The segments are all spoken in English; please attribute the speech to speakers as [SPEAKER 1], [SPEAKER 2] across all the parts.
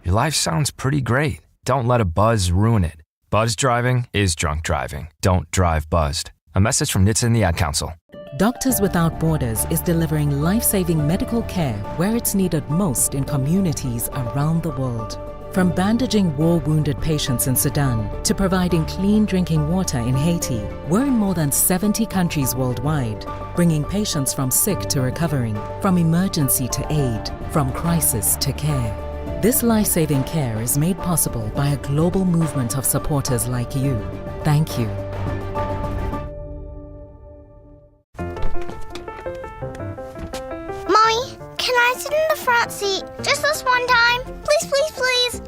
[SPEAKER 1] Your life sounds pretty great. Don't let a buzz ruin it. Buzz driving is drunk driving. Don't drive buzzed. A message from NHTSA and the Ad Council.
[SPEAKER 2] Doctors Without Borders is delivering life-saving medical care where it's needed most in communities around the world. From bandaging war-wounded patients in Sudan to providing clean drinking water in Haiti, we're in more than 70 countries worldwide, bringing patients from sick to recovering, from emergency to aid, from crisis to care. This life-saving care is made possible by a global movement of supporters like you. Thank you.
[SPEAKER 3] Mommy, can I sit in the front seat just this one time? Please, please, please.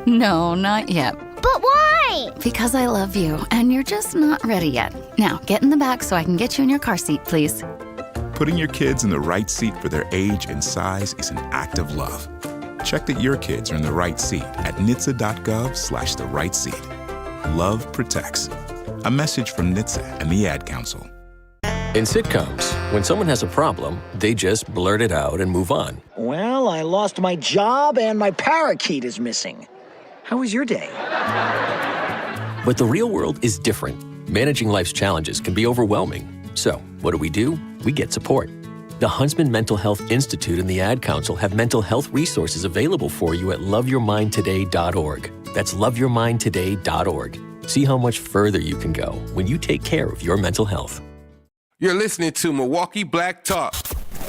[SPEAKER 4] No, not yet.
[SPEAKER 3] But why?
[SPEAKER 4] Because I love you, and you're just not ready yet. Now, get in the back so I can get you in your car seat, please.
[SPEAKER 5] Putting your kids in the right seat for their age and size is an act of love. Check that your kids are in the right seat at nhtsa.gov/the right seat. Love protects. A message from NHTSA and the Ad Council.
[SPEAKER 6] In sitcoms, when someone has a problem, they just blurt it out and move on.
[SPEAKER 7] Well, I lost my job and my parakeet is missing. How was your day?
[SPEAKER 6] But the real world is different. Managing life's challenges can be overwhelming. So, what do? We get support. The Huntsman Mental Health Institute and the Ad Council have mental health resources available for you at loveyourmindtoday.org. That's loveyourmindtoday.org. See how much further you can go when you take care of your mental health.
[SPEAKER 8] You're listening to Milwaukee Black Talk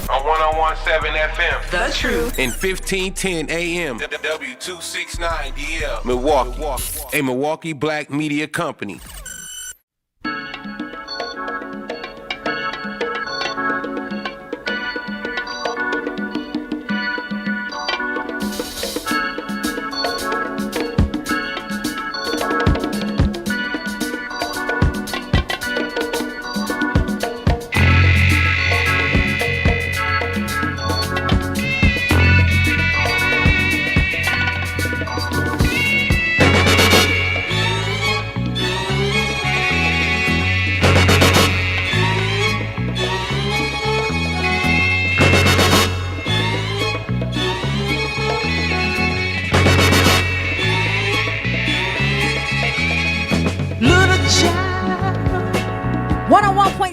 [SPEAKER 8] on 101.7 FM.
[SPEAKER 9] The Truth.
[SPEAKER 8] And 1510 AM. W269DL. Milwaukee. A Milwaukee Black Media Company.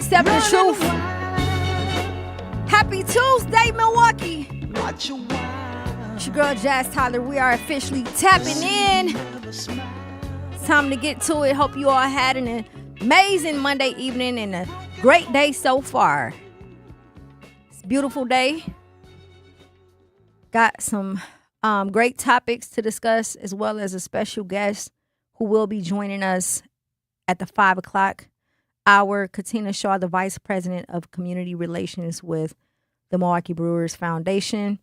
[SPEAKER 9] The Truth. Happy Tuesday, Milwaukee. It's your girl, Jazz Tyler. We are officially tapping in. It's time to get to it. Hope you all had an amazing Monday evening and a great day so far. It's a beautiful day. Got some great topics to discuss, as well as a special guest who will be joining us at the 5 o'clock hour. Katina Shaw, the Vice President of Community Relations with the Milwaukee Brewers Foundation.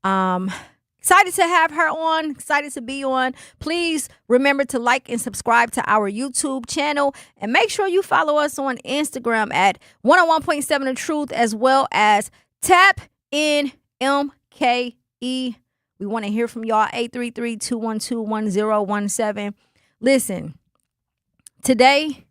[SPEAKER 9] Excited to have her on. Excited to be on. Please remember to like and subscribe to our YouTube channel. And make sure you follow us on Instagram at 101.7 The Truth, as well as Tap In MKE. We want to hear from y'all. 833-212-1017. Listen, today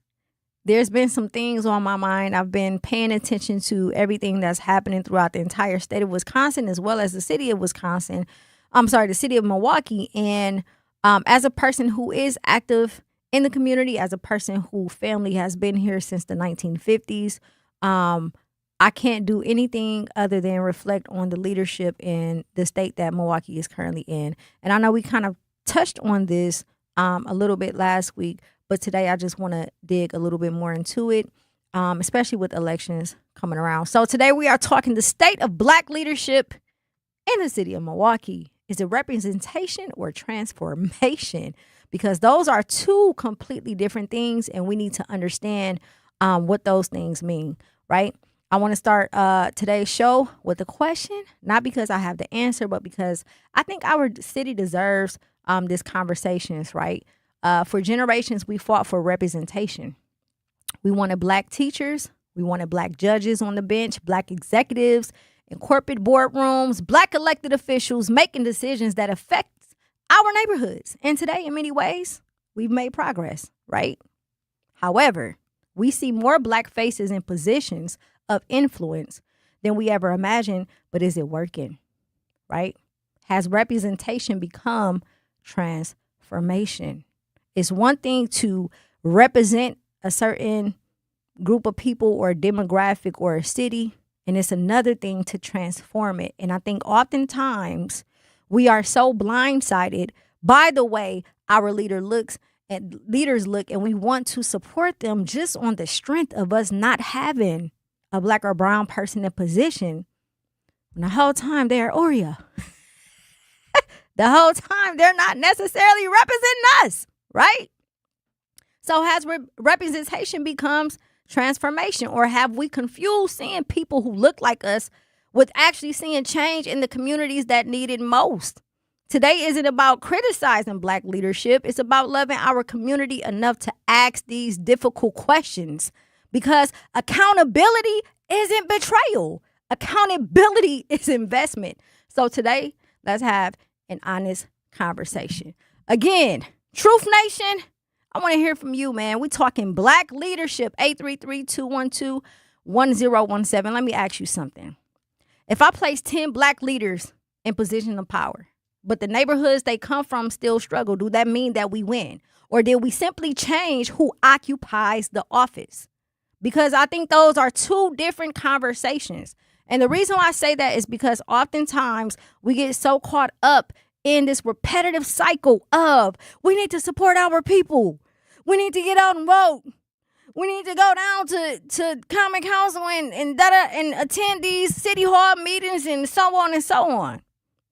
[SPEAKER 9] there's been some things on my mind. I've been paying attention to everything that's happening throughout the entire state of Wisconsin, as well as the city of Wisconsin. The city of Milwaukee. And as a person who is active in the community, as a person whose family has been here since the 1950s, I can't do anything other than reflect on the leadership in the state that Milwaukee is currently in. And I know we kind of touched on this a little bit last week, but today I just want to dig a little bit more into it, especially with elections coming around. So today we are talking the state of Black leadership in the city of Milwaukee. Is it representation or transformation? Because those are two completely different things, and we need to understand what those things mean, right? I want to start today's show with a question, not because I have the answer, but because I think our city deserves this conversation, right? For generations, we fought for representation. We wanted Black teachers. We wanted Black judges on the bench, Black executives in corporate boardrooms, Black elected officials making decisions that affect our neighborhoods. And today, in many ways, we've made progress, right? However, we see more Black faces in positions of influence than we ever imagined. But is it working, right? Has representation become transformation? It's one thing to represent a certain group of people or a demographic or a city, and it's another thing to transform it. And I think oftentimes we are so blindsided by the way our leaders look, and we want to support them just on the strength of us not having a black or brown person in position. And the whole time they're Oreo. The whole time they're not necessarily representing us, right? So has representation becomes transformation, or have we confused seeing people who look like us with actually seeing change in the communities that need it most? Today isn't about criticizing black leadership. It's about loving our community enough to ask these difficult questions, because accountability isn't betrayal. Accountability is investment. So today, let's have an honest conversation. Again, Truth Nation, I want to hear from you, man. We're talking black leadership, 833-212-1017. Let me ask you something. If I place 10 black leaders in position of power, but the neighborhoods they come from still struggle, do that mean that we win? Or did we simply change who occupies the office? Because I think those are two different conversations. And the reason why I say that is because oftentimes we get so caught up in this repetitive cycle of we need to support our people. We need to get out and vote. We need to go down to common council and attend these city hall meetings and so on and so on.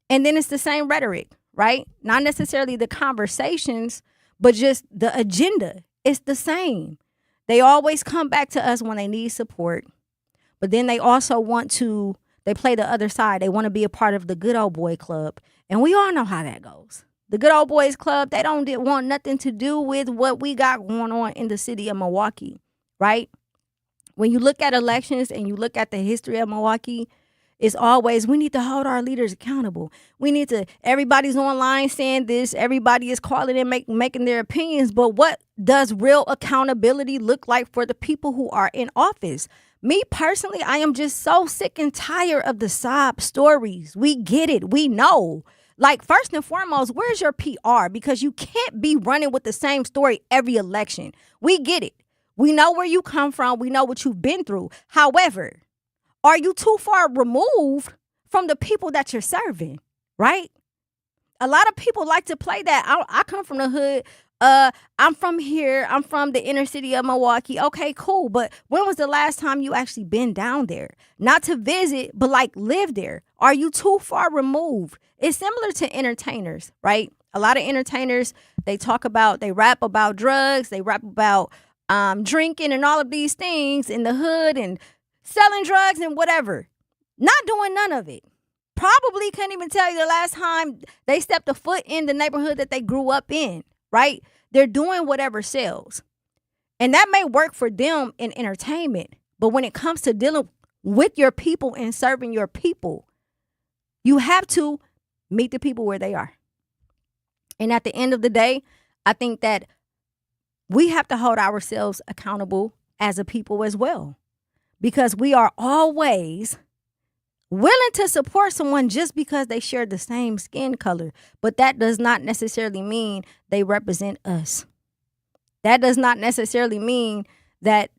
[SPEAKER 9] And then it's the same rhetoric, right? Not necessarily the conversations, but just the agenda. It's the same. They always come back to us when they need support. But then they also they play the other side. They want to be a part of the good old boy club. And we all know how that goes. The good old boys club, they don't want nothing to do with what we got going on in the city of Milwaukee, right? When you look at elections and you look at the history of Milwaukee, it's always, we need to hold our leaders accountable. Everybody's online saying this. Everybody is calling and making their opinions. But what does real accountability look like for the people who are in office? Me personally, I am just so sick and tired of the sob stories. We get it. We know. Like, first and foremost, where's your PR? Because you can't be running with the same story every election. We get it. We know where you come from. We know what you've been through. However, are you too far removed from the people that you're serving, right? A lot of people like to play that. I come from the hood. I'm from here. I'm from the inner city of Milwaukee. Okay, cool. But when was the last time you actually been down there? Not to visit, but like live there. Are you too far removed? It's similar to entertainers, right? A lot of entertainers, they rap about drugs. They rap about drinking and all of these things in the hood and selling drugs and whatever. Not doing none of it. Probably can't even tell you the last time they stepped a foot in the neighborhood that they grew up in, right? They're doing whatever sells. And that may work for them in entertainment. But when it comes to dealing with your people and serving your people, you have to meet the people where they are. And at the end of the day, I think that we have to hold ourselves accountable as a people as well. Because we are always willing to support someone just because they share the same skin color. But that does not necessarily mean they represent us. That does not necessarily mean that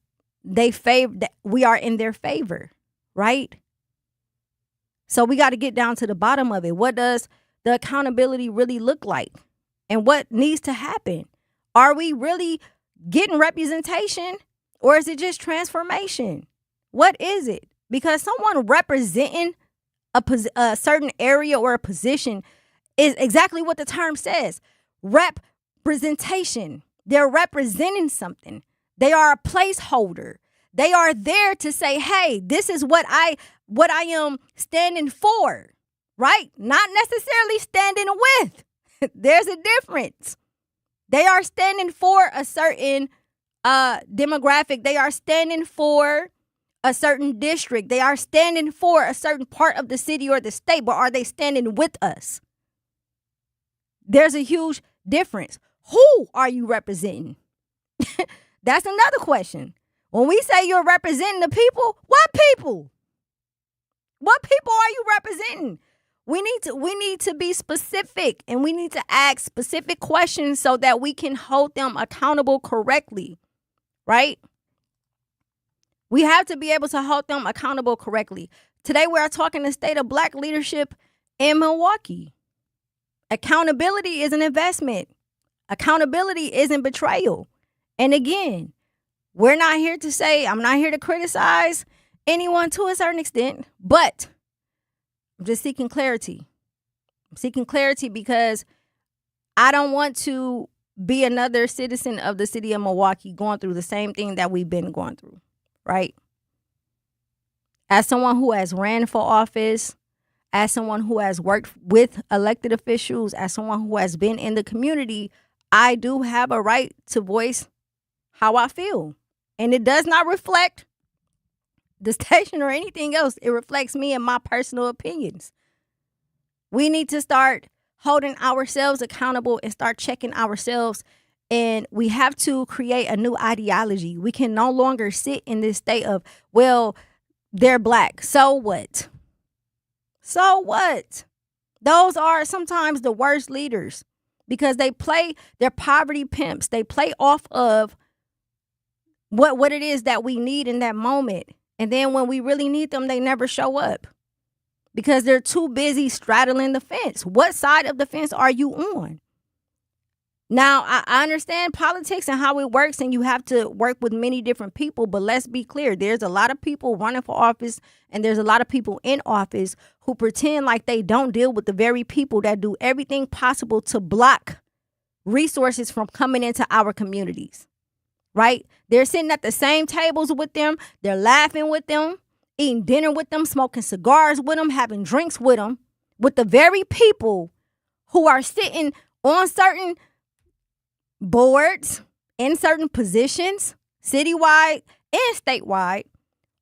[SPEAKER 9] that we are in their favor, right? So we got to get down to the bottom of it. What does the accountability really look like? And what needs to happen? Are we really getting representation, or is it just transformation? What is it? Because someone representing a certain area or a position is exactly what the term says. Representation. They're representing something. They are a placeholder. They are there to say, hey, this is what I am standing for, right? Not necessarily standing with. There's a difference. They are standing for a certain demographic. They are standing for a certain district. They are standing for a certain part of the city or the state, but are they standing with us? There's a huge difference. Who are you representing? That's another question. When we say you're representing the people, what people? What people are you representing? We need to be specific, and we need to ask specific questions so that we can hold them accountable correctly, right? We have to be able to hold them accountable correctly. Today we are talking the state of Black leadership in Milwaukee. Accountability is an investment. Accountability isn't betrayal. And again, I'm not here to criticize anyone to a certain extent, but I'm just seeking clarity. I'm seeking clarity because I don't want to be another citizen of the city of Milwaukee going through the same thing that we've been going through, right? As someone who has ran for office, as someone who has worked with elected officials, as someone who has been in the community, I do have a right to voice how I feel. And it does not reflect the station or anything else. It reflects me and my personal opinions. We need to start holding ourselves accountable and start checking ourselves. And we have to create a new ideology. We can no longer sit in this state of, well, they're Black. So what? So what? Those are sometimes the worst leaders because they're poverty pimps. They play off of what it is that we need in that moment. And then when we really need them, they never show up because they're too busy straddling the fence. What side of the fence are you on? Now, I understand politics and how it works, and you have to work with many different people. But let's be clear. There's a lot of people running for office, and there's a lot of people in office who pretend like they don't deal with the very people that do everything possible to block resources from coming into our communities, right? They're sitting at the same tables with them. They're laughing with them, eating dinner with them, smoking cigars with them, having drinks with them, with the very people who are sitting on certain boards, in certain positions, citywide and statewide,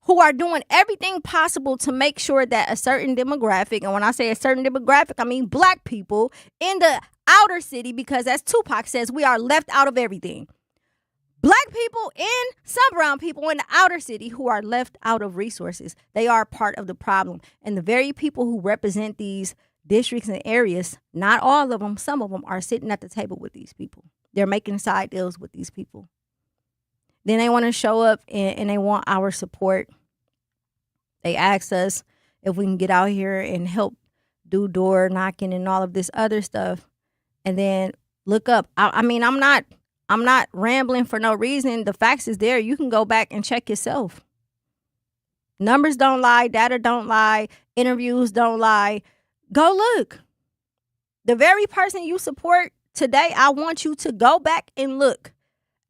[SPEAKER 9] who are doing everything possible to make sure that a certain demographic, and when I say a certain demographic, I mean Black people in the outer city, because as Tupac says, we are left out of everything. Black people and some brown people in the outer city who are left out of resources. They are part of the problem. And the very people who represent these districts and areas, not all of them, some of them are sitting at the table with these people. They're making side deals with these people. Then they want to show up and they want our support. They ask us if we can get out here and help do door knocking and all of this other stuff. And then look up. I mean, I'm not rambling for no reason. The facts is there. You can go back and check yourself. Numbers don't lie. Data don't lie. Interviews don't lie. Go look. The very person you support today, I want you to go back and look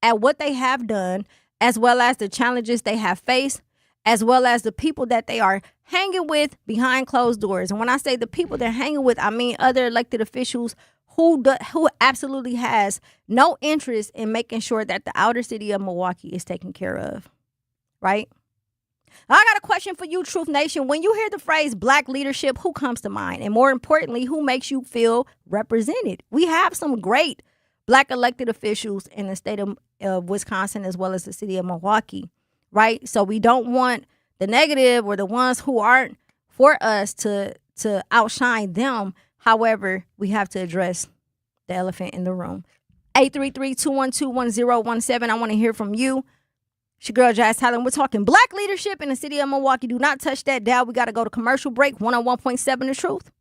[SPEAKER 9] at what they have done, as well as the challenges they have faced, as well as the people that they are hanging with behind closed doors. And when I say the people they're hanging with, I mean other elected officials who absolutely has no interest in making sure that the outer city of Milwaukee is taken care of, right? I got a question for you, Truth Nation. When you hear the phrase Black leadership, who comes to mind? And more importantly, who makes you feel represented? We have some great Black elected officials in the state of Wisconsin, as well as the city of Milwaukee, right? So we don't want the negative or the ones who aren't for us to outshine them. However, we have to address the elephant in the room. 833-212-1017. I want to hear from you. It's your girl, Jazz Tyler. We're talking Black leadership in the city of Milwaukee. Do not touch that dial. We got to go to commercial break. 101.7 The Truth.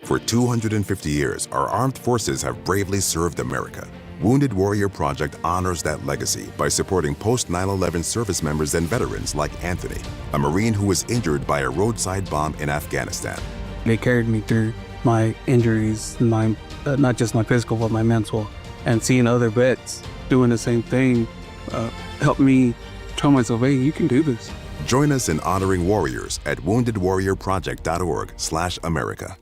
[SPEAKER 5] For 250 years, our armed forces have bravely served America. Wounded Warrior Project honors that legacy by supporting post-9/11 service members and veterans like Anthony, a Marine who was injured by a roadside bomb in Afghanistan.
[SPEAKER 10] They carried me through my injuries, not just my physical, but my mental. And seeing other vets doing the same thing helped me tell myself, hey, you can do this.
[SPEAKER 5] Join us in honoring warriors at woundedwarriorproject.org/America.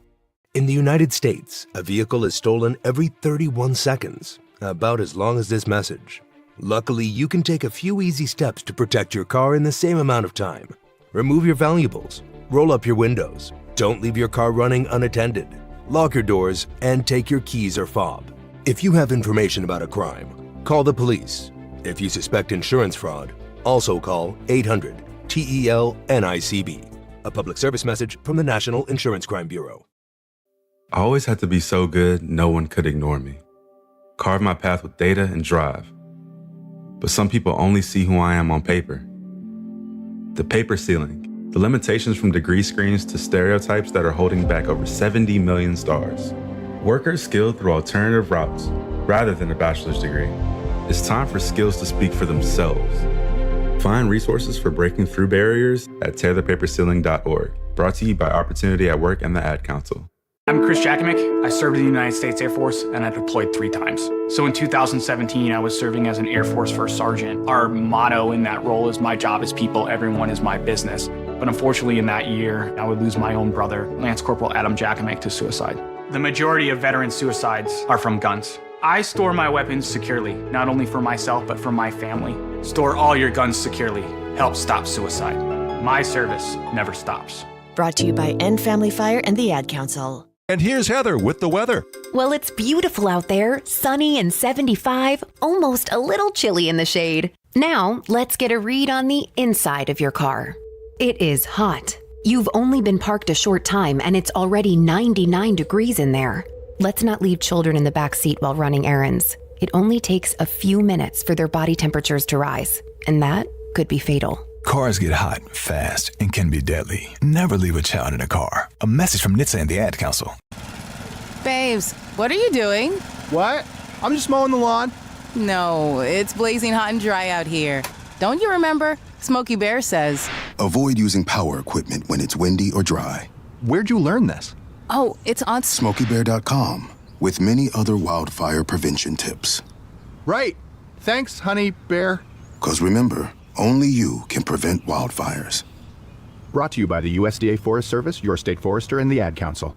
[SPEAKER 11] In the United States, a vehicle is stolen every 31 seconds, about as long as this message. Luckily, you can take a few easy steps to protect your car in the same amount of time. Remove your valuables, roll up your windows, don't leave your car running unattended, lock your doors, and take your keys or fob. If you have information about a crime, call the police. If you suspect insurance fraud, also call 800-TEL-NICB. A public service message from the National Insurance Crime Bureau.
[SPEAKER 12] I always had to be so good, no one could ignore me. Carve my path with data and drive. But some people only see who I am on paper. The paper ceiling, the limitations from degree screens to stereotypes that are holding back over 70 million stars. Workers skilled through alternative routes rather than a bachelor's degree. It's time for skills to speak for themselves. Find resources for breaking through barriers at tearthepaperceiling.org. Brought to you by Opportunity at Work and the Ad Council.
[SPEAKER 13] I'm Chris Jakimick. I served in the United States Air Force and I deployed 3 times. So in 2017, I was serving as an Air Force First Sergeant. Our motto in that role is my job is people, everyone is my business. But unfortunately in that year, I would lose my own brother, Lance Corporal Adam Jakimick, to suicide. The majority of veteran suicides are from guns. I store my weapons securely, not only for myself, but for my family. Store all your guns securely. Help stop suicide. My service never stops.
[SPEAKER 14] Brought to you by End Family Fire and the Ad Council.
[SPEAKER 15] And here's Heather with the weather.
[SPEAKER 16] Well, it's beautiful out there, sunny and 75, almost a little chilly in the shade. Now, let's get a read on the inside of your car. It is hot. You've only been parked a short time and it's already 99 degrees in there. Let's not leave children in the back seat while running errands. It only takes a few minutes for their body temperatures to rise, and that could be fatal.
[SPEAKER 17] Cars get hot, fast, and can be deadly. Never leave a child in a car. A message from NHTSA and the Ad Council.
[SPEAKER 18] Babes, what are you doing?
[SPEAKER 19] What? I'm just mowing the lawn.
[SPEAKER 18] No, it's blazing hot and dry out here. Don't you remember? Smokey Bear says,
[SPEAKER 20] avoid using power equipment when it's windy or dry.
[SPEAKER 19] Where'd you learn this?
[SPEAKER 18] Oh, it's on
[SPEAKER 20] SmokeyBear.com with many other wildfire prevention tips.
[SPEAKER 19] Right. Thanks, honey bear.
[SPEAKER 20] 'Cause remember, only you can prevent wildfires.
[SPEAKER 19] Brought to you by the USDA Forest Service, your state forester, and the Ad Council.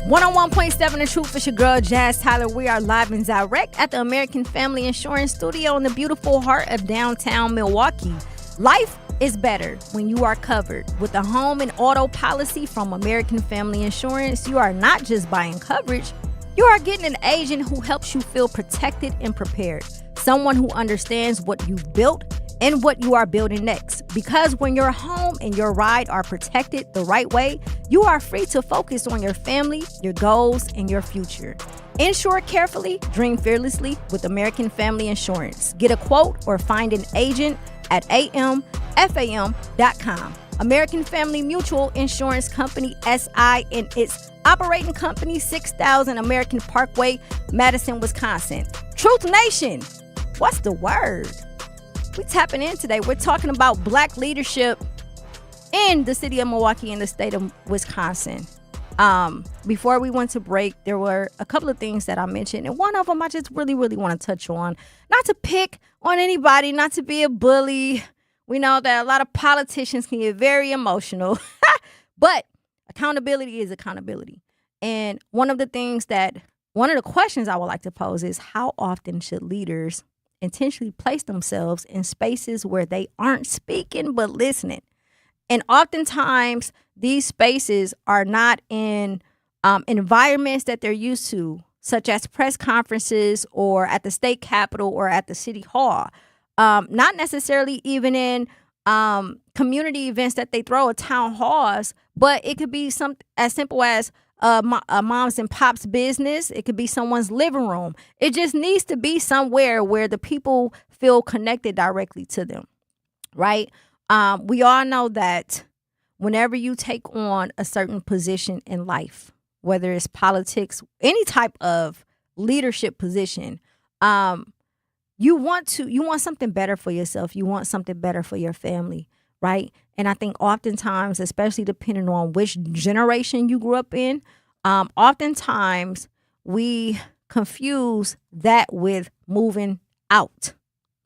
[SPEAKER 9] .7 The Truth. It's your girl, Jazz Tyler. We are live and direct at the American Family Insurance Studio in the beautiful heart of downtown Milwaukee. Life is better when you are covered. With a home and auto policy from American Family Insurance, you are not just buying coverage, you are getting an agent who helps you feel protected and prepared. Someone who understands what you've built and what you are building next. Because when your home and your ride are protected the right way, you are free to focus on your family, your goals, and your future. Insure carefully, dream fearlessly with American Family Insurance. Get a quote or find an agent at amfam.com. American Family Mutual Insurance Company, SI, and its operating company, 6000 American Parkway, Madison, Wisconsin. Truth Nation, what's the word? We're tapping in today. We're talking about Black leadership in the city of Milwaukee and the state of Wisconsin. Before we went to break, there were a couple of things that I mentioned, and one of them I just really want to touch on. Not to pick on anybody, not to be a bully. We know that a lot of politicians can get very emotional, but accountability is accountability. And one of the questions I would like to pose is, how often should leaders intentionally place themselves in spaces where they aren't speaking but listening? And oftentimes these spaces are not in environments that they're used to, such as press conferences or at the state capitol or at the city hall. Not necessarily even in community events that they throw at town halls, but it could be something as simple as a mom's and pop's business. It could be someone's living room. It just needs to be somewhere where the people feel connected directly to them, right? We all know that whenever you take on a certain position in life, whether it's politics, any type of leadership position, you want something better for yourself. You want something better for your family, right? And I think oftentimes, especially depending on which generation you grew up in, oftentimes we confuse that with moving out,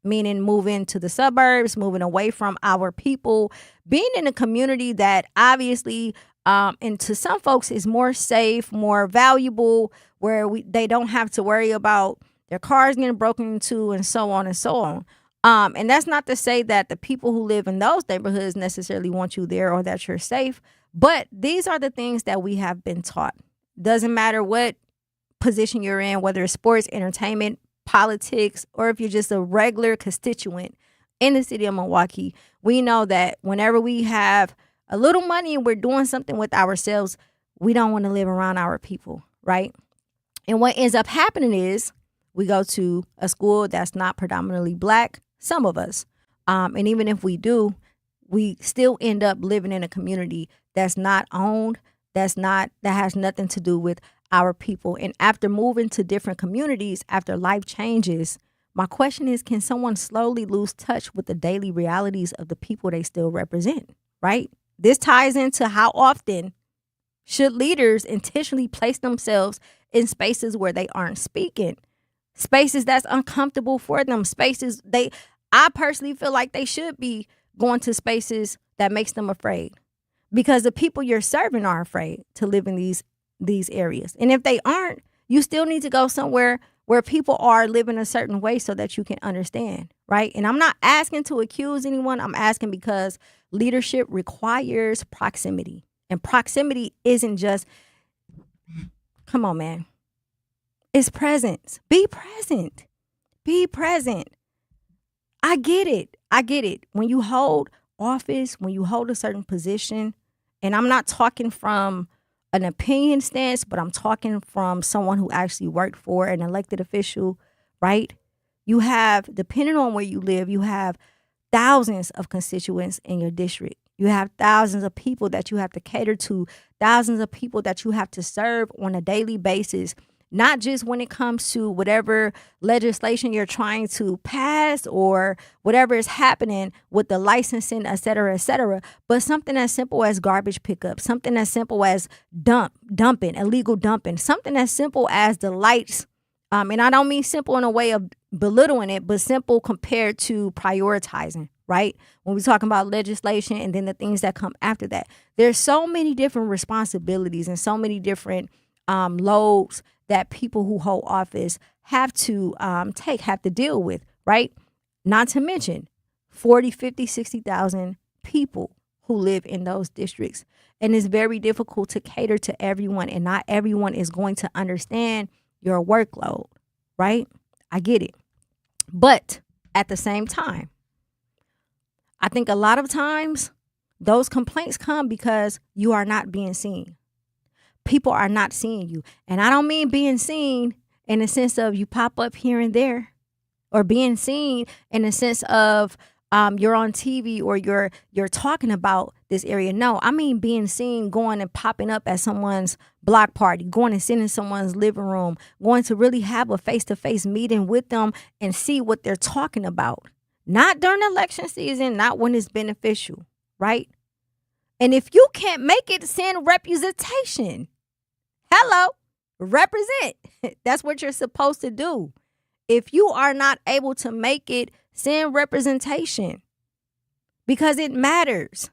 [SPEAKER 9] meaning moving to the suburbs, moving away from our people, being in a community that obviously, and to some folks is more safe, more valuable, where they don't have to worry about their cars getting broken into and so on and so on. And that's not to say that the people who live in those neighborhoods necessarily want you there or that you're safe. But these are the things that we have been taught. Doesn't matter what position you're in, whether it's sports, entertainment, politics, or if you're just a regular constituent in the city of Milwaukee, We know that whenever we have a little money and we're doing something with ourselves, we don't want to live around our people, right? And what ends up happening is we go to a school that's not predominantly black, some of us. And even if we do, we still end up living in a community that's not owned, that has nothing to do with our people. And after moving to different communities, after life changes, my question is, can someone slowly lose touch with the daily realities of the people they still represent, right? This ties into how often should leaders intentionally place themselves in spaces where they aren't speaking, spaces that's uncomfortable for them, spaces I personally feel like they should be going to spaces that makes them afraid, because the people you're serving are afraid to live in these areas. And if they aren't, you still need to go somewhere where people are living a certain way so that you can understand, right? And I'm not asking to accuse anyone. I'm asking because leadership requires proximity. And proximity isn't just, come on, man. It's presence. Be present. Be present. I get it. I get it. When you hold office, when you hold a certain position, and I'm not talking from an opinion stance, but I'm talking from someone who actually worked for an elected official, right? You have, depending on where you live, you have thousands of constituents in your district. You have thousands of people that you have to cater to, thousands of people that you have to serve on a daily basis, not just when it comes to whatever legislation you're trying to pass or whatever is happening with the licensing, et cetera, but something as simple as garbage pickup, something as simple as dumping, illegal dumping, something as simple as the lights. And I don't mean simple in a way of belittling it, but simple compared to prioritizing, right? When we're talking about legislation and then the things that come after that, there's so many different responsibilities and so many different loads that people who hold office have to have to deal with, right? Not to mention 40, 50, 60,000 people who live in those districts. And it's very difficult to cater to everyone, and not everyone is going to understand your workload, right? I get it. But at the same time, I think a lot of times those complaints come because you are not being seen. People are not seeing you. And I don't mean being seen in the sense of you pop up here and there, or being seen in the sense of you're on TV or you're talking about this area. No, I mean being seen going and popping up at someone's block party, going and sitting in someone's living room, going to really have a face-to-face meeting with them and see what they're talking about. Not during election season, not when it's beneficial, right? And if you can't make it, send representation. Hello, represent. That's what you're supposed to do. If you are not able to make it, send representation, because it matters.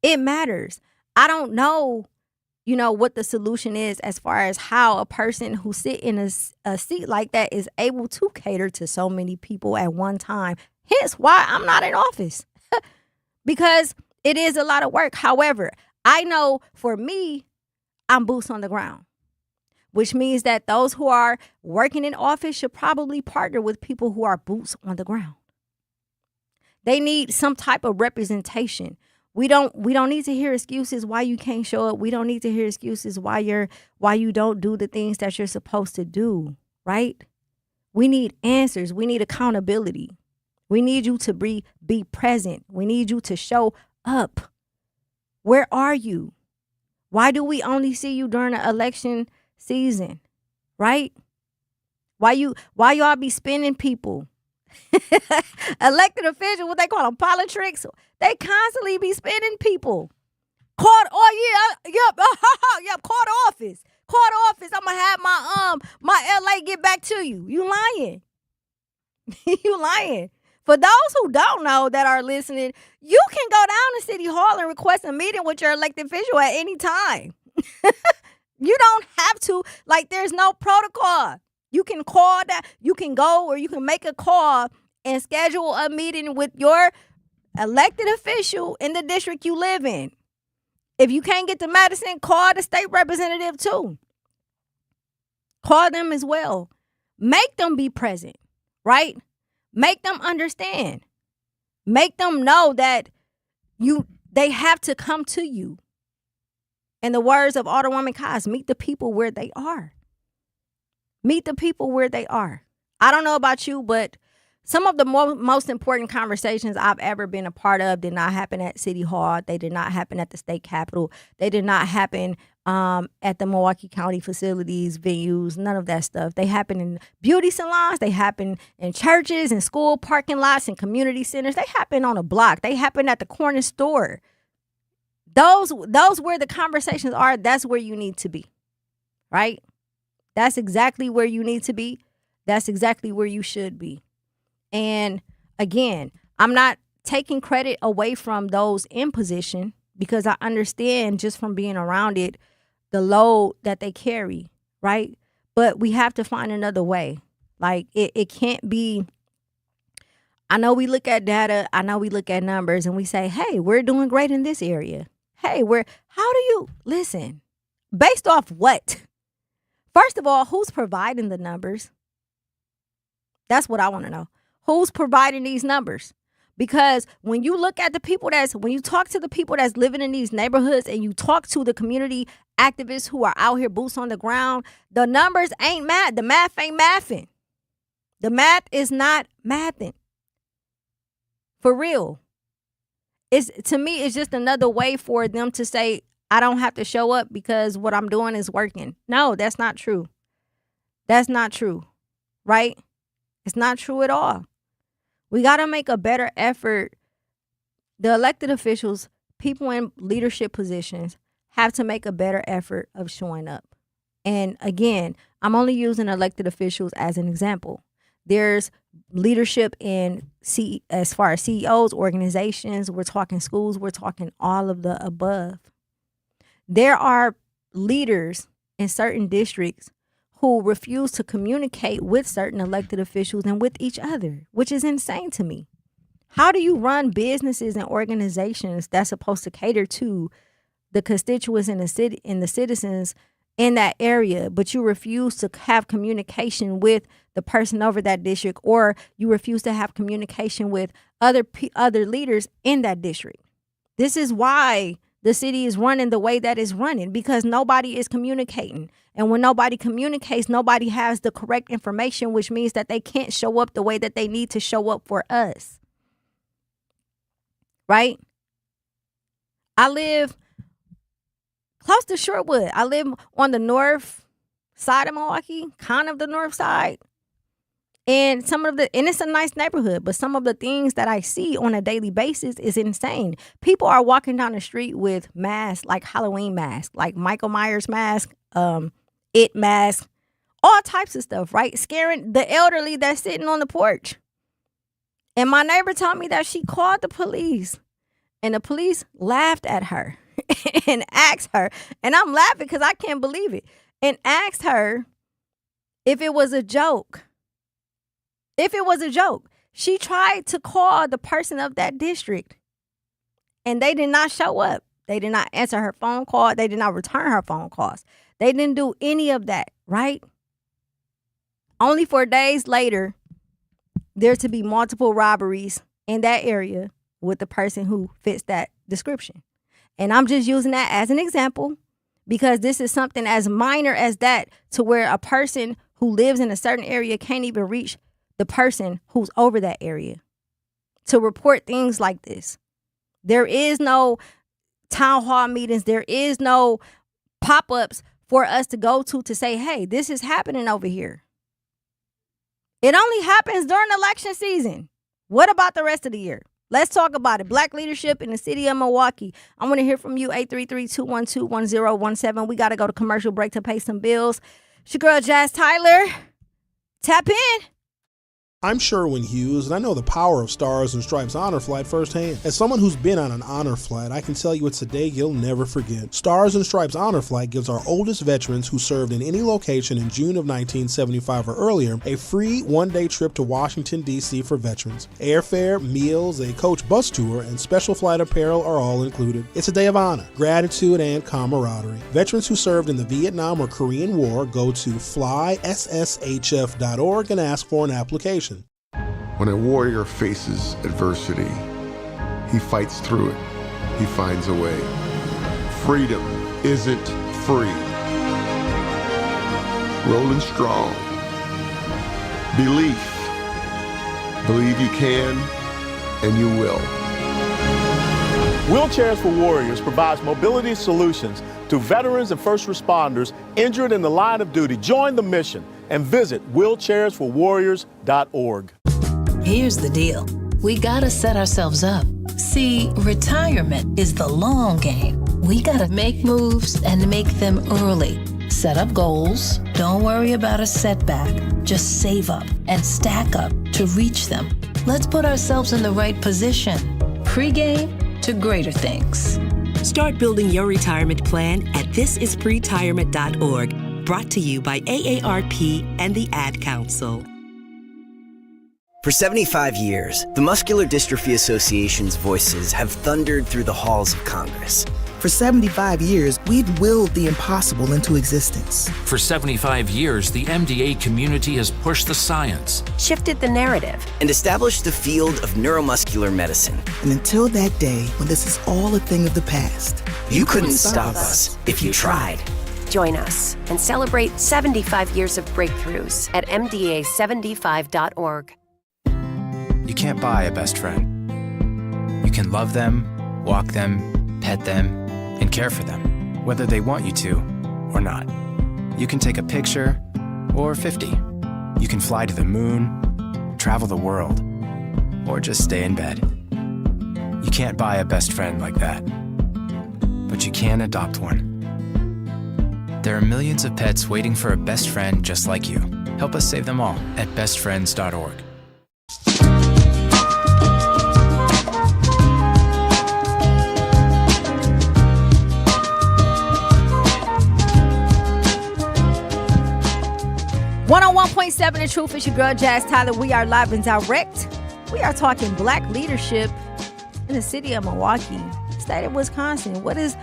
[SPEAKER 9] It matters. I don't know, what the solution is as far as how a person who sit in a seat like that is able to cater to so many people at one time. Hence why I'm not in office, because it is a lot of work. However, I know for me, I'm boots on the ground, which means that those who are working in office should probably partner with people who are boots on the ground. They need some type of representation. We don't need to hear excuses why you can't show up. We don't need to hear excuses why you don't do the things that you're supposed to do, right? We need answers. We need accountability. We need you to be present. We need you to show up. Where are you? Why do we only see you during the election season, right? Why y'all be spending people? Elected officials, what they call them, politics, they constantly be spending people. Court office. I'm gonna have my LA get back to you. You lying. You lying. For those who don't know that are listening, you can go down to City Hall and request a meeting with your elected official at any time. You don't have to, there's no protocol. You can call that, you can go or you can make a call and schedule a meeting with your elected official in the district you live in. If you can't get to Madison, call the state representative too. Call them as well. Make them be present, right? Make them understand. Make them know that They have to come to you. In the words of Alderwoman Kaz, meet the people where they are. Meet the people where they are. I don't know about you, but some of the most important conversations I've ever been a part of did not happen at City Hall. They did not happen at the state capitol. They did not happen at the Milwaukee County facilities, venues, none of that stuff. They happen in beauty salons. They happen in churches and school parking lots and community centers. They happen on a block. They happen at the corner store. Those where the conversations are, that's where you need to be, right? That's exactly where you need to be. That's exactly where you should be. And again, I'm not taking credit away from those in position because I understand just from being around it, the load that they carry, right? But we have to find another way. Like it can't be, I know we look at data, I know we look at numbers and we say, hey, we're doing great in this area. Hey, how do you, listen, based off what? First of all, who's providing the numbers? That's what I want to know. Who's providing these numbers? Because when you look at the people when you talk to the people that's living in these neighborhoods and you talk to the community activists who are out here boots on the ground, the numbers ain't math. The math ain't mathing. The math is not mathing. For real. To me, it's just another way for them to say, I don't have to show up because what I'm doing is working. No, that's not true. That's not true, right? It's not true at all. We got to make a better effort. The elected officials, people in leadership positions, have to make a better effort of showing up. And again, I'm only using elected officials as an example. There's leadership as far as CEOs, organizations, we're talking schools, we're talking all of the above. There are leaders in certain districts who refuse to communicate with certain elected officials and with each other, which is insane to me. How do you run businesses and organizations that's supposed to cater to the constituents in the city, in the citizens in that area, but you refuse to have communication with the person over that district, or you refuse to have communication with other leaders in that district? This is why the city is running the way that it's running, because nobody is communicating. And when nobody communicates, nobody has the correct information, which means that they can't show up the way that they need to show up for us. Right? I live close to Shorewood. I live on the north side of Milwaukee, kind of the north side. And it's a nice neighborhood, but some of the things that I see on a daily basis is insane. People are walking down the street with masks, like Halloween masks, like Michael Myers mask, It mask, all types of stuff, right? Scaring the elderly that's sitting on the porch. And my neighbor told me that she called the police, and the police laughed at her and asked her, and I'm laughing because I can't believe it, and asked her if it was a joke. If it was a joke. She tried to call the person of that district, and they did not show up. They did not answer her phone call. They did not return her phone calls. They didn't do any of that, right? Only for days later, there to be multiple robberies in that area with the person who fits that description. And I'm just using that as an example because this is something as minor as that, to where a person who lives in a certain area can't even reach the person who's over that area to report things like this. There is no town hall meetings. There is no pop-ups for us to go to say, hey, this is happening over here. It only happens during election season. What about the rest of the year? Let's talk about it. Black leadership in the city of Milwaukee. I want to hear from you, 833-212-1017. We got to go to commercial break to pay some bills. It's your girl, Jazz Tyler. Tap in.
[SPEAKER 21] I'm Sherwin Hughes, and I know the power of Stars and Stripes Honor Flight firsthand. As someone who's been on an honor flight, I can tell you it's a day you'll never forget. Stars and Stripes Honor Flight gives our oldest veterans who served in any location in June of 1975 or earlier a free one-day trip to Washington, D.C. for veterans. Airfare, meals, a coach bus tour, and special flight apparel are all included. It's a day of honor, gratitude, and camaraderie. Veterans who served in the Vietnam or Korean War go to flySSHF.org and ask for an application.
[SPEAKER 22] When a warrior faces adversity, he fights through it,
[SPEAKER 1] he finds a way. Freedom isn't free. Rolling strong. Belief. Believe you can, and you will.
[SPEAKER 22] Wheelchairs for Warriors provides mobility solutions to veterans and first responders injured in the line of duty. Join the mission and visit wheelchairsforwarriors.org.
[SPEAKER 23] Here's the deal. We gotta set ourselves up. See, retirement is the long game. We gotta make moves and make them early. Set up goals. Don't worry about a setback. Just save up and stack up to reach them. Let's put ourselves in the right position. Pre-game to greater things.
[SPEAKER 24] Start building your retirement plan at thisispretirement.org. Brought to you by AARP and the Ad Council.
[SPEAKER 25] For 75 years, the Muscular Dystrophy Association's voices have thundered through the halls of Congress.
[SPEAKER 26] For 75 years, we've willed the impossible into existence.
[SPEAKER 27] For 75 years, the MDA community has pushed the science,
[SPEAKER 25] shifted the narrative, and established the field of neuromuscular medicine.
[SPEAKER 26] And until that day when this is all a thing of the past,
[SPEAKER 25] you couldn't stop us if you tried.
[SPEAKER 28] Join us and celebrate 75 years of breakthroughs at MDA75.org.
[SPEAKER 29] You can't buy a best friend. You can love them, walk them, pet them, and care for them, whether they want you to or not. You can take a picture or 50. You can fly to the moon, travel the world, or just stay in bed. You can't buy a best friend like that, but you can adopt one. There are millions of pets waiting for a best friend just like you. Help us save them all at bestfriends.org.
[SPEAKER 9] One on 1.7 The Truth. It's your girl Jazz Tyler. We are live and direct. We are talking black leadership in the city of Milwaukee, state of Wisconsin. What does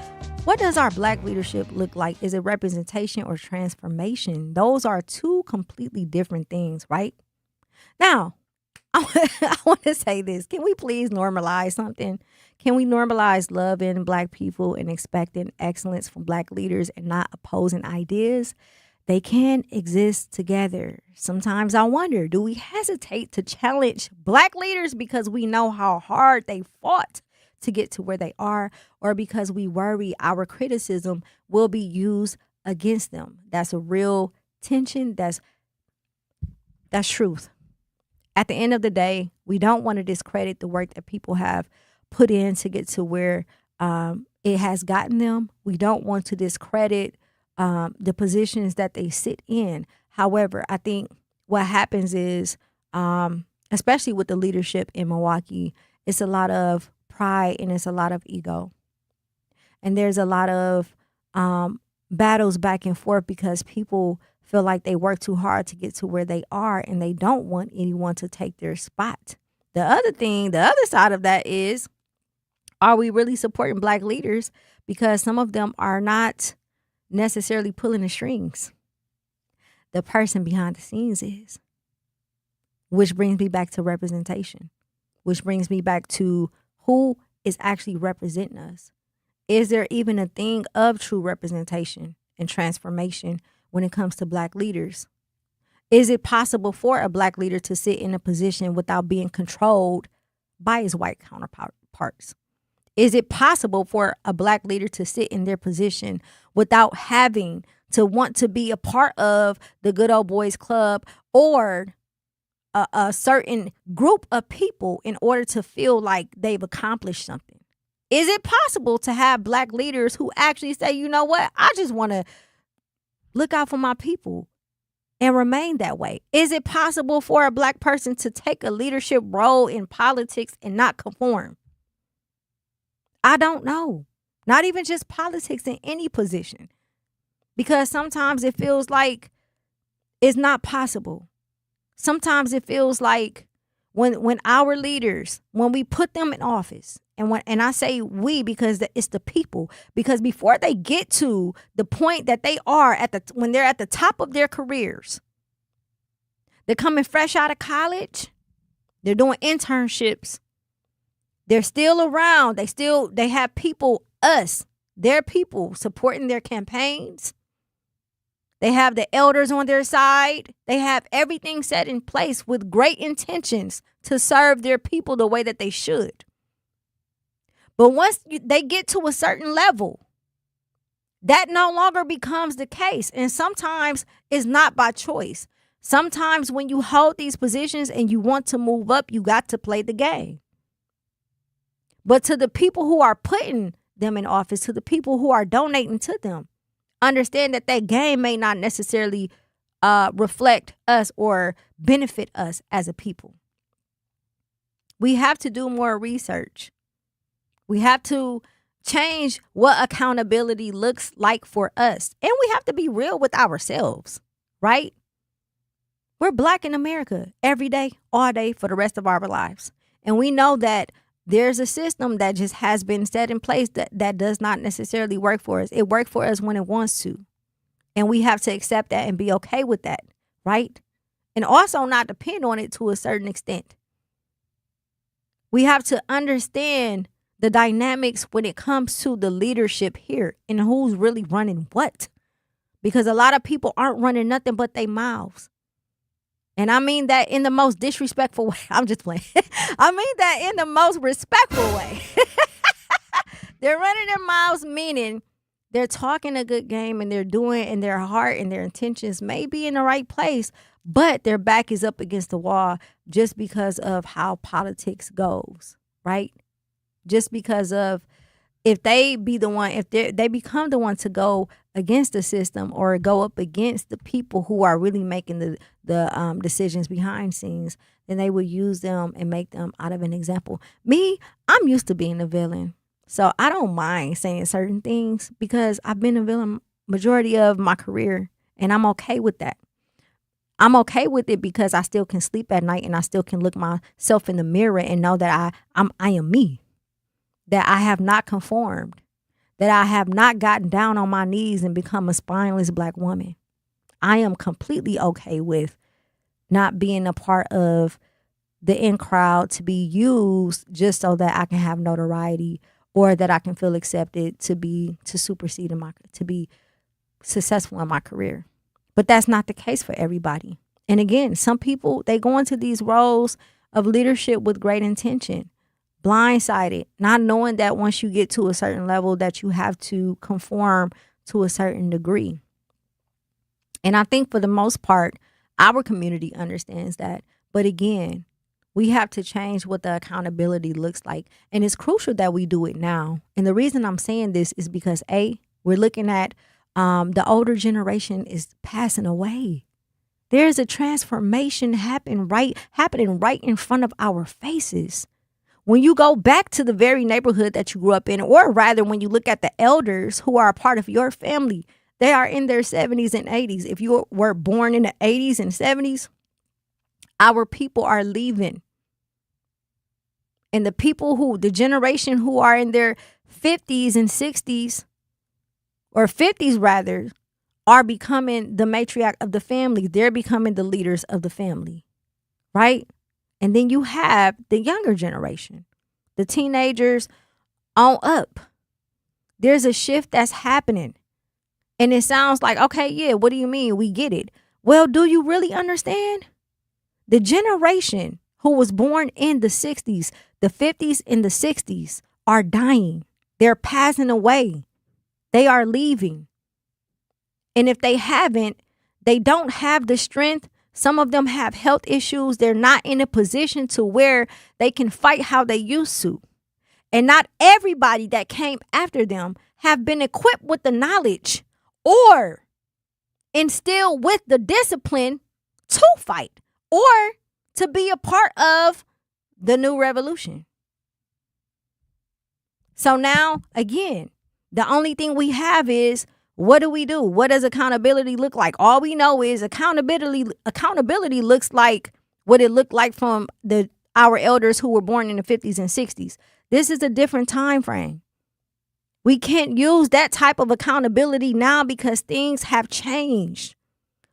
[SPEAKER 9] our black leadership look like? Is it representation or transformation? Those are two completely different things, right? Now, I want to say this. Can we please normalize something? Can we normalize loving black people and expecting excellence from black leaders and not opposing ideas? They can exist together. Sometimes I wonder, do we hesitate to challenge black leaders because we know how hard they fought to get to where they are, or because we worry our criticism will be used against them? That's a real tension. That's truth. At the end of the day, we don't want to discredit the work that people have put in to get to where it has gotten them. We don't want to discredit the positions that they sit in. However, I think what happens is, especially with the leadership in Milwaukee, it's a lot of pride and it's a lot of ego. And there's a lot of battles back and forth because people feel like they work too hard to get to where they are and they don't want anyone to take their spot. The other side of that is, are we really supporting black leaders? Because some of them are not necessarily pulling the strings. The person behind the scenes is. Which brings me back to representation. Which brings me back to who is actually representing us. Is there even a thing of true representation and transformation when it comes to black leaders? Is it possible for a black leader to sit in a position without being controlled by his white counterparts? Is it possible for a black leader to sit in their position without having to want to be a part of the good old boys club or a certain group of people in order to feel like they've accomplished something? Is it possible to have black leaders who actually say, you know what, I just want to look out for my people and remain that way? Is it possible for a black person to take a leadership role in politics and not conform? I don't know. Not even just politics, in any position. Because sometimes it feels like it's not possible. Sometimes it feels like when our leaders, when we put them in office, and I say we because it's the people, because before they get to the point that they are when they're at the top of their careers, they're coming fresh out of college, they're doing internships, They're still around. They have people, their people, supporting their campaigns. They have the elders on their side. They have everything set in place with great intentions to serve their people the way that they should. But once they get to a certain level, that no longer becomes the case. And sometimes it's not by choice. Sometimes when you hold these positions and you want to move up, you got to play the game. But to the people who are putting them in office, to the people who are donating to them, understand that that game may not necessarily reflect us or benefit us as a people. We have to do more research. We have to change what accountability looks like for us. And we have to be real with ourselves, right? We're Black in America every day, all day, for the rest of our lives. And we know that there's a system that just has been set in place that does not necessarily work for us. It works for us when it wants to. And we have to accept that and be okay with that, right? And also not depend on it to a certain extent. We have to understand the dynamics when it comes to the leadership here and who's really running what. Because a lot of people aren't running nothing but their mouths. And I mean that in the most disrespectful way. I'm just playing. I mean that in the most respectful way. They're running their mouths, meaning they're talking a good game and they're doing, and their heart and their intentions may be in the right place, but their back is up against the wall just because of how politics goes, right? Just because of if they become the one to go against the system or go up against the people who are really making the decisions behind scenes, then they will use them and make them out of an example. Me, I'm used to being a villain. So I don't mind saying certain things because I've been a villain majority of my career, and I'm okay with that. I'm okay with it because I still can sleep at night and I still can look myself in the mirror and know that I am me. That I have not conformed, that I have not gotten down on my knees and become a spineless Black woman. I am completely okay with not being a part of the in crowd to be used just so that I can have notoriety or that I can feel accepted to be successful in my career. But that's not the case for everybody. And again, some people, they go into these roles of leadership with great intention. Blindsided, not knowing that once you get to a certain level that you have to conform to a certain degree. And I think for the most part, our community understands that. But again, we have to change what the accountability looks like. And it's crucial that we do it now. And the reason I'm saying this is because we're looking at the older generation is passing away. There's a transformation happening right in front of our faces. When you go back to the very neighborhood that you grew up in, or rather when you look at the elders who are a part of your family, they are in their 70s and 80s. If you were born in the 80s and 70s, our people are leaving. And the generation who are in their 50s and 60s, or 50s rather, are becoming the matriarch of the family. They're becoming the leaders of the family, right? And then you have the younger generation, the teenagers on up. There's a shift that's happening. And it sounds like, okay, yeah, what do you mean? We get it. Well, do you really understand? The generation who was born in the 60s, the 50s, and the 60s are dying. They're passing away. They are leaving. And if they don't have the strength. Some of them have health issues. They're not in a position to where they can fight how they used to. And not everybody that came after them have been equipped with the knowledge or instilled with the discipline to fight or to be a part of the new revolution. So now, again, the only thing we have is, what do we do? What does accountability look like? All we know is accountability looks like what it looked like from our elders who were born in the 50s and 60s. This is a different time frame. We can't use that type of accountability now because things have changed.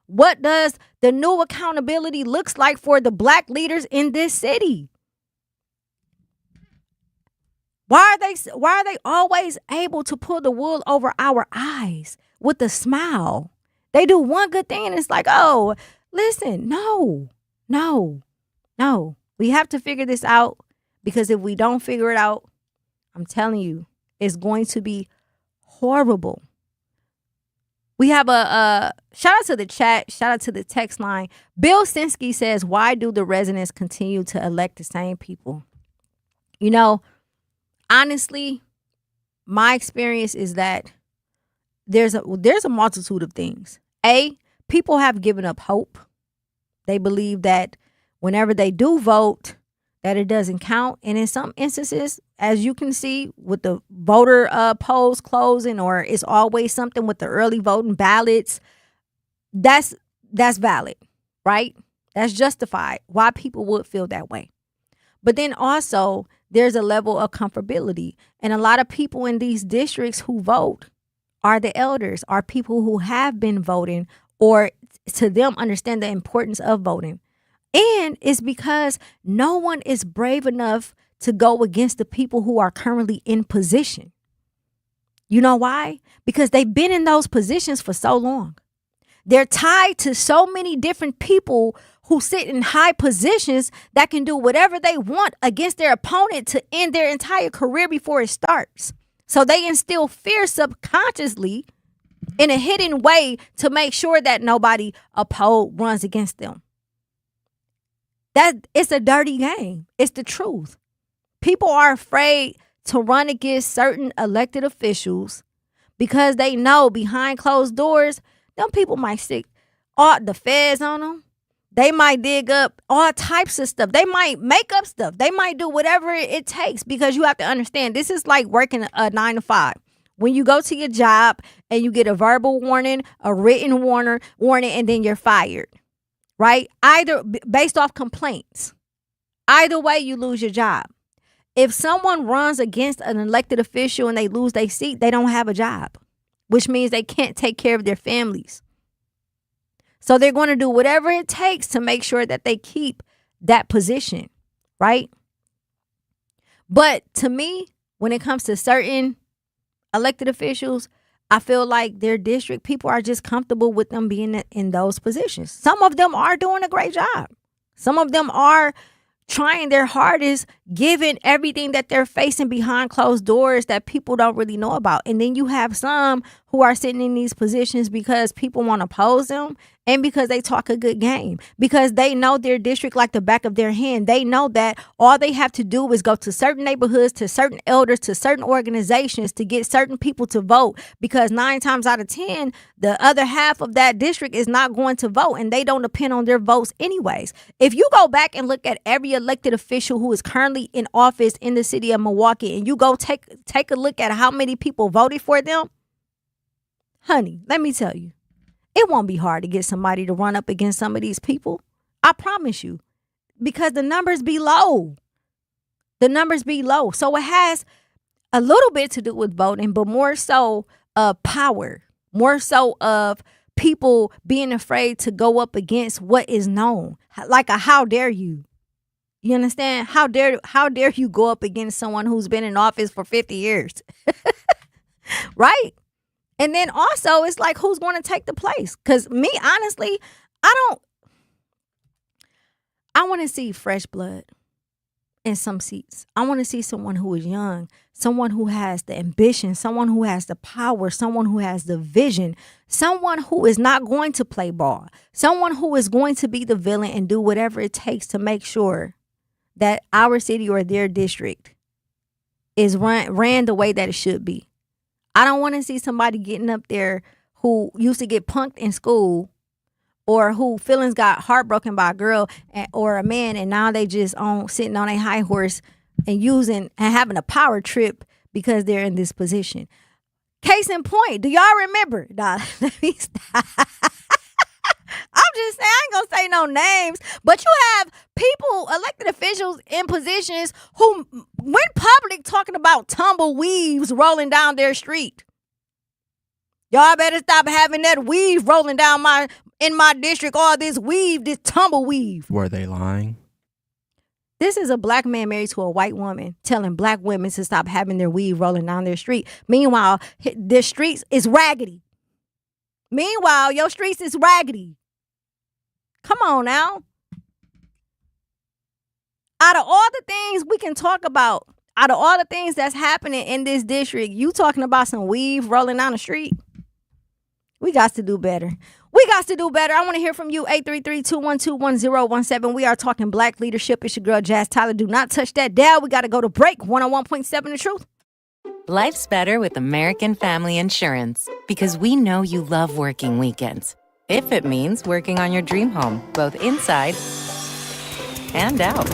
[SPEAKER 9] What does the new accountability looks like for the Black leaders in this city? Why are they always able to pull the wool over our eyes with a smile? They do one good thing and it's like, oh, listen, no. We have to figure this out, because if we don't figure it out, I'm telling you, it's going to be horrible. We have a shout out to the chat, shout out to the text line. Bill Sinsky says, why do the residents continue to elect the same people? You know, honestly, my experience is that there's a multitude of things. People have given up hope. They believe that whenever they do vote, that it doesn't count. And in some instances, as you can see with the voter polls closing, or it's always something with the early voting ballots, that's valid, right? That's justified why people would feel that way. But then also there's a level of comfortability. And a lot of people in these districts who vote are the elders, are people who have been voting, or to them understand the importance of voting. And it's because no one is brave enough to go against the people who are currently in position. You know why? Because they've been in those positions for so long. They're tied to so many different people who sit in high positions that can do whatever they want against their opponent to end their entire career before it starts. So they instill fear subconsciously in a hidden way to make sure that nobody runs against them. That it's a dirty game. It's the truth. People are afraid to run against certain elected officials because they know behind closed doors, them people might stick all the feds on them. They might dig up all types of stuff. They might make up stuff. They might do whatever it takes, because you have to understand, this is like working a 9 to 5. When you go to your job and you get a verbal warning, a written warning, and then you're fired. Right? Either based off complaints. Either way, you lose your job. If someone runs against an elected official and they lose their seat, they don't have a job, which means they can't take care of their families. So they're going to do whatever it takes to make sure that they keep that position, right? But to me, when it comes to certain elected officials, I feel like their district people are just comfortable with them being in those positions. Some of them are doing a great job. Some of them are trying their hardest, given everything that they're facing behind closed doors that people don't really know about. And then you have some who are sitting in these positions because people want to oppose them, and because they talk a good game, because they know their district like the back of their hand. They know that all they have to do is go to certain neighborhoods, to certain elders, to certain organizations to get certain people to vote, because 9 times out of 10, the other half of that district is not going to vote, and they don't depend on their votes anyways. If you go back and look at every elected official who is currently in office in the city of Milwaukee, and you go take a look at how many people voted for them, honey, let me tell you, it won't be hard to get somebody to run up against some of these people. I promise you, because the numbers be low. The numbers be low. So it has a little bit to do with voting, but more so power, more so of people being afraid to go up against what is known. Like a how dare you? You understand? How dare you go up against someone who's been in office for 50 years? Right? And then also, it's like, who's going to take the place? Because me, honestly, I want to see fresh blood in some seats. I want to see someone who is young, someone who has the ambition, someone who has the power, someone who has the vision, someone who is not going to play ball, someone who is going to be the villain and do whatever it takes to make sure that our city or their district is ran the way that it should be. I don't want to see somebody getting up there who used to get punked in school, or who feelings got heartbroken by a girl or a man, and now they just sitting on a high horse and having a power trip because they're in this position. Case in point, do y'all remember? Nah, let me stop. I'm just saying, I ain't gonna say no names, but you have people, elected officials in positions who went public talking about tumbleweaves rolling down their street. Y'all better stop having that weave rolling down in my district, all this weave, this tumbleweave.
[SPEAKER 2] Were they lying?
[SPEAKER 9] This is a black man married to a white woman telling black women to stop having their weed rolling down their street. Meanwhile, their streets is raggedy. Meanwhile, your streets is raggedy. Come on now. Out of all the things we can talk about, out of all the things that's happening in this district, you talking about some weave rolling down the street? We got to do better. We got to do better. I want to hear from you. 833-212-1017. We are talking black leadership. It's your girl, Jazz Tyler. Do not touch that dial. We got to go to break. 101.7 The Truth.
[SPEAKER 2] Life's better with American Family Insurance because we know you love working weekends. If it means working on your dream home, both inside and out.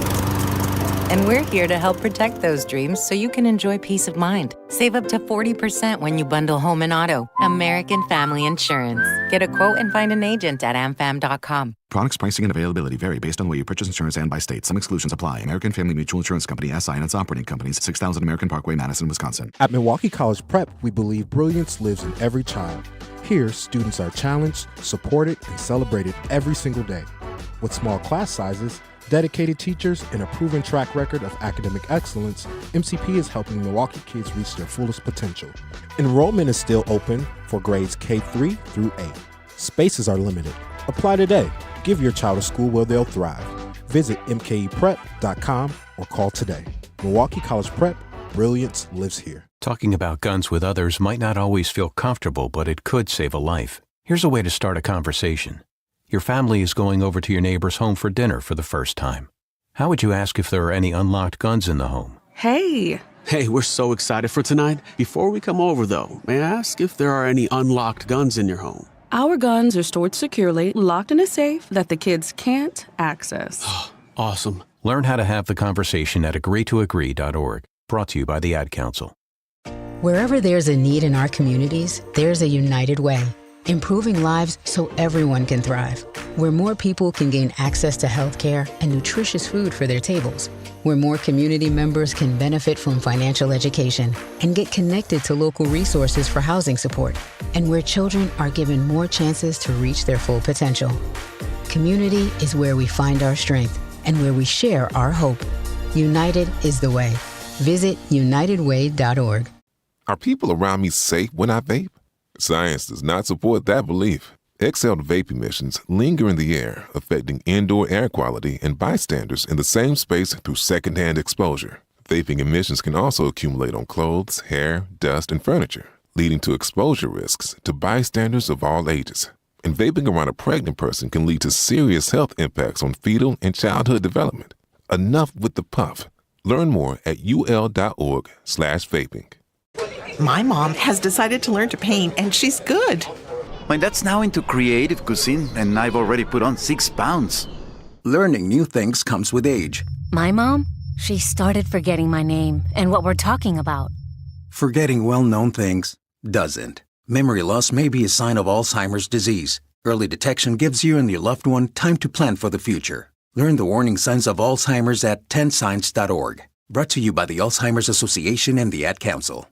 [SPEAKER 2] And we're here to help protect those dreams so you can enjoy peace of mind. Save up to 40% when you bundle home and auto. American Family Insurance. Get a quote and find an agent at amfam.com.
[SPEAKER 3] Products, pricing, and availability vary based on where you purchase insurance and by state. Some exclusions apply. American Family Mutual Insurance Company, SI, and its operating companies, 6000 American Parkway, Madison, Wisconsin.
[SPEAKER 4] At Milwaukee College Prep, we believe brilliance lives in every child. Here, students are challenged, supported, and celebrated every single day. With small class sizes, dedicated teachers, and a proven track record of academic excellence, MCP is helping Milwaukee kids reach their fullest potential. Enrollment is still open for grades K-3 through 8. Spaces are limited. Apply today. Give your child a school where they'll thrive. Visit mkeprep.com or call today. Milwaukee College Prep, brilliance lives here.
[SPEAKER 5] Talking about guns with others might not always feel comfortable, but it could save a life. Here's a way to start a conversation. Your family is going over to your neighbor's home for dinner for the first time. How would you ask if there are any unlocked guns in the home?
[SPEAKER 6] Hey, we're so excited for tonight. Before we come over, though, may I ask if there are any unlocked guns in your home?
[SPEAKER 7] Our guns are stored securely, locked in a safe that the kids can't access.
[SPEAKER 6] Awesome.
[SPEAKER 5] Learn how to have the conversation at agreetoagree.org. Brought to you by the Ad Council.
[SPEAKER 8] Wherever there's a need in our communities, there's a United Way. Improving lives so everyone can thrive. Where more people can gain access to healthcare and nutritious food for their tables. Where more community members can benefit from financial education and get connected to local resources for housing support. And where children are given more chances to reach their full potential. Community is where we find our strength and where we share our hope. United is the way. Visit unitedway.org.
[SPEAKER 1] Are people around me safe when I vape? Science does not support that belief. Exhaled vape emissions linger in the air, affecting indoor air quality and bystanders in the same space through secondhand exposure. Vaping emissions can also accumulate on clothes, hair, dust, and furniture, leading to exposure risks to bystanders of all ages. And vaping around a pregnant person can lead to serious health impacts on fetal and childhood development. Enough with the puff. Learn more at ul.org/vaping.
[SPEAKER 10] My mom has decided to learn to paint, and she's good.
[SPEAKER 11] My dad's now into creative cuisine, and I've already put on 6 pounds.
[SPEAKER 30] Learning new things comes with age.
[SPEAKER 31] My mom, she started forgetting my name and what we're talking about.
[SPEAKER 30] Forgetting well-known things doesn't. Memory loss may be a sign of Alzheimer's disease. Early detection gives you and your loved one time to plan for the future. Learn the warning signs of Alzheimer's at 10signs.org. Brought to you by the Alzheimer's Association and the Ad Council.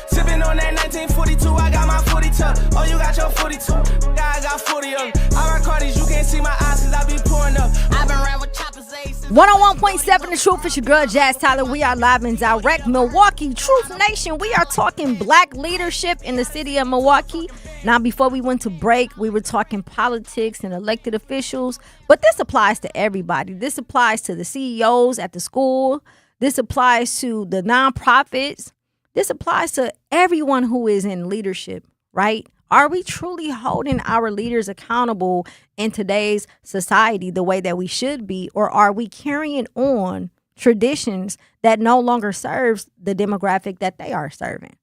[SPEAKER 32] Sipping on that 1942, I got my 42. Oh, you got your 42. I got 40 of them. I rock Cardi's, you can't see my eyes cause I be pouring up. I've been around with choppers.
[SPEAKER 9] 101.7 The Truth. It's your girl, Jazz Tyler. We are live and direct. Milwaukee Truth Nation. We are talking black leadership in the city of Milwaukee. Now, before we went to break, we were talking politics and elected officials. But this applies to everybody. This applies to the CEOs at the school. This applies to the nonprofits. This applies to everyone who is in leadership, right? Are we truly holding our leaders accountable in today's society the way that we should be? Or are we carrying on traditions that no longer serves the demographic that they are serving?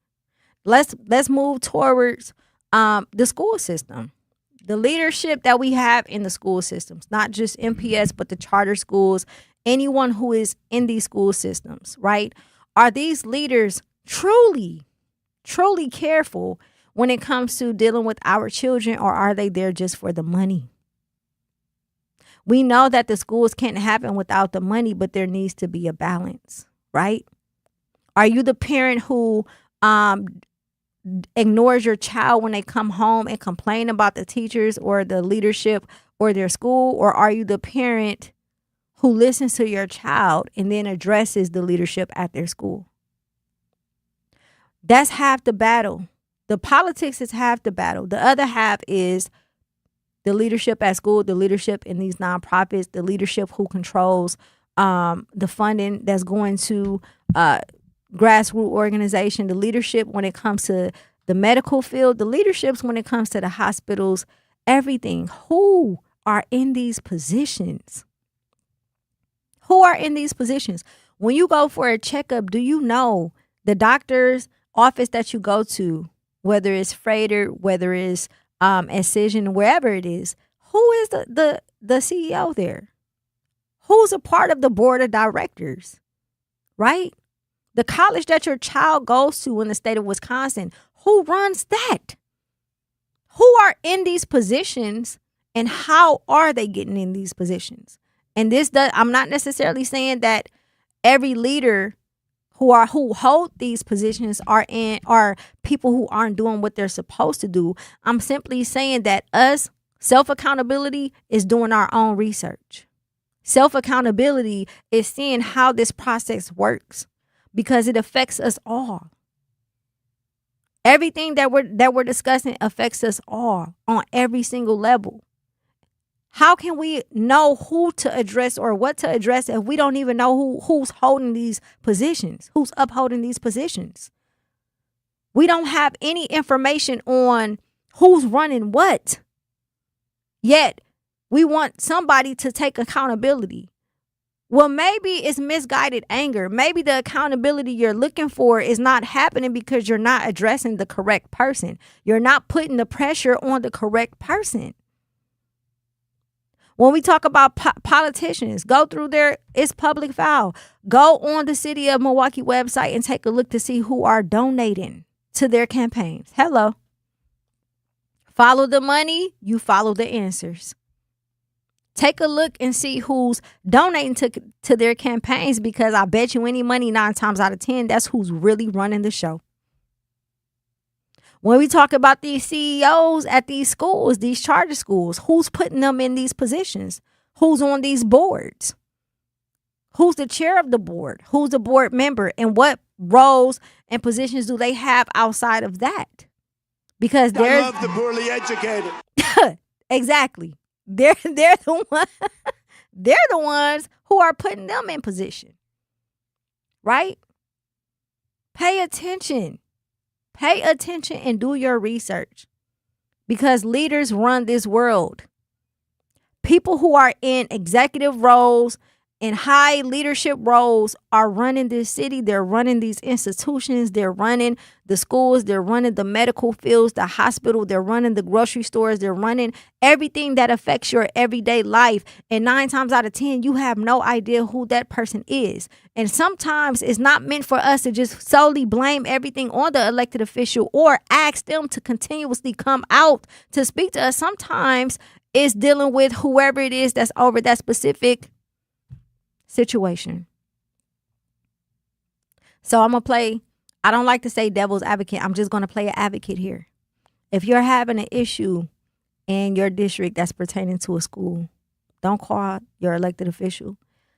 [SPEAKER 9] Let's move towards the school system. The leadership that we have in the school systems, not just MPS, but the charter schools, anyone who is in these school systems, right? Are these leaders truly careful when it comes to dealing with our children, or are they there just for the money? We know that the schools can't happen without the money, but there needs to be a balance, right? Are you the parent who ignores your child when they come home and complain about the teachers or the leadership or their school? Or are you the parent who listens to your child and then addresses the leadership at their school? That's half the battle. The politics is half the battle. The other half is the leadership at school, the leadership in these nonprofits, the leadership who controls the funding that's going to grassroots organization, the leadership when it comes to the medical field, the leaderships when it comes to the hospitals, everything. Who are in these positions? Who are in these positions? When you go for a checkup, do you know the doctor's office that you go to, whether it's Freighter, whether it's Incision, wherever it is, who is the CEO there? Who's a part of the board of directors, right? The college that your child goes to in the state of Wisconsin, who runs that? Who are in these positions and how are they getting in these positions? And I'm not necessarily saying that every leader who hold these positions are people who aren't doing what they're supposed to do. I'm simply saying that us, self-accountability is doing our own research. Self-accountability is seeing how this process works because it affects us all. Everything that we're discussing affects us all on every single level. How can we know who to address or what to address if we don't even know who's holding these positions, who's upholding these positions? We don't have any information on who's running what. Yet, we want somebody to take accountability. Well, maybe it's misguided anger. Maybe the accountability you're looking for is not happening because you're not addressing the correct person. You're not putting the pressure on the correct person. When we talk about politicians, go through it's public file. Go on the City of Milwaukee website and take a look to see who are donating to their campaigns. Hello. Follow the money, you follow the answers. Take a look and see who's donating to their campaigns, because I bet you any money 9 times out of 10, that's who's really running the show. When we talk about these CEOs at these schools, these charter schools, who's putting them in these positions? Who's on these boards? Who's the chair of the board? Who's the board member? And what roles and positions do they have outside of that? Because
[SPEAKER 12] I love the poorly educated.
[SPEAKER 9] Exactly. They're the one. They're the ones who are putting them in position. Right? Pay attention. Pay attention and do your research, because leaders run this world. People who are in executive roles and high leadership roles are running this city. They're running these institutions. They're running the schools. They're running the medical fields, the hospital. They're running the grocery stores. They're running everything that affects your everyday life. And 9 times out of 10, you have no idea who that person is. And sometimes it's not meant for us to just solely blame everything on the elected official or ask them to continuously come out to speak to us. Sometimes it's dealing with whoever it is that's over that specific situation. So I'm going to play, I don't like to say devil's advocate. I'm just going to play an advocate here. If you're having an issue in your district that's pertaining to a school, don't call your elected official.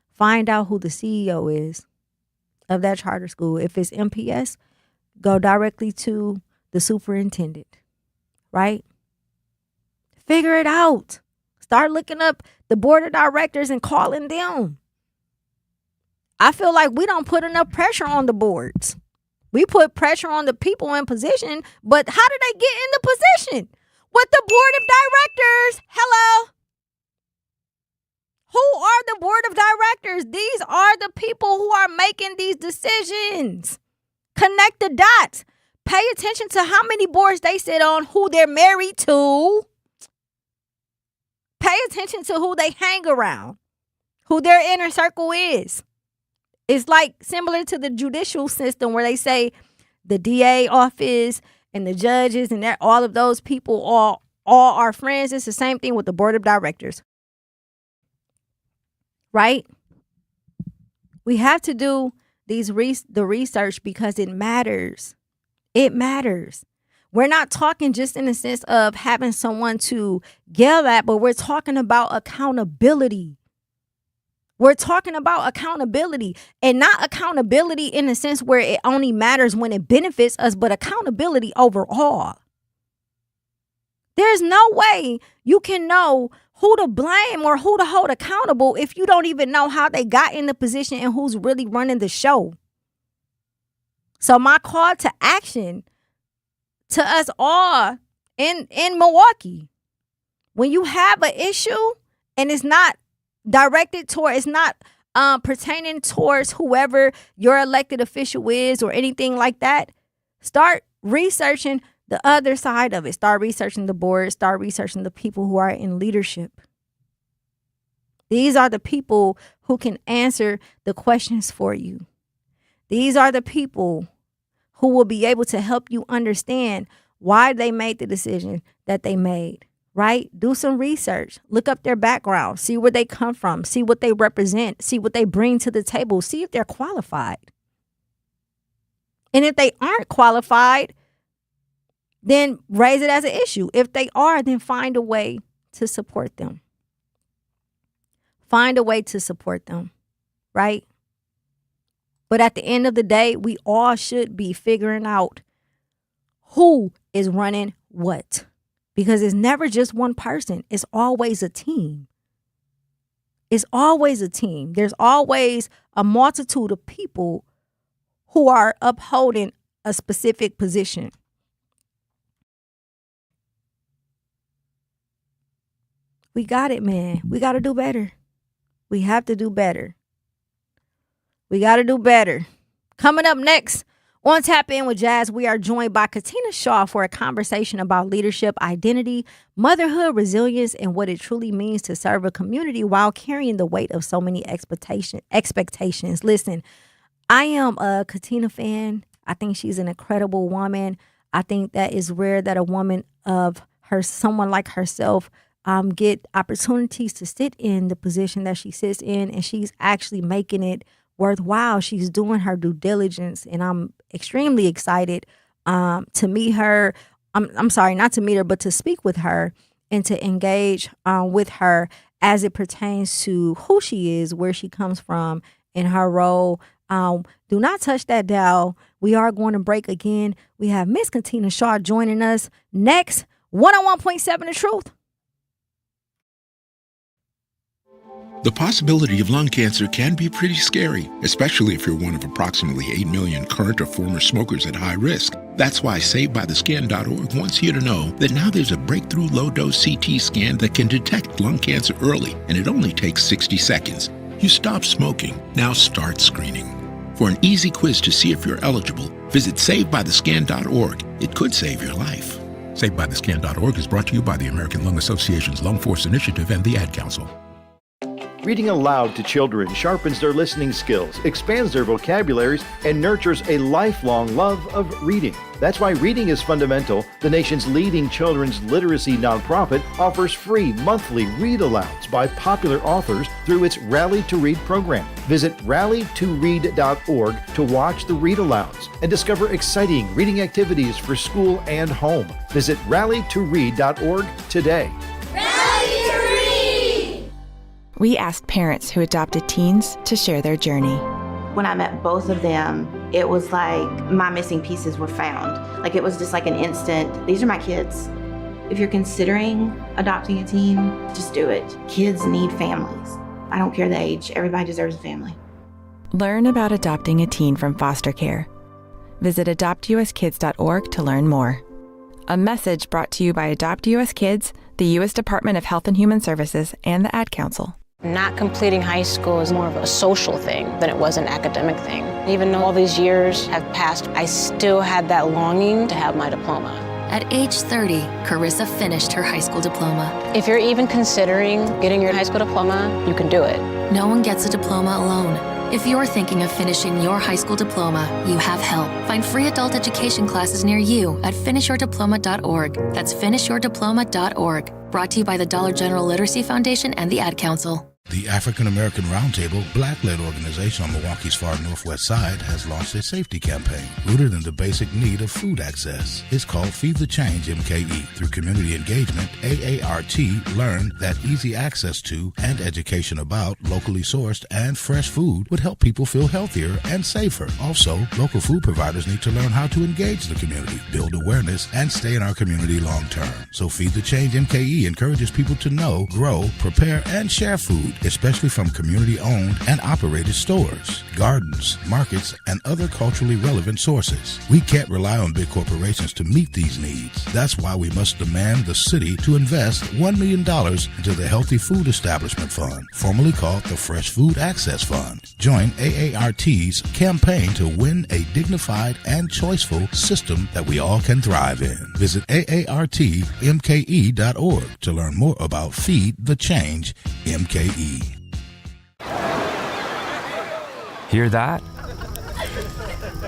[SPEAKER 9] Find out who the CEO is of that charter school. If it's MPS, go directly to the superintendent, right? Figure it out. Start looking up the board of directors and calling them. I feel like we don't put enough pressure on the boards. We put pressure on the people in position, but how did they get in the position? With the board of directors. Hello? Who are the board of directors? These are the people who are making these decisions. Connect the dots. Pay attention to how many boards they sit on, who they're married to. Pay attention to who they hang around, who their inner circle is. It's like similar to the judicial system where they say the DA office and the judges and all of those people all are friends. It's the same thing with the board of directors. Right? We have to do the research because it matters. It matters. We're not talking just in the sense of having someone to yell at, but we're talking about accountability. We're talking about accountability, and not accountability in the sense where it only matters when it benefits us, but accountability overall. There's no way you can know who to blame or who to hold accountable if you don't even know how they got in the position and who's really running the show. So my call to action to us all in Milwaukee, when you have an issue and it's not directed toward, it's not pertaining towards whoever your elected official is or anything like that, start researching the other side of it. Start researching the board. Start researching the people who are in leadership. These are the people who can answer the questions for you. These are the people who will be able to help you understand why they made the decision that they made, right? Do some research. Look up their background. See where they come from. See what they represent. See what they bring to the table. See if they're qualified. And if they aren't qualified, then raise it as an issue. If they are, then find a way to support them. Find a way to support them, right? But at the end of the day, we all should be figuring out who is running what. Because it's never just one person. It's always a team. It's always a team. There's always a multitude of people who are upholding a specific position. We got it, man. We got to do better. We have to do better. We got to do better. Coming up next on Tap In with Jazz, we are joined by Katina Shaw for a conversation about leadership, identity, motherhood, resilience, and what it truly means to serve a community while carrying the weight of so many expectations. Listen, I am a Katina fan. I think she's an incredible woman. I think that is rare that a woman of her, someone like herself, get opportunities to sit in the position that she sits in, and she's actually making it worthwhile. She's doing her due diligence, and I'm extremely excited to meet her. I'm sorry, not to meet her, but to speak with her and to engage with her as it pertains to who she is, where she comes from, and her role. Do not touch that dial. We are going to break again. We have Miss Katina Shaw joining us next. 101.7 The Truth.
[SPEAKER 13] The possibility of lung cancer can be pretty scary, especially if you're one of approximately 8 million current or former smokers at high risk. That's why SaveByTheScan.org wants you to know that now there's a breakthrough low-dose CT scan that can detect lung cancer early, and it only takes 60 seconds. You stop smoking, now start screening. For an easy quiz to see if you're eligible, visit SaveByTheScan.org. It could save your life. SaveByTheScan.org is brought to you by the American Lung Association's Lung Force Initiative and the Ad Council.
[SPEAKER 14] Reading aloud to children sharpens their listening skills, expands their vocabularies, and nurtures a lifelong love of reading. That's why Reading is Fundamental, the nation's leading children's literacy nonprofit, offers free monthly read-alouds by popular authors through its Rally to Read program. Visit rallytoread.org to watch the read-alouds and discover exciting reading activities for school and home. Visit rallytoread.org today.
[SPEAKER 15] We asked parents who adopted teens to share their journey.
[SPEAKER 16] When I met both of them, it was like my missing pieces were found. Like it was just like an instant, these are my kids. If you're considering adopting a teen, just do it. Kids need families. I don't care the age, everybody deserves a family.
[SPEAKER 15] Learn about adopting a teen from foster care. Visit adoptuskids.org to learn more. A message brought to you by Adopt US Kids, the U.S. Department of Health and Human Services, and the Ad Council.
[SPEAKER 17] Not completing high school is more of a social thing than it was an academic thing. Even though all these years have passed, I still had that longing to have my diploma.
[SPEAKER 18] At age 30, Carissa finished her high school diploma.
[SPEAKER 17] If you're even considering getting your high school diploma, you can do it.
[SPEAKER 18] No one gets a diploma alone. If you're thinking of finishing your high school diploma, you have help. Find free adult education classes near you at finishyourdiploma.org. That's finishyourdiploma.org. Brought to you by the Dollar General Literacy Foundation and the Ad Council.
[SPEAKER 13] The African American Roundtable, black-led organization on Milwaukee's far northwest side, has launched a safety campaign rooted in the basic need of food access. It's called Feed the Change MKE. Through community engagement, AART learned that easy access to and education about locally sourced and fresh food would help people feel healthier and safer. Also, local food providers need to learn how to engage the community, build awareness, and stay in our community long term. So Feed the Change MKE encourages people to know, grow, prepare, and share food, especially from community-owned and operated stores, gardens, markets, and other culturally relevant sources. We can't rely on big corporations to meet these needs. That's why we must demand the city to invest $1 million into the Healthy Food Establishment Fund, formerly called the Fresh Food Access Fund. Join AART's campaign to win a dignified and choiceful system that we all can thrive in. Visit aartmke.org to learn more about Feed the Change MKE.
[SPEAKER 2] Hear that?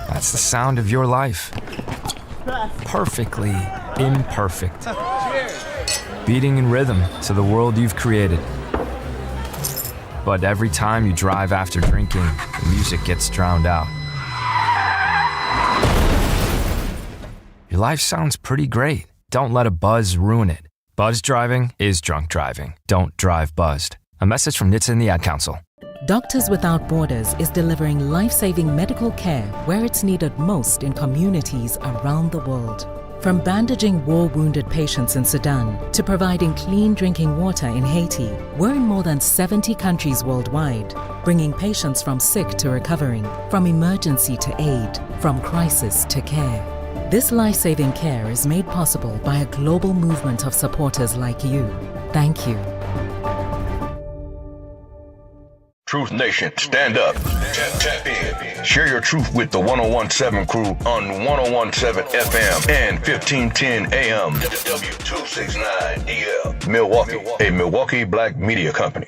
[SPEAKER 2] That's the sound of your life. Perfectly imperfect. Beating in rhythm to the world you've created. But every time you drive after drinking, the music gets drowned out. Your life sounds pretty great. Don't let a buzz ruin it. Buzz driving is drunk driving. Don't drive buzzed. A message from NHTSA and the Ad Council.
[SPEAKER 19] Doctors Without Borders is delivering life-saving medical care where it's needed most in communities around the world. From bandaging war-wounded patients in Sudan to providing clean drinking water in Haiti, we're in more than 70 countries worldwide, bringing patients from sick to recovering, from emergency to aid, from crisis to care. This life-saving care is made possible by a global movement of supporters like you. Thank you.
[SPEAKER 20] Truth Nation, stand up. Tap in. Share your truth with the 1017 crew on 1017 FM and 1510 AM. W269DL. Milwaukee, a Milwaukee Black media company.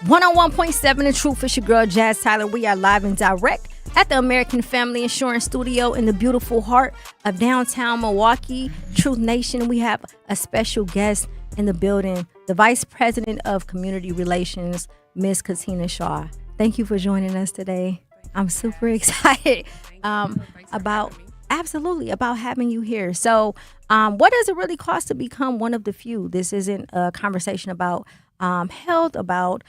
[SPEAKER 9] One on 1.7 The Truth. It's your girl Jazz Tyler. We are live and direct at the American Family Insurance Studio in the beautiful heart of downtown Milwaukee. Truth Nation, we have a special guest in the building, the Vice President of Community Relations, Ms. Katina Shaw. Thank you for joining us today. I'm super excited about having you here. So what does it really cost to become one of the few? This isn't a conversation about health, about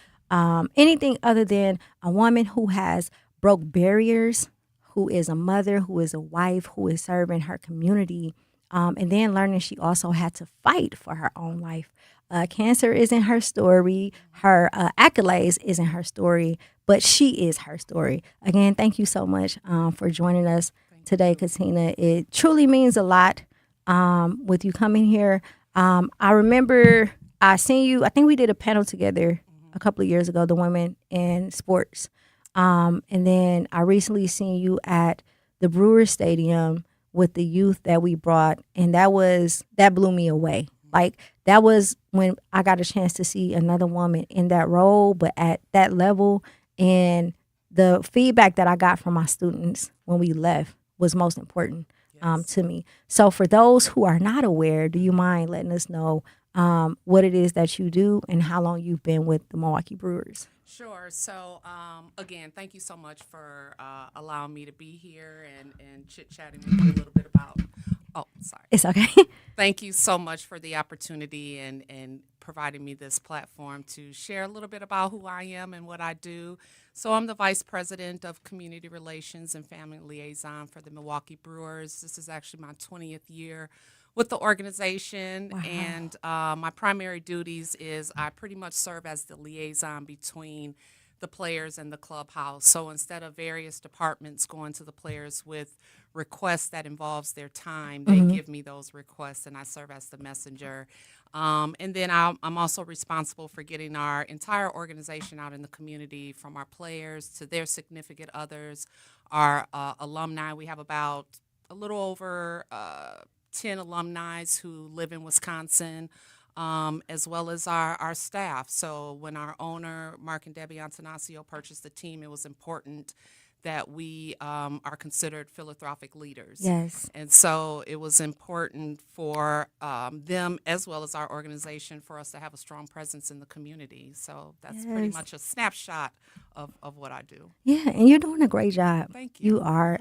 [SPEAKER 9] anything other than a woman who has broke barriers, who is a mother, who is a wife, who is serving her community, and then learning she also had to fight for her own life. Cancer isn't her story. Her accolades isn't her story, but she is her story. Again, thank you so much for joining us today, Katina. It truly means a lot with you coming here. I remember I seen you, I think we did a panel together a couple of years ago, the women in sports. And then I recently seen you at the Brewers Stadium with the youth that we brought, and that blew me away. Like, that was when I got a chance to see another woman in that role, but at that level. And the feedback that I got from my students when we left was most important to me. So for those who are not aware, do you mind letting us know what it is that you do and how long you've been with the Milwaukee Brewers?
[SPEAKER 21] Sure. So, again, thank you so much for allowing me to be here and chit-chatting with you a little bit about. Oh, sorry.
[SPEAKER 9] It's okay.
[SPEAKER 21] Thank you so much for the opportunity and providing me this platform to share a little bit about who I am and what I do. So I'm the Vice President of Community Relations and Family Liaison for the Milwaukee Brewers. This is actually my 20th year with the organization. Wow. And my primary duties is I pretty much serve as the liaison between the players and the clubhouse. So instead of various departments going to the players with requests that involves their time, they give me those requests and I serve as the messenger. And then I'm also responsible for getting our entire organization out in the community, from our players to their significant others, our alumni. We have about a little over 10 alumni who live in Wisconsin, as well as our staff. So when our owner, Mark and Debbie Antanasio, purchased the team, it was important that we are considered philanthropic leaders.
[SPEAKER 9] Yes.
[SPEAKER 21] And so it was important for them, as well as our organization, for us to have a strong presence in the community. So that's pretty
[SPEAKER 9] Yes.
[SPEAKER 21] much a snapshot of what I do.
[SPEAKER 9] Yeah, and you're doing a great job.
[SPEAKER 21] Thank you.
[SPEAKER 9] You are.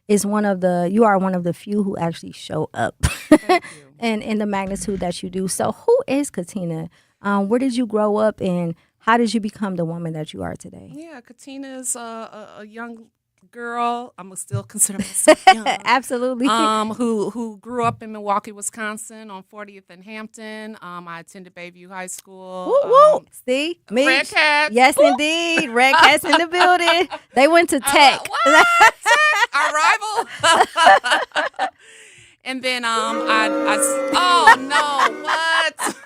[SPEAKER 9] You are one of the few who actually show up and in the magnitude that you do. So who is Katina? Where did you grow up, and how did you become the woman that you are today?
[SPEAKER 21] Yeah, Katina is a young girl. I'm still consider myself young.
[SPEAKER 9] Absolutely.
[SPEAKER 21] Who grew up in Milwaukee, Wisconsin, on 40th and Hampton. I attended Bayview High School.
[SPEAKER 9] Woo, woo. See, me.
[SPEAKER 21] Red Cats.
[SPEAKER 9] Yes, indeed. Red Cats in the building. They went to Tech.
[SPEAKER 21] What? Our rival. And then oh no, what?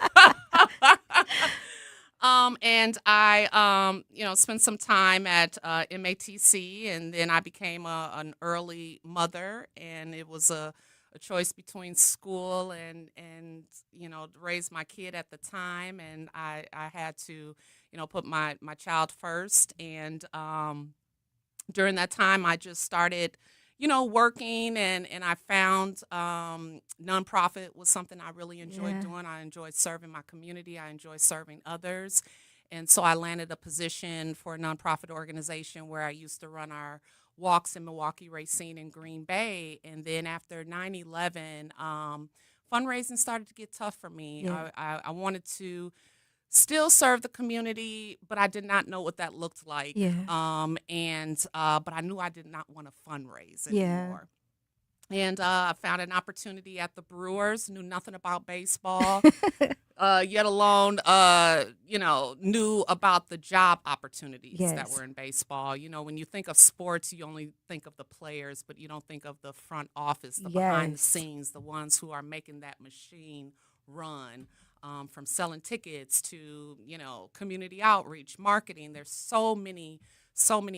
[SPEAKER 21] And I spent some time at MATC, and then I became an early mother, and it was a choice between school and to raise my kid at the time, and I had to put my child first, and during that time I just started working, and I found nonprofit was something I really enjoyed doing. I enjoyed serving my community. I enjoyed serving others. And so I landed a position for a nonprofit organization where I used to run our walks in Milwaukee, Racine, and Green Bay. And then after 9/11, fundraising started to get tough for me.
[SPEAKER 9] Yeah.
[SPEAKER 21] I wanted to still serve the community, but I did not know what that looked like.
[SPEAKER 9] Yeah.
[SPEAKER 21] But I knew I did not want to fundraise anymore. And I found an opportunity at the Brewers, knew nothing about baseball, yet alone, knew about the job opportunities that were in baseball. When you think of sports, you only think of the players, but you don't think of the front office, the behind the scenes, the ones who are making that machine run. From selling tickets to, community outreach, marketing. There's so many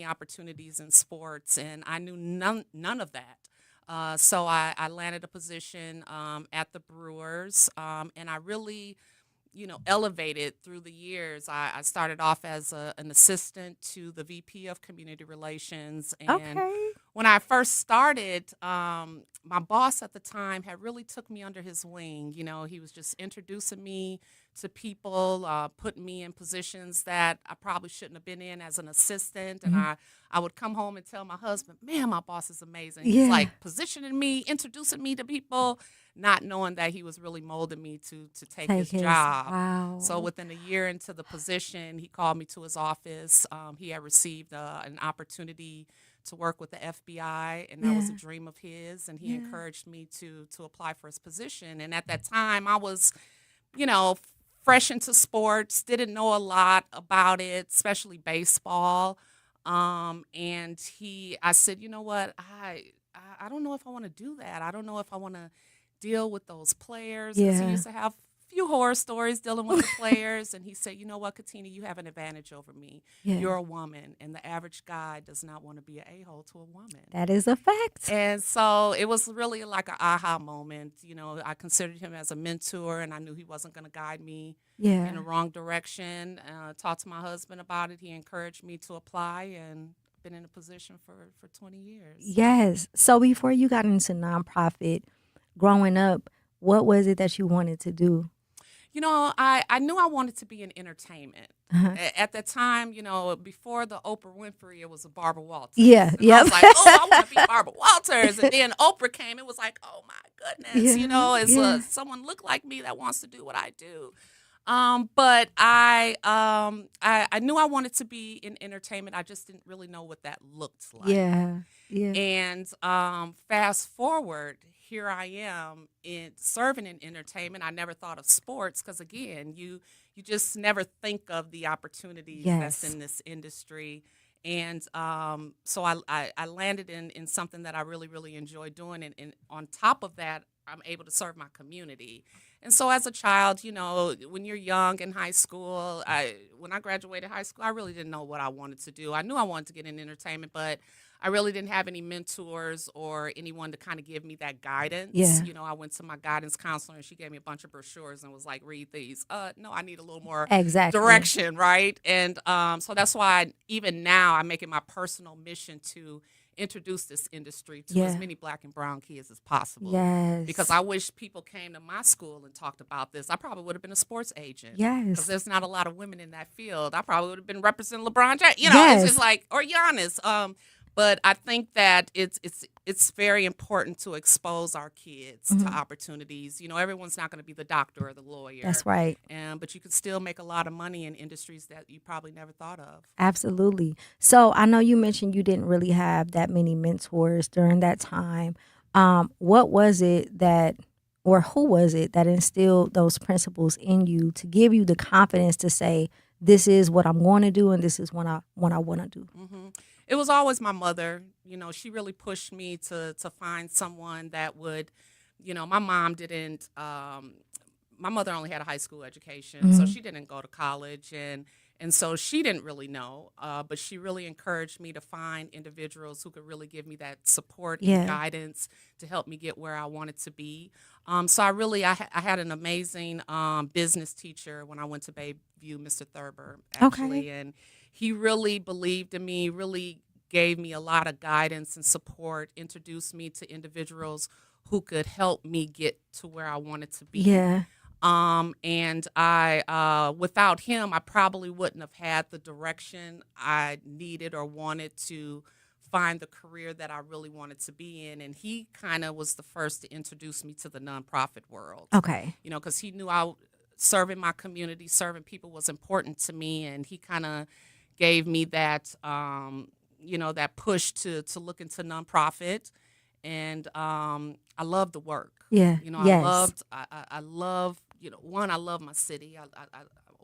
[SPEAKER 21] opportunities in sports, and I knew none of that. So I landed a position at the Brewers, and I really, elevated through the years. I started off as an assistant to the VP of Community Relations, and when I first started, my boss at the time had really took me under his wing. He was just introducing me to people, putting me in positions that I probably shouldn't have been in as an assistant. And I would come home and tell my husband, man, my boss is amazing. He's like positioning me, introducing me to people, not knowing that he was really molding me to take his job.
[SPEAKER 9] Wow.
[SPEAKER 21] So within a year into the position, he called me to his office. He had received an opportunity to work with the FBI, and that was a dream of his, and he encouraged me to apply for his position. And at that time, I was, fresh into sports, didn't know a lot about it, especially baseball. And I said, you know what, I don't know if I want to do that. I don't know if I want to deal with those players. Because he used to have few horror stories dealing with the players, and he said, you know what, Katina, you have an advantage over me. You're a woman, and the average guy does not want to be an a-hole to a woman.
[SPEAKER 9] That is a fact.
[SPEAKER 21] And so it was really like an aha moment. I considered him as a mentor, and I knew he wasn't going to guide me in the wrong direction. Talked to my husband about it. He encouraged me to apply, and been in a position for 20 years.
[SPEAKER 9] Yes. So before you got into nonprofit, growing up, what was it that you wanted to do?
[SPEAKER 21] I knew I wanted to be in entertainment. At that time, before the Oprah Winfrey, it was a Barbara Walters.
[SPEAKER 9] Yeah,
[SPEAKER 21] I was like, I want to be Barbara Walters. And then Oprah came. It was like, oh my goodness, it's someone look like me that wants to do what I do. But I knew I wanted to be in entertainment. I just didn't really know what that looked like.
[SPEAKER 9] Yeah.
[SPEAKER 21] And fast forward, here I am serving in entertainment. I never thought of sports because, again, you just never think of the opportunities that's in this industry. And so I landed in something that I really, really enjoy doing. And on top of that, I'm able to serve my community. And so as a child, when you're young in high school, when I graduated high school, I really didn't know what I wanted to do. I knew I wanted to get in entertainment, but I really didn't have any mentors or anyone to kind of give me that guidance.
[SPEAKER 9] Yeah.
[SPEAKER 21] You know, I went to my guidance counselor and she gave me a bunch of brochures and was like, read these. No, I need a little more direction, right? And so that's why even now I make it my personal mission to introduce this industry to as many Black and brown kids as possible.
[SPEAKER 9] Yes.
[SPEAKER 21] Because I wish people came to my school and talked about this. I probably would have been a sports agent.
[SPEAKER 9] Yes.
[SPEAKER 21] Because there's not a lot of women in that field. I probably would have been representing LeBron James. You know, it's just like, or Giannis. But I think that it's very important to expose our kids to opportunities. You know, everyone's not going to be the doctor or the lawyer.
[SPEAKER 9] That's right.
[SPEAKER 21] But you can still make a lot of money in industries that you probably never thought of.
[SPEAKER 9] Absolutely. So I know you mentioned you didn't really have that many mentors during that time. What was it that, or who was it that instilled those principles in you to give you the confidence to say, this is what I'm going to do and this is what I want to do?
[SPEAKER 21] Mm-hmm. It was always my mother. You know, she really pushed me to find someone that would, you know, my mom didn't, my mother only had a high school education, so she didn't go to college, and so she didn't really know, but she really encouraged me to find individuals who could really give me that support and guidance to help me get where I wanted to be. So I had an amazing business teacher when I went to Bayview, Mr. Thurber, actually, and he really believed in me, really gave me a lot of guidance and support, introduced me to individuals who could help me get to where I wanted to be.
[SPEAKER 9] Yeah.
[SPEAKER 21] And I, without him, I probably wouldn't have had the direction I needed or wanted to find the career that I really wanted to be in. And he kind of was the first to introduce me to the nonprofit world.
[SPEAKER 9] Okay.
[SPEAKER 21] You know, because he knew serving my community, serving people was important to me. And he kind of gave me that, you know, that push to look into nonprofit. And I love the work.
[SPEAKER 9] Yeah.
[SPEAKER 21] You know, I love, you know, I love my city. I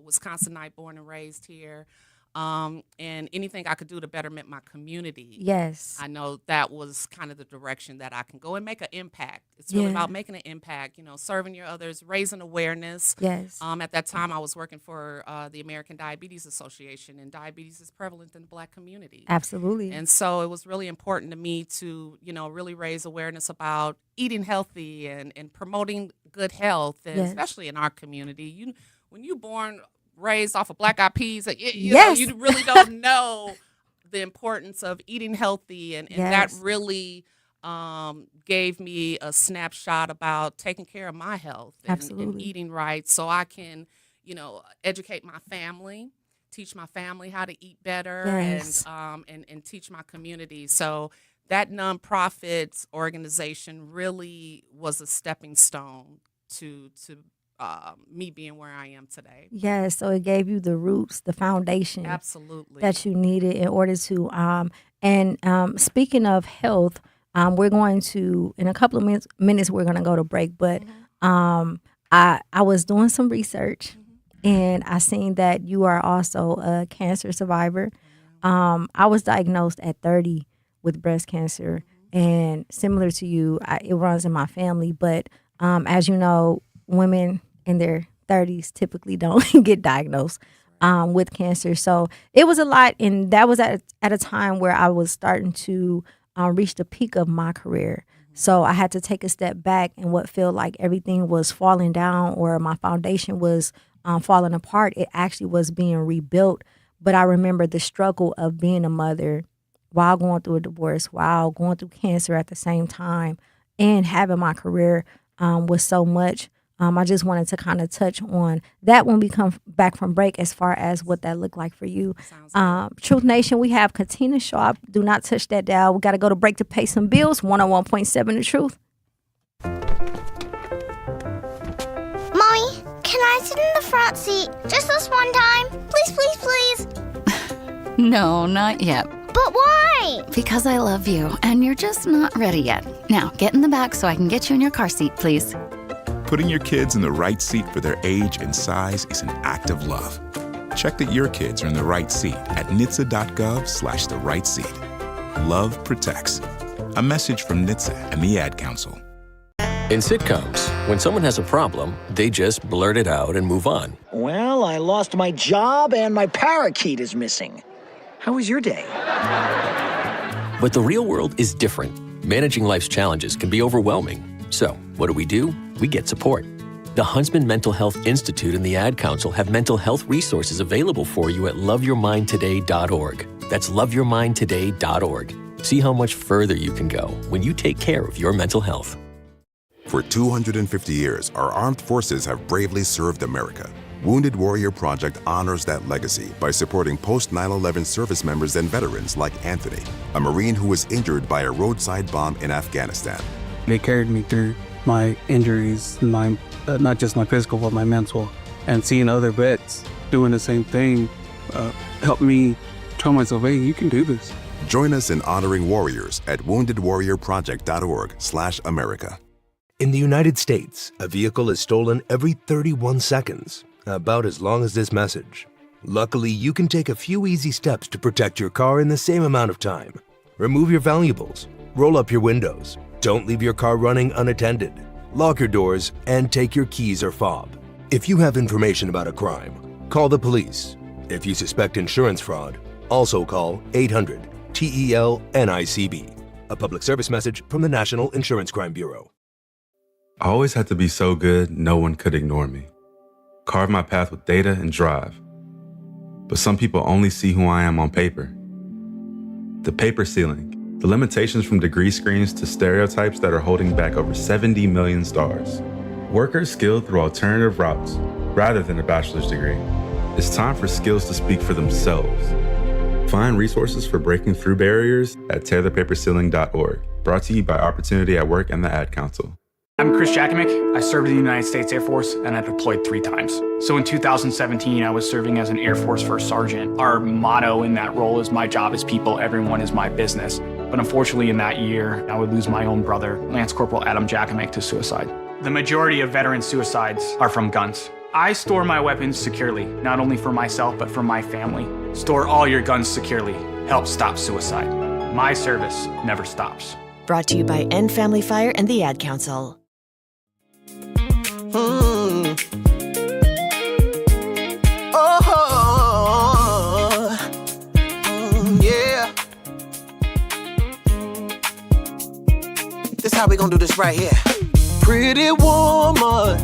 [SPEAKER 21] Wisconsinite, born and raised here. And anything I could do to betterment my community.
[SPEAKER 9] Yes.
[SPEAKER 21] I know that was kind of the direction that I can go and make an impact. It's really about making an impact, you know, serving your others, raising awareness.
[SPEAKER 9] Yes.
[SPEAKER 21] At that time, I was working for the American Diabetes Association, and diabetes is prevalent in the Black community.
[SPEAKER 9] Absolutely.
[SPEAKER 21] And so it was really important to me to, you know, really raise awareness about eating healthy and promoting good health, and especially in our community. When you're born raised off of Black Eyed Peas, you know, you really don't know the importance of eating healthy, and that really gave me a snapshot about taking care of my health and eating right, so I can, you know, educate my family, teach my family how to eat better, and teach my community. So that nonprofit organization really was a stepping stone to me being where I am today.
[SPEAKER 9] Yes, so it gave you the roots, the foundation
[SPEAKER 21] absolutely
[SPEAKER 9] that you needed in order to speaking of health, we're going to, in a couple of minutes we're going to go to break, but I was doing some research and I seen that you are also a cancer survivor. I was diagnosed at 30 with breast cancer, and similar to you, it runs in my family, but as you know, women in their 30s typically don't get diagnosed with cancer. So it was a lot, and that was at a time where I was starting to reach the peak of my career. So I had to take a step back, and what felt like everything was falling down or my foundation was falling apart, it actually was being rebuilt. But I remember the struggle of being a mother while going through a divorce, while going through cancer at the same time, and having my career was so much. I just wanted to kind of touch on that when we come back from break, as far as what that looked like for you. Truth Nation, we have Katina Sharp. Do not touch that dial. We got to go to break to pay some bills. 101.7 The Truth.
[SPEAKER 3] Mommy, can I sit in the front seat just this one time? Please, please, please.
[SPEAKER 4] No, not yet.
[SPEAKER 3] But why?
[SPEAKER 4] Because I love you, and you're just not ready yet. Now, get in the back so I can get you in your car seat, please.
[SPEAKER 6] Putting your kids in the right seat for their age and size is an act of love. Check that your kids are in the right seat at NHTSA.gov/the right seat. Love protects. A message from NHTSA and the Ad Council.
[SPEAKER 7] In sitcoms, when someone has a problem, they just blurt it out and move on.
[SPEAKER 22] Well, I lost my job and my parakeet is missing. How was your day?
[SPEAKER 7] But the real world is different. Managing life's challenges can be overwhelming. So, what do? We get support. The Huntsman Mental Health Institute and the Ad Council have mental health resources available for you at loveyourmindtoday.org. That's loveyourmindtoday.org. See how much further you can go when you take care of your mental health.
[SPEAKER 1] For 250 years, our armed forces have bravely served America. Wounded Warrior Project honors that legacy by supporting post-9/11 service members and veterans like Anthony, a Marine who was injured by a roadside bomb in Afghanistan.
[SPEAKER 5] They carried me through my injuries, not just my physical, but my mental. And seeing other vets doing the same thing helped me tell myself, hey, you can do this.
[SPEAKER 1] Join us in honoring warriors at woundedwarriorproject.org/America.
[SPEAKER 8] In the United States, a vehicle is stolen every 31 seconds, about as long as this message. Luckily, you can take a few easy steps to protect your car in the same amount of time. Remove your valuables, roll up your windows, don't leave your car running unattended, lock your doors, and take your keys or fob. If you have information about a crime, call the police. If you suspect insurance fraud, also call 800-TEL-NICB. A public service message from the National Insurance Crime Bureau.
[SPEAKER 10] I always had to be so good, no one could ignore me. Carve my path with data and drive. But some people only see who I am on paper. The paper ceiling, the limitations from degree screens to stereotypes that are holding back over 70 million stars. Workers skilled through alternative routes, rather than a bachelor's degree. It's time for skills to speak for themselves. Find resources for breaking through barriers at tearthepaperceiling.org. Brought to you by Opportunity at Work and the Ad Council.
[SPEAKER 22] I'm Chris Jakimick. I served in the United States Air Force and I deployed 3 times. So in 2017, I was serving as an Air Force First Sergeant. Our motto in that role is my job is people, everyone is my business. But unfortunately in that year, I would lose my own brother, Lance Corporal Adam Jakimick, to suicide. The majority of veteran suicides are from guns. I store my weapons securely, not only for myself, but for my family. Store all your guns securely. Help stop suicide. My service never stops.
[SPEAKER 23] Brought to you by End Family Fire and the Ad Council.
[SPEAKER 24] Yeah. This how we gonna do this right here. Pretty woman.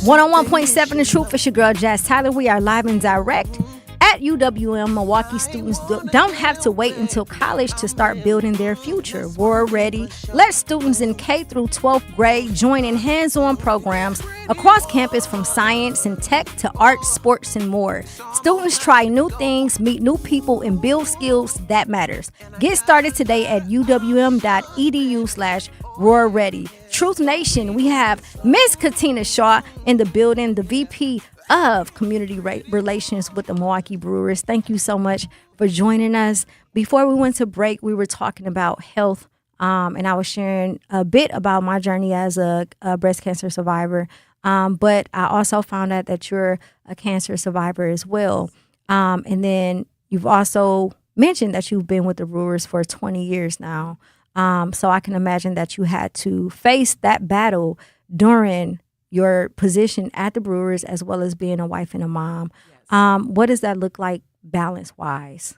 [SPEAKER 9] 101.7 The Truth. It's your girl Jazz Tyler. We are live and direct at UWM. Milwaukee students don't have to wait until college to start building their future. We're ready. Let students in K through 12th grade join in hands-on programs across campus, from science and tech to art, sports, and more. Students try new things, meet new people, and build skills that matters. Get started today at uwm.edu/Roar Ready. Truth Nation, we have Miss Katina Shaw in the building, the VP of Community Relations with the Milwaukee Brewers. Thank you so much for joining us. Before we went to break, we were talking about health, and I was sharing a bit about my journey as a breast cancer survivor, but I also found out that you're a cancer survivor as well. And then you've also mentioned that you've been with the Brewers for 20 years now. So I can imagine that you had to face that battle during your position at the Brewers, as well as being a wife and a mom. Yes. What does that look like balance-wise?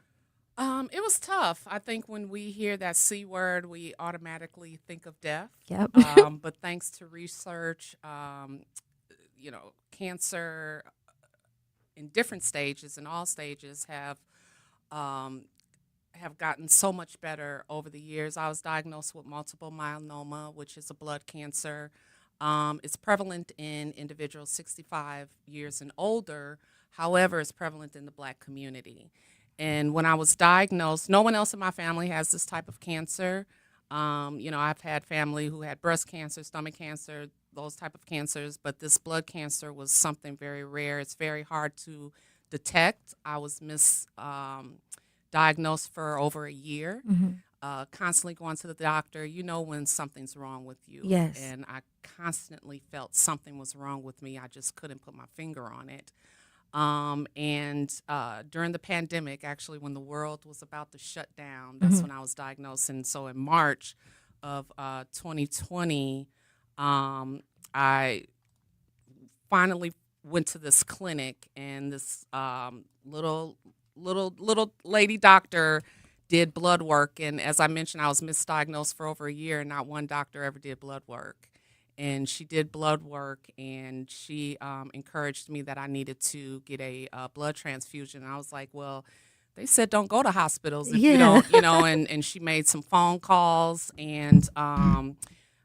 [SPEAKER 21] It was tough. I think when we hear that C word, we automatically think of death.
[SPEAKER 9] Yep.
[SPEAKER 21] But thanks to research, cancer in different stages and all stages have gotten so much better over the years. I was diagnosed with multiple myeloma, which is a blood cancer. It's prevalent in individuals 65 years and older. However, it's prevalent in the Black community. And when I was diagnosed, no one else in my family has this type of cancer. I've had family who had breast cancer, stomach cancer, those type of cancers, but this blood cancer was something very rare. It's very hard to detect. I was diagnosed for over a year. Mm-hmm. Constantly going to the doctor, when something's wrong with you.
[SPEAKER 9] Yes.
[SPEAKER 21] And I constantly felt something was wrong with me. I just couldn't put my finger on it. During the pandemic, actually, when the world was about to shut down, that's when I was diagnosed. And so in March of 2020, I finally went to this clinic, and this little lady doctor did blood work. And as I mentioned, I was misdiagnosed for over a year, and not one doctor ever did blood work. And she did blood work, and she encouraged me that I needed to get a blood transfusion. And I was like, well, they said don't go to hospitals if you don't, and she made some phone calls, and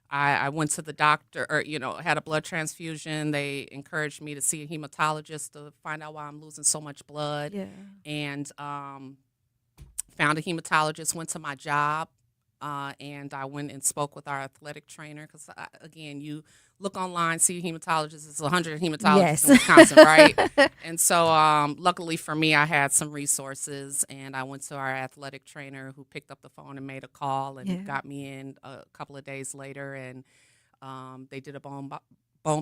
[SPEAKER 21] I went to the doctor, or, had a blood transfusion. They encouraged me to see a hematologist to find out why I'm losing so much blood.
[SPEAKER 9] Yeah.
[SPEAKER 21] And found a hematologist, went to my job, and I went and spoke with our athletic trainer, because, again, you look online, see a hematologist, it's 100 hematologists in Wisconsin, right? And so luckily for me, I had some resources, and I went to our athletic trainer, who picked up the phone and made a call and got me in a couple of days later, and they did a bone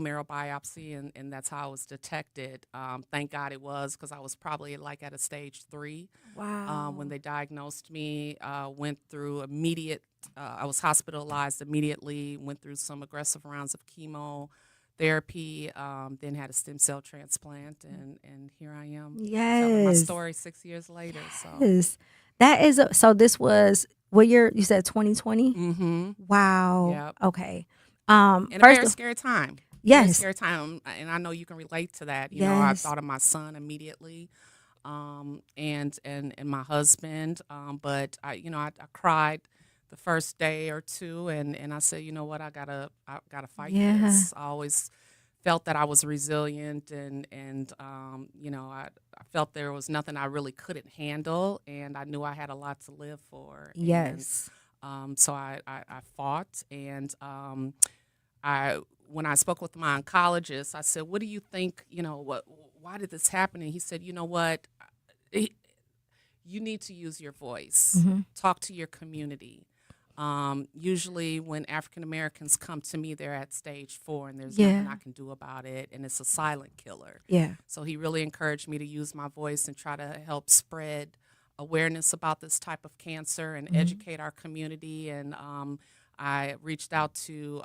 [SPEAKER 21] marrow biopsy, and that's how I was detected. Thank God it was, because I was probably like at a stage 3.
[SPEAKER 9] Wow.
[SPEAKER 21] When they diagnosed me. Went through immediate, I was hospitalized immediately, went through some aggressive rounds of chemotherapy, then had a stem cell transplant, and here I am telling my story 6 years later. So
[SPEAKER 9] Yes. That is, so this was, what year? You said 2020?
[SPEAKER 21] Mm-hmm.
[SPEAKER 9] Wow.
[SPEAKER 21] Yep.
[SPEAKER 9] Okay.
[SPEAKER 21] And a very scary time.
[SPEAKER 9] Yes.
[SPEAKER 21] Very scary time, and I know you can relate to that. You know, I
[SPEAKER 9] Yes.
[SPEAKER 21] thought of my son immediately, and my husband. But I cried the first day or two, and I said, you know what, I gotta fight this. I always felt that I was resilient, and I felt there was nothing I really couldn't handle, and I knew I had a lot to live for.
[SPEAKER 9] Yes.
[SPEAKER 21] And, so I fought, and when I spoke with my oncologist, I said, what do you think, why did this happen? And he said, you know what, you need to use your voice, talk to your community. Usually when African Americans come to me, they're at stage 4, and there's nothing I can do about it, and it's a silent killer.
[SPEAKER 9] Yeah.
[SPEAKER 21] So he really encouraged me to use my voice and try to help spread awareness about this type of cancer and educate our community. And I reached out to,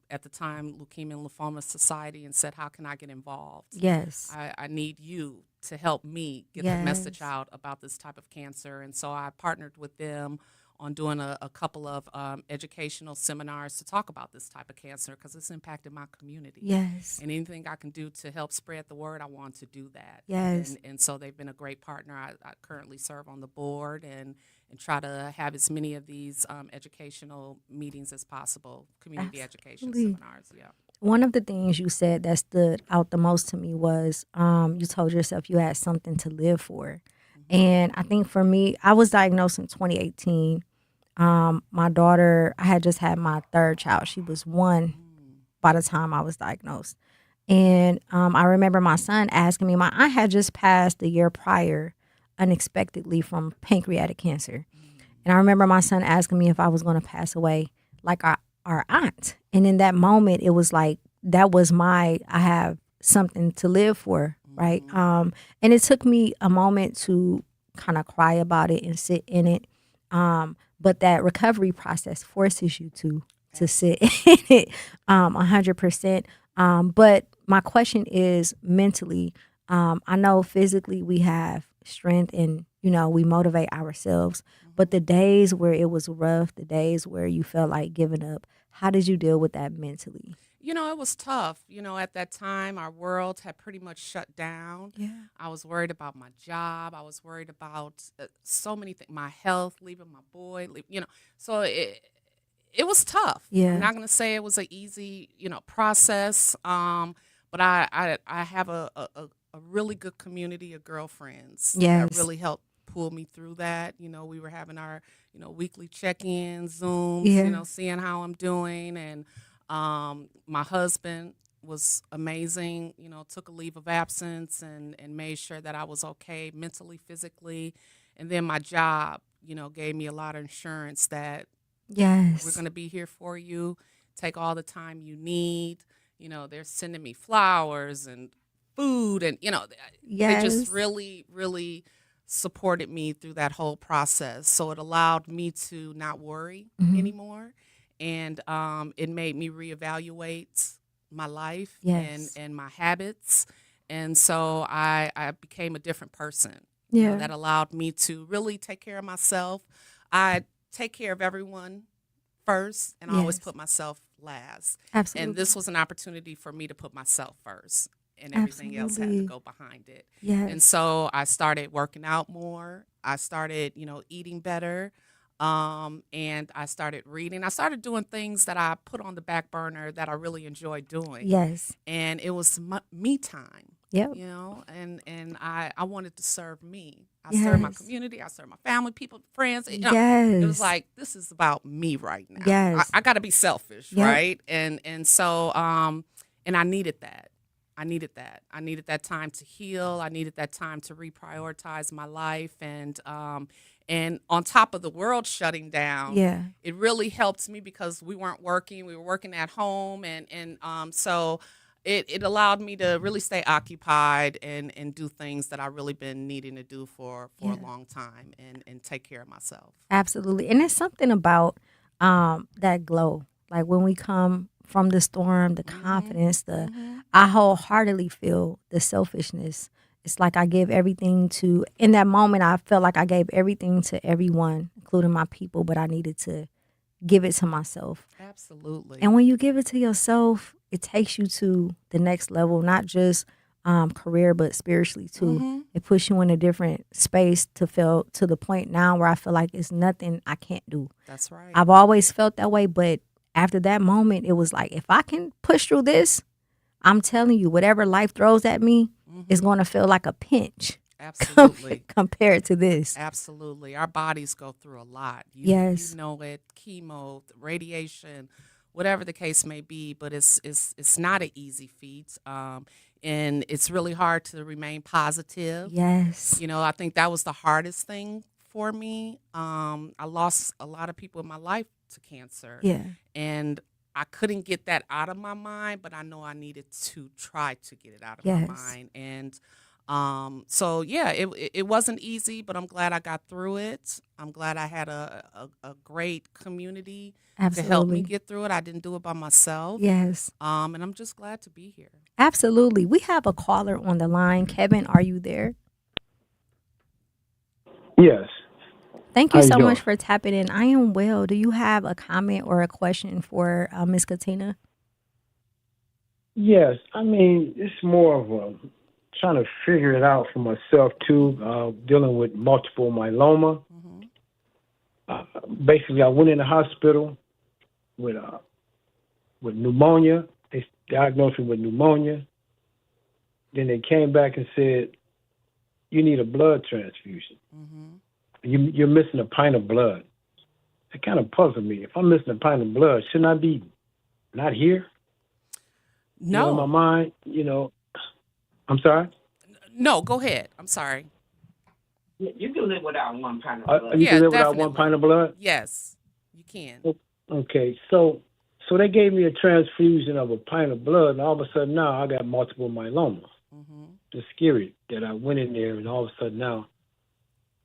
[SPEAKER 21] at the time, Leukemia and Lymphoma Society, and said, how can I get involved?
[SPEAKER 9] Yes.
[SPEAKER 21] I need you to help me get the message out about this type of cancer. And so I partnered with them on doing a couple of educational seminars to talk about this type of cancer, because it's impacted my community.
[SPEAKER 9] Yes.
[SPEAKER 21] And anything I can do to help spread the word, I want to do that.
[SPEAKER 9] Yes.
[SPEAKER 21] And so they've been a great partner. I currently serve on the board and try to have as many of these educational meetings as possible, community education seminars. Yeah.
[SPEAKER 9] One of the things you said that stood out the most to me was you told yourself you had something to live for. And I think for me, I was diagnosed in 2018. My daughter, I had just had my 3rd child. She was 1 by the time I was diagnosed. And I remember my son asking me, my aunt had just passed the year prior unexpectedly from pancreatic cancer. And I remember my son asking me if I was going to pass away like our aunt. And in that moment, it was like, that was I have something to live for, right? And it took me a moment to kind of cry about it and sit in it. But that recovery process forces you to sit in it 100%. But my question is mentally, I know physically we have strength and, we motivate ourselves. But the days where it was rough, the days where you felt like giving up, how did you deal with that mentally?
[SPEAKER 21] It was tough. At that time, our world had pretty much shut down.
[SPEAKER 9] Yeah.
[SPEAKER 21] I was worried about my job. I was worried about so many things, my health, leaving my boy, So it was tough.
[SPEAKER 9] Yeah.
[SPEAKER 21] I'm not going to say it was an easy, process. But I have a really good community of girlfriends that really helped pull me through that. We were having our, weekly check-ins, Zooms, seeing how I'm doing. And my husband was amazing, took a leave of absence and made sure that I was okay mentally, physically. And then my job, gave me a lot of insurance that we're going to be here for you. Take all the time you need. They're sending me flowers and food and, they just really, really supported me through that whole process. So it allowed me to not worry anymore. And it made me reevaluate my life and my habits. And so I became a different person. You know, that allowed me to really take care of myself. I take care of everyone first, and I always put myself last.
[SPEAKER 9] Absolutely.
[SPEAKER 21] And this was an opportunity for me to put myself first, and everything else had to go behind it.
[SPEAKER 9] Yes.
[SPEAKER 21] And so I started working out more. I started, you know, eating better. And I started reading. I started doing things that I put on the back burner that I really enjoyed doing.
[SPEAKER 9] Yes.
[SPEAKER 21] And it was me time.
[SPEAKER 9] Yep.
[SPEAKER 21] You know, and I wanted to serve me. I serve my community. I serve my family, people, friends. You know, it was like, this is about me right now.
[SPEAKER 9] Yes.
[SPEAKER 21] I got to be selfish, right? And so and I needed that. I needed that. I needed that time to heal. I needed that time to reprioritize my life. And on top of the world shutting down, it really helped me because we weren't working. We were working at home. And so it allowed me to really stay occupied and do things that I really been needing to do for a long time and take care of myself.
[SPEAKER 9] Absolutely. And it's something about that glow. Like when we come from the storm, the confidence, I wholeheartedly feel the selfishness. It's like I gave everything to, in that moment, I felt like I gave everything to everyone, including my people, but I needed to give it to myself.
[SPEAKER 21] Absolutely.
[SPEAKER 9] And when you give it to yourself, it takes you to the next level, not just career, but spiritually too. It puts you in a different space to feel to the point now where I feel like it's nothing I can't do.
[SPEAKER 21] That's right.
[SPEAKER 9] I've always felt that way, but after that moment, it was like, if I can push through this, I'm telling you, whatever life throws at me is going to feel like a pinch.
[SPEAKER 21] Absolutely.
[SPEAKER 9] Compared to this.
[SPEAKER 21] Absolutely. Our bodies go through a lot. You know it, chemo, radiation, whatever the case may be, but it's not an easy feat. And it's really hard to remain positive.
[SPEAKER 9] Yes.
[SPEAKER 21] You know, I think that was the hardest thing for me. I lost a lot of people in my life to cancer.
[SPEAKER 9] Yeah.
[SPEAKER 21] And I couldn't get that out of my mind, but I know I needed to try to get it out of my mind. And so yeah, it wasn't easy, but I'm glad I got through it. I'm glad I had a great community to help me get through it. I didn't do it by myself.
[SPEAKER 9] Yes.
[SPEAKER 21] And I'm just glad to be here.
[SPEAKER 9] Absolutely. We have a caller on the line. Kevin, are you there?
[SPEAKER 11] Yes.
[SPEAKER 9] Thank you so much for tapping in. I am well. Do you have a comment or a question for Ms. Katina?
[SPEAKER 11] Yes. I mean, it's more of a trying to figure it out for myself too, dealing with multiple myeloma. Basically, I went in the hospital with pneumonia. They diagnosed me with pneumonia. Then they came back and said, you need a blood transfusion. You're missing a pint of blood. It kind of puzzled me. If I'm missing a pint of blood, shouldn't I be not here?
[SPEAKER 21] No.
[SPEAKER 11] You know, in my mind, you know, I'm sorry?
[SPEAKER 21] No, go ahead. I'm sorry.
[SPEAKER 12] You can live without one pint of blood.
[SPEAKER 11] You can live without one pint of blood?
[SPEAKER 21] Yes, you can.
[SPEAKER 11] Okay, so they gave me a transfusion of a pint of blood, and all of a sudden now I got multiple myeloma. It's scary that I went in there, and all of a sudden now,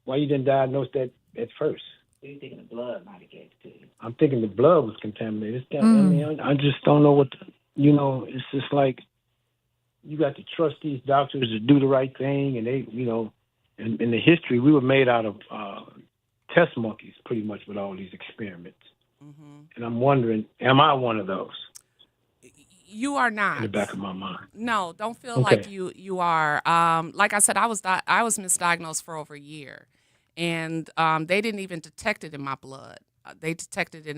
[SPEAKER 11] why you didn't diagnose that at first?
[SPEAKER 12] You're thinking the blood might have gave it to you.
[SPEAKER 11] I'm thinking the blood was contaminated. I mean, I just don't know you know, it's just like you got to trust these doctors to do the right thing, and they, you know, in the history, we were made out of test monkeys pretty much with all these experiments. And I'm wondering, am I one of those?
[SPEAKER 21] You are not.
[SPEAKER 11] In the back of my mind.
[SPEAKER 21] No, don't feel like you are. Like I said, I was misdiagnosed for over a year, and they didn't even detect it in my blood. They detected it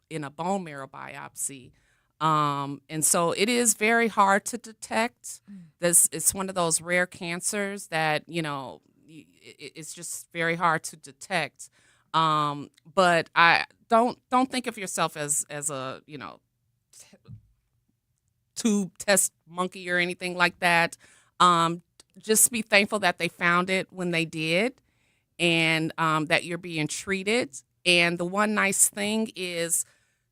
[SPEAKER 21] in a bone marrow biopsy. And so it is very hard to detect. It's one of those rare cancers that, you know, it's just very hard to detect. But I don't think of yourself as a, you know, tube test monkey or anything like that. Just be thankful that they found it when they did, and that you're being treated. And the one nice thing is,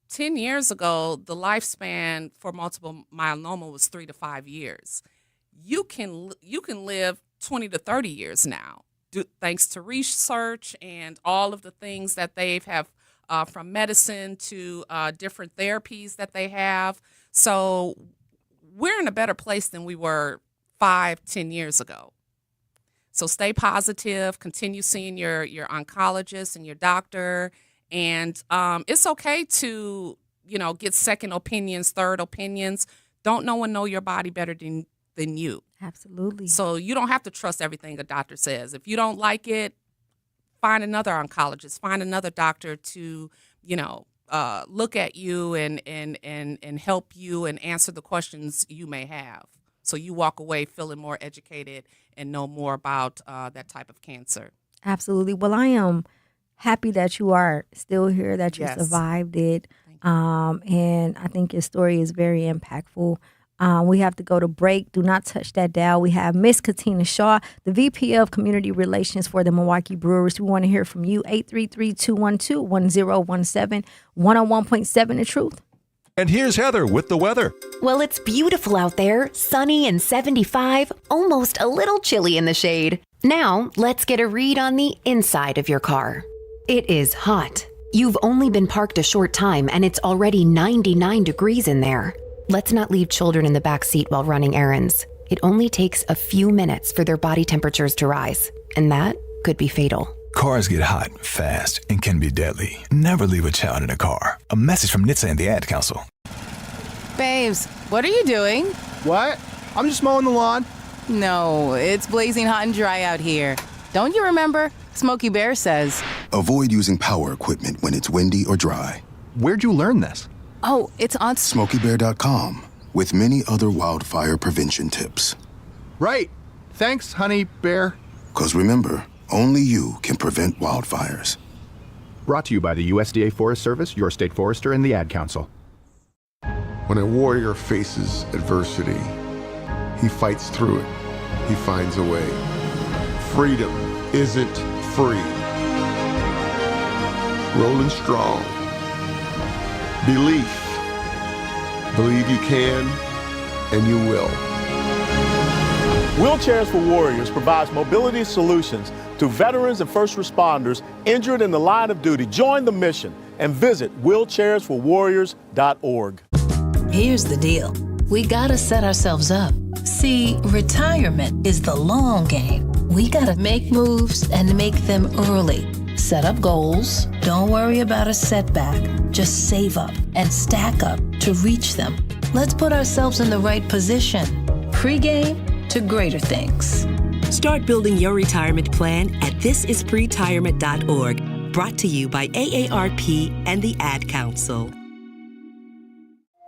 [SPEAKER 21] 10 years ago, the lifespan for multiple myeloma was 3 to 5 years. You can live 20 to 30 years now, thanks to research and all of the things that they have, from medicine to different therapies that they have. So we're in a better place than we were 5-10 years ago. So stay positive, continue seeing your oncologist and your doctor. And it's okay to, get second opinions, third opinions. Don't no one know your body better than you.
[SPEAKER 9] Absolutely.
[SPEAKER 21] So you don't have to trust everything a doctor says. If you don't like it, find another oncologist, find another doctor to, look at you and help you and answer the questions you may have. So you walk away feeling more educated and know more about that type of cancer.
[SPEAKER 9] Absolutely. Well, I am happy that you are still here, that you survived it. And I think your story is very impactful. We have to go to break. Do not touch that dial. We have Miss Katina Shaw, the VP of Community Relations for the Milwaukee Brewers. We want to hear from you. 833-212-1017, 101.7 The Truth.
[SPEAKER 14] And here's Heather with the weather.
[SPEAKER 15] Well, it's beautiful out there, sunny and 75, almost a little chilly in the shade. Now, let's get a read on the inside of your car. It is hot. You've only been parked a short time and it's already 99 degrees in there. Let's not leave children in the back seat while running errands. It only takes a few minutes for their body temperatures to rise, and that could be fatal.
[SPEAKER 16] Cars get hot, fast, and can be deadly. Never leave a child in a car. A message from NHTSA and the Ad Council.
[SPEAKER 17] Babes, what are you doing?
[SPEAKER 25] What? I'm just mowing the lawn.
[SPEAKER 17] No, it's blazing hot and dry out here. Don't you remember? Smokey Bear says.
[SPEAKER 26] Avoid using power equipment when it's windy or dry.
[SPEAKER 25] Where'd you learn this?
[SPEAKER 17] Oh, it's on
[SPEAKER 26] SmokeyBear.com with many other wildfire prevention tips.
[SPEAKER 25] Right. Thanks, honey bear.
[SPEAKER 26] 'Cause remember, only you can prevent wildfires.
[SPEAKER 25] Brought to you by the USDA Forest Service, your state forester, and the Ad Council.
[SPEAKER 27] When a warrior faces adversity, he fights through it. He finds a way. Freedom isn't free. Rolling strong. Belief. Believe you can, and you will.
[SPEAKER 28] Wheelchairs for Warriors provides mobility solutions to veterans and first responders injured in the line of duty. Join the mission and visit wheelchairsforwarriors.org.
[SPEAKER 29] Here's the deal. We gotta set ourselves up. See, retirement is the long game. We gotta make moves and make them early. Set up goals. Don't worry about a setback. Just save up and stack up to reach them. Let's put ourselves in the right position. Pre-game to greater things.
[SPEAKER 30] Start building your retirement plan at thisispretirement.org. Brought to you by AARP and the Ad Council.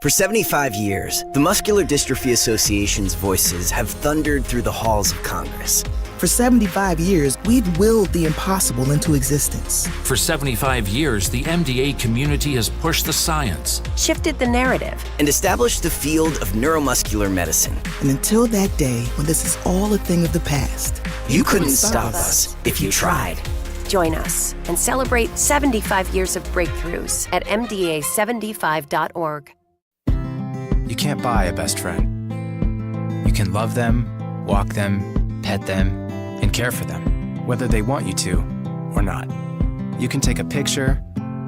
[SPEAKER 31] For 75 years, the Muscular Dystrophy Association's voices have thundered through the halls of Congress.
[SPEAKER 32] For 75 years, we've willed the impossible into existence.
[SPEAKER 33] For 75 years, the MDA community has pushed the science,
[SPEAKER 31] shifted the narrative, and established the field of neuromuscular medicine.
[SPEAKER 32] And until that day when this is all a thing of the past,
[SPEAKER 31] you couldn't stop us if you tried.
[SPEAKER 34] Join us and celebrate 75 years of breakthroughs at MDA75.org.
[SPEAKER 35] You can't buy a best friend. You can love them, walk them, pet them, and care for them, whether they want you to or not. You can take a picture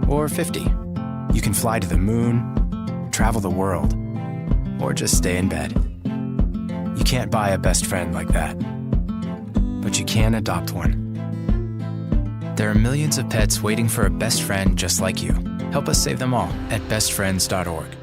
[SPEAKER 35] or 50. You can fly to the moon, travel the world, or just stay in bed. You can't buy a best friend like that, but you can adopt one. There are millions of pets waiting for a best friend just like you. Help us save them all at bestfriends.org.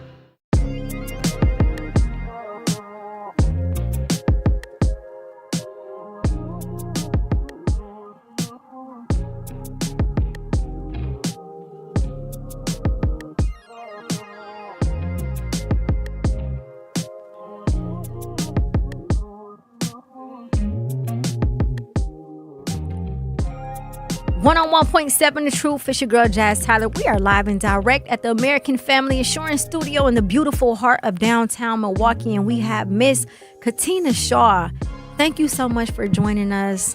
[SPEAKER 9] One on 1.7 The Truth. It's your girl Jazz Tyler. We are live and direct at the American Family Insurance Studio in the beautiful heart of downtown Milwaukee, and we have Miss Katina Shaw. Thank you so much for joining us.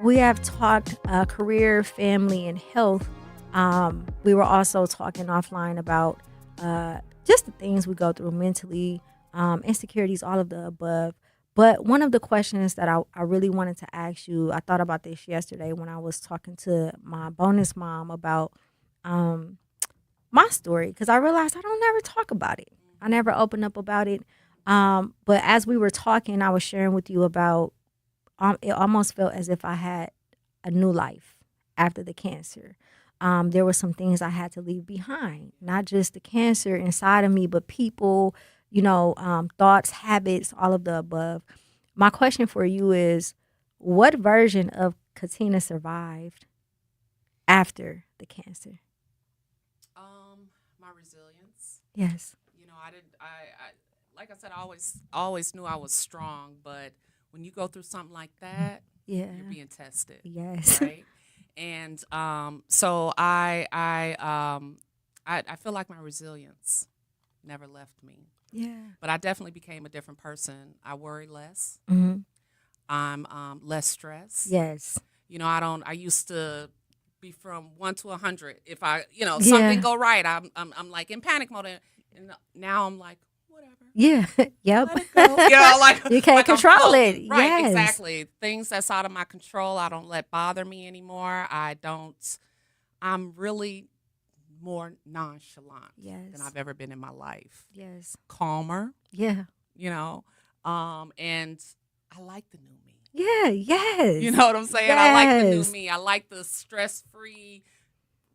[SPEAKER 9] We have talked career, family, and health. We were also talking offline about just the things we go through mentally, insecurities, all of the above. But one of the questions that I really wanted to ask you, I thought about this yesterday when I was talking to my bonus mom about my story, because I realized I don't never talk about it. I never open up about it. But as we were talking, I was sharing with you about it almost felt as if I had a new life after the cancer. There were some things I had to leave behind, not just the cancer inside of me, but people, thoughts, habits, all of the above. My question for you is, what version of Katina survived after the cancer?
[SPEAKER 21] My resilience.
[SPEAKER 9] Yes.
[SPEAKER 21] I like I said, I always knew I was strong, but when you go through something like that,
[SPEAKER 9] Yeah.
[SPEAKER 21] you're being tested.
[SPEAKER 9] Yes.
[SPEAKER 21] Right. And so I feel like my resilience never left me.
[SPEAKER 9] Yeah.
[SPEAKER 21] But I definitely became a different person. I worry less.
[SPEAKER 9] Mm-hmm.
[SPEAKER 21] I'm less stressed.
[SPEAKER 9] Yes.
[SPEAKER 21] I used to be from 1 to 100. If something go right, I'm like in panic mode, and now I'm like, whatever.
[SPEAKER 9] Yeah. Yep.
[SPEAKER 21] Let it go. Like
[SPEAKER 9] you can't
[SPEAKER 21] like
[SPEAKER 9] control it.
[SPEAKER 21] Right.
[SPEAKER 9] Yes.
[SPEAKER 21] Exactly. Things that's out of my control, I don't let bother me anymore. I'm really more nonchalant than I've ever been in my life.
[SPEAKER 9] Yes.
[SPEAKER 21] Calmer.
[SPEAKER 9] Yeah.
[SPEAKER 21] And I like the new me.
[SPEAKER 9] Yeah. Yes.
[SPEAKER 21] You know what I'm saying?
[SPEAKER 9] Yes.
[SPEAKER 21] I like the new me. I like the stress-free,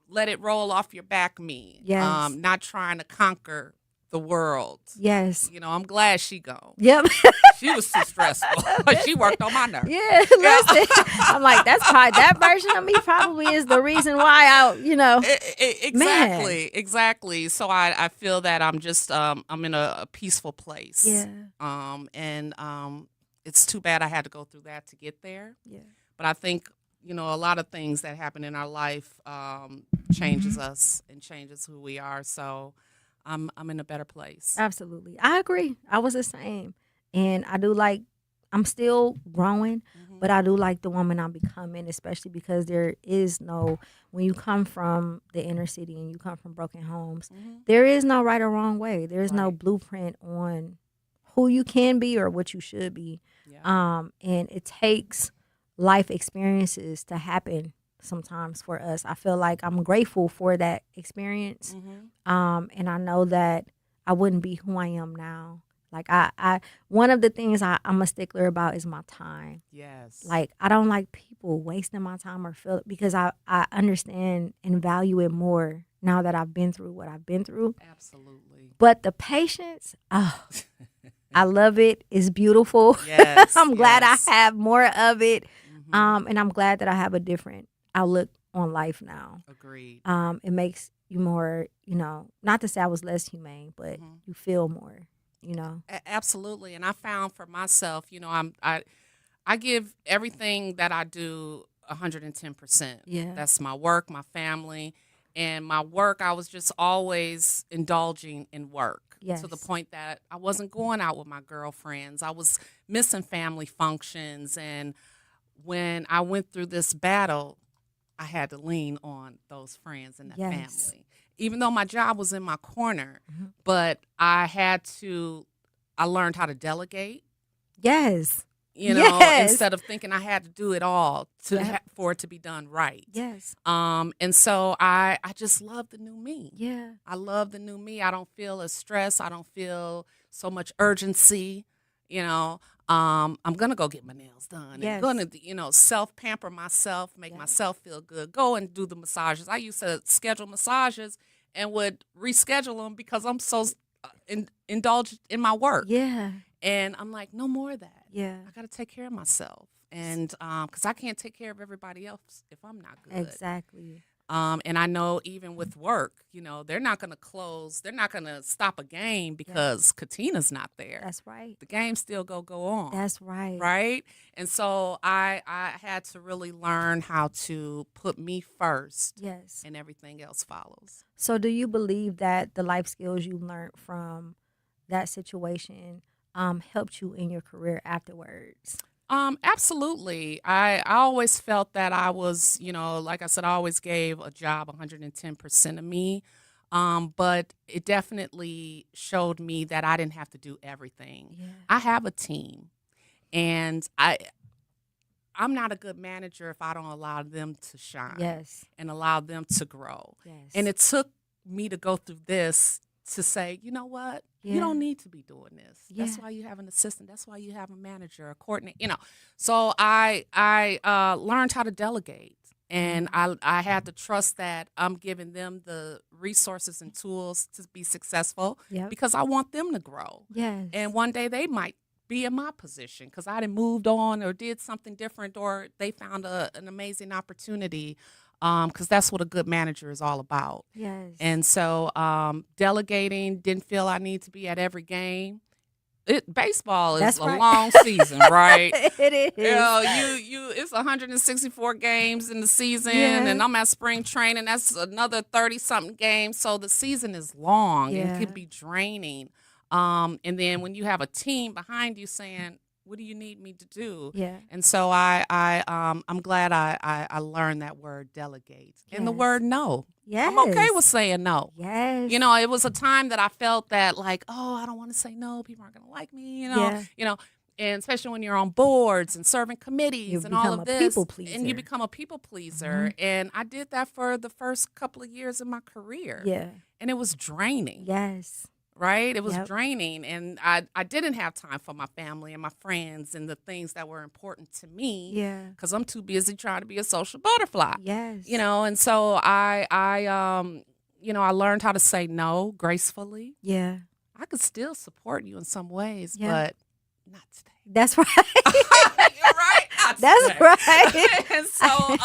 [SPEAKER 21] let it roll off your back me.
[SPEAKER 9] Yes.
[SPEAKER 21] Not trying to conquer the world.
[SPEAKER 9] Yes.
[SPEAKER 21] I'm glad she gone.
[SPEAKER 9] Yep.
[SPEAKER 21] She was too stressful. She worked on my nerves.
[SPEAKER 9] Yeah, listen. I'm like, that version of me probably is the reason why
[SPEAKER 21] Exactly. So I feel that I'm just I'm in a peaceful place.
[SPEAKER 9] Yeah.
[SPEAKER 21] And it's too bad I had to go through that to get there.
[SPEAKER 9] Yeah.
[SPEAKER 21] But I think a lot of things that happen in our life changes us and changes who we are. So I'm in a better place.
[SPEAKER 9] Absolutely. I agree. I was the same. And I do I'm still growing, but I do like the woman I'm becoming, especially because there is when you come from the inner city and you come from broken homes, there is no right or wrong way. There is no blueprint on who you can be or what you should be. Yeah. And it takes life experiences to happen sometimes for us. I feel like I'm grateful for that experience. And I know that I wouldn't be who I am now. Like I one of the things I'm a stickler about is my time.
[SPEAKER 21] Yes.
[SPEAKER 9] Like I don't like people wasting my time or feel because I understand and value it more now that I've been through what I've been through.
[SPEAKER 21] Absolutely.
[SPEAKER 9] But the patience, I love it. It's beautiful.
[SPEAKER 21] Yes.
[SPEAKER 9] I'm glad I have more of it. And I'm glad that I have a different outlook on life now.
[SPEAKER 21] Agreed.
[SPEAKER 9] It makes you more, not to say I was less humane, but you feel more.
[SPEAKER 21] Absolutely. And I found for myself, I give everything that I do 110%.
[SPEAKER 9] Yeah.
[SPEAKER 21] That's my work, my family. And my work, I was just always indulging in work.
[SPEAKER 9] Yes.
[SPEAKER 21] To the point that I wasn't going out with my girlfriends. I was missing family functions. And when I went through this battle, I had to lean on those friends and that family. Even though my job was in my corner, but I learned how to delegate.
[SPEAKER 9] Yes.
[SPEAKER 21] Instead of thinking I had to do it all for it to be done right.
[SPEAKER 9] Yes.
[SPEAKER 21] And so I just love the new me.
[SPEAKER 9] Yeah.
[SPEAKER 21] I love the new me. I don't feel as stressed. I don't feel so much urgency. I'm going to go get my nails done.
[SPEAKER 9] Yes.
[SPEAKER 21] I'm going to, self-pamper myself, make myself feel good, go and do the massages. I used to schedule massages and would reschedule them because I'm so indulged in my work.
[SPEAKER 9] Yeah.
[SPEAKER 21] And I'm like, no more of that.
[SPEAKER 9] Yeah.
[SPEAKER 21] I got to take care of myself. And because I can't take care of everybody else if I'm not good.
[SPEAKER 9] Exactly.
[SPEAKER 21] And I know even with work, they're not going to close. They're not going to stop a game because Katina's not there.
[SPEAKER 9] That's right.
[SPEAKER 21] The game still go on.
[SPEAKER 9] That's right.
[SPEAKER 21] Right? And so I had to really learn how to put me first.
[SPEAKER 9] Yes.
[SPEAKER 21] And everything else follows.
[SPEAKER 9] So do you believe that the life skills you learned from that situation helped you in your career afterwards?
[SPEAKER 21] Absolutely. I always felt that I was, like I said, I always gave a job 110% of me. But it definitely showed me that I didn't have to do everything.
[SPEAKER 9] Yeah.
[SPEAKER 21] I have a team, and I'm not a good manager if I don't allow them to shine.
[SPEAKER 9] Yes.
[SPEAKER 21] And allow them to grow.
[SPEAKER 9] Yes.
[SPEAKER 21] And it took me to go through this to say, you know what,
[SPEAKER 9] Yeah.
[SPEAKER 21] you don't need to be doing this. That's
[SPEAKER 9] Yeah.
[SPEAKER 21] why you have an assistant. That's why you have a manager, a coordinator. So I learned how to delegate, and I had to trust that I'm giving them the resources and tools to be successful
[SPEAKER 9] Yep.
[SPEAKER 21] because I want them to grow.
[SPEAKER 9] Yes.
[SPEAKER 21] And one day they might be in my position because I done moved on or did something different, or they found an amazing opportunity. Because that's what a good manager is all about.
[SPEAKER 9] Yes.
[SPEAKER 21] And so delegating, didn't feel I need to be at every game. Baseball is
[SPEAKER 9] That's
[SPEAKER 21] a
[SPEAKER 9] right.
[SPEAKER 21] long season, right?
[SPEAKER 9] It is.
[SPEAKER 21] It's 164 games in the season,
[SPEAKER 9] Yeah.
[SPEAKER 21] and I'm at spring training. That's another 30-something games. So the season is long
[SPEAKER 9] Yeah.
[SPEAKER 21] and can be draining. And then when you have a team behind you saying, what do you need me to do?
[SPEAKER 9] Yeah.
[SPEAKER 21] And so I'm glad I learned that word delegate and the
[SPEAKER 9] Yes.
[SPEAKER 21] word no.
[SPEAKER 9] Yes.
[SPEAKER 21] I'm okay with saying no.
[SPEAKER 9] Yes.
[SPEAKER 21] It was a time that I felt that like, oh, I don't want to say no. People aren't going to like me,
[SPEAKER 9] Yeah.
[SPEAKER 21] and especially when you're on boards and serving committees
[SPEAKER 9] You
[SPEAKER 21] and all
[SPEAKER 9] become
[SPEAKER 21] of
[SPEAKER 9] a
[SPEAKER 21] this.
[SPEAKER 9] people pleaser.
[SPEAKER 21] And you become a people pleaser. And I did that for the first couple of years of my career.
[SPEAKER 9] Yeah.
[SPEAKER 21] And it was draining.
[SPEAKER 9] Yes.
[SPEAKER 21] Right? It was
[SPEAKER 9] Yep.
[SPEAKER 21] draining. And I didn't have time for my family and my friends and the things that were important to me.
[SPEAKER 9] Yeah.
[SPEAKER 21] Because I'm too busy trying to be a social butterfly.
[SPEAKER 9] Yes.
[SPEAKER 21] And so I learned how to say no gracefully.
[SPEAKER 9] Yeah. I
[SPEAKER 21] I could still support you in some ways,
[SPEAKER 9] Yeah.
[SPEAKER 21] but not today.
[SPEAKER 9] That's right.
[SPEAKER 21] You're right. Not
[SPEAKER 9] That's
[SPEAKER 21] today.
[SPEAKER 9] right.
[SPEAKER 21] And so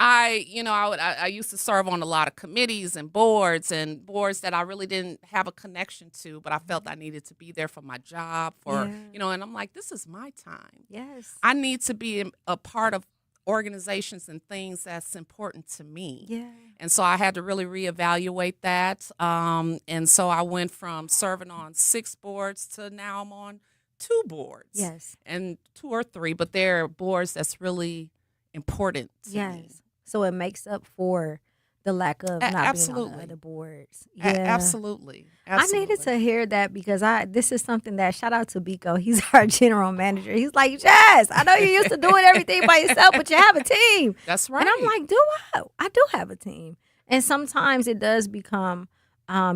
[SPEAKER 21] I used to serve on a lot of committees and boards that I really didn't have a connection to, but I felt I needed to be there for my job and I'm like, this is my time.
[SPEAKER 9] Yes.
[SPEAKER 21] I need to be a part of organizations and things that's important to me.
[SPEAKER 9] Yeah.
[SPEAKER 21] And so I had to really reevaluate that. And so I went from serving on 6 boards to now I'm on 2 boards.
[SPEAKER 9] Yes.
[SPEAKER 21] And 2 or 3, but they're boards that's really important to me.
[SPEAKER 9] Yes. So it makes up for the lack of not being on the
[SPEAKER 21] Absolutely.
[SPEAKER 9] other boards.
[SPEAKER 21] Absolutely.
[SPEAKER 9] I needed to hear that because this is something that, shout out to Biko, he's our general manager. He's like, Jazz, I know you're used to doing everything by yourself, but you have a team.
[SPEAKER 21] That's right.
[SPEAKER 9] And I'm like, do I? I do have a team. And sometimes it does become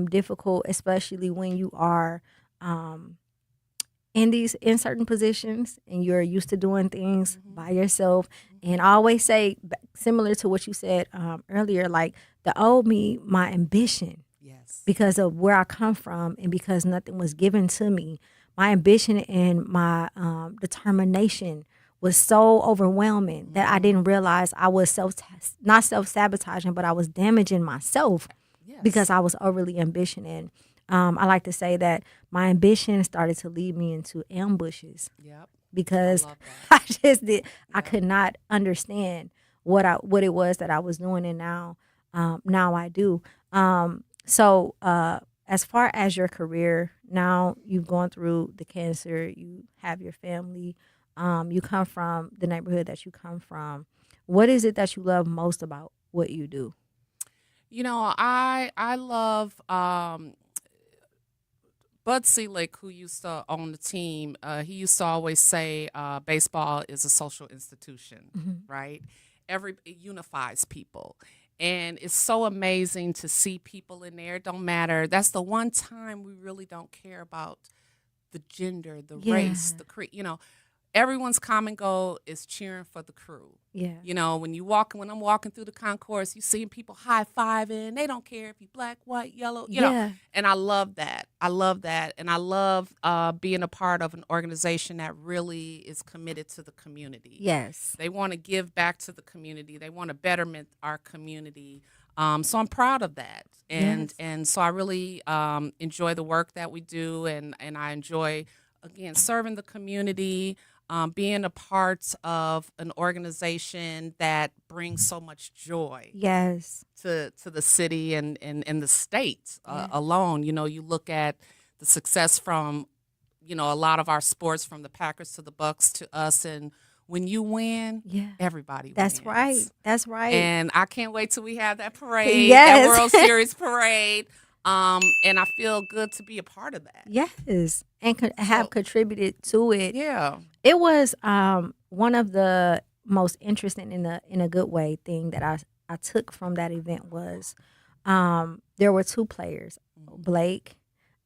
[SPEAKER 9] difficult, especially when you are in certain positions and you're used to doing things by yourself. And I always say, similar to what you said earlier, like the old me, my ambition, because of where I come from and because nothing was given to me, my ambition and my determination was so overwhelming that I didn't realize I was not self-sabotaging, but I was damaging myself because I was overly ambitious. And I like to say that my ambition started to lead me into ambushes.
[SPEAKER 21] Yep.
[SPEAKER 9] Because I could not understand what it was that I was doing, and now I do. So as far as your career, now you've gone through the cancer, you have your family, you come from the neighborhood that you come from. What is it that you love most about what you do?
[SPEAKER 21] I love Bud Selig, who used to own the team, he used to always say baseball is a social institution, right? It unifies people. And it's so amazing to see people in there. It don't matter. That's the one time we really don't care about the gender, the race, the creed. Everyone's common goal is cheering for the crew.
[SPEAKER 9] Yeah.
[SPEAKER 21] When I'm walking through the concourse, you see people high-fiving. They don't care if you're black, white, yellow, And I love that. And I love being a part of an organization that really is committed to the community.
[SPEAKER 9] Yes.
[SPEAKER 21] They want to give back to the community. They want to betterment our community. So I'm proud of that. And so I really enjoy the work that we do, and I enjoy, again, serving the community, being a part of an organization that brings so much joy to the city and the state alone. You look at the success from, a lot of our sports, from the Packers to the Bucks to us, and when you win, everybody wins.
[SPEAKER 9] That's right.
[SPEAKER 21] And I can't wait till we have that parade,
[SPEAKER 9] Yes.
[SPEAKER 21] that World Series parade. And I feel good to be a part of that.
[SPEAKER 9] Yes, and have contributed to it.
[SPEAKER 21] Yeah.
[SPEAKER 9] It was one of the most interesting in a good way thing that I took from that event was there were 2 players, Blake,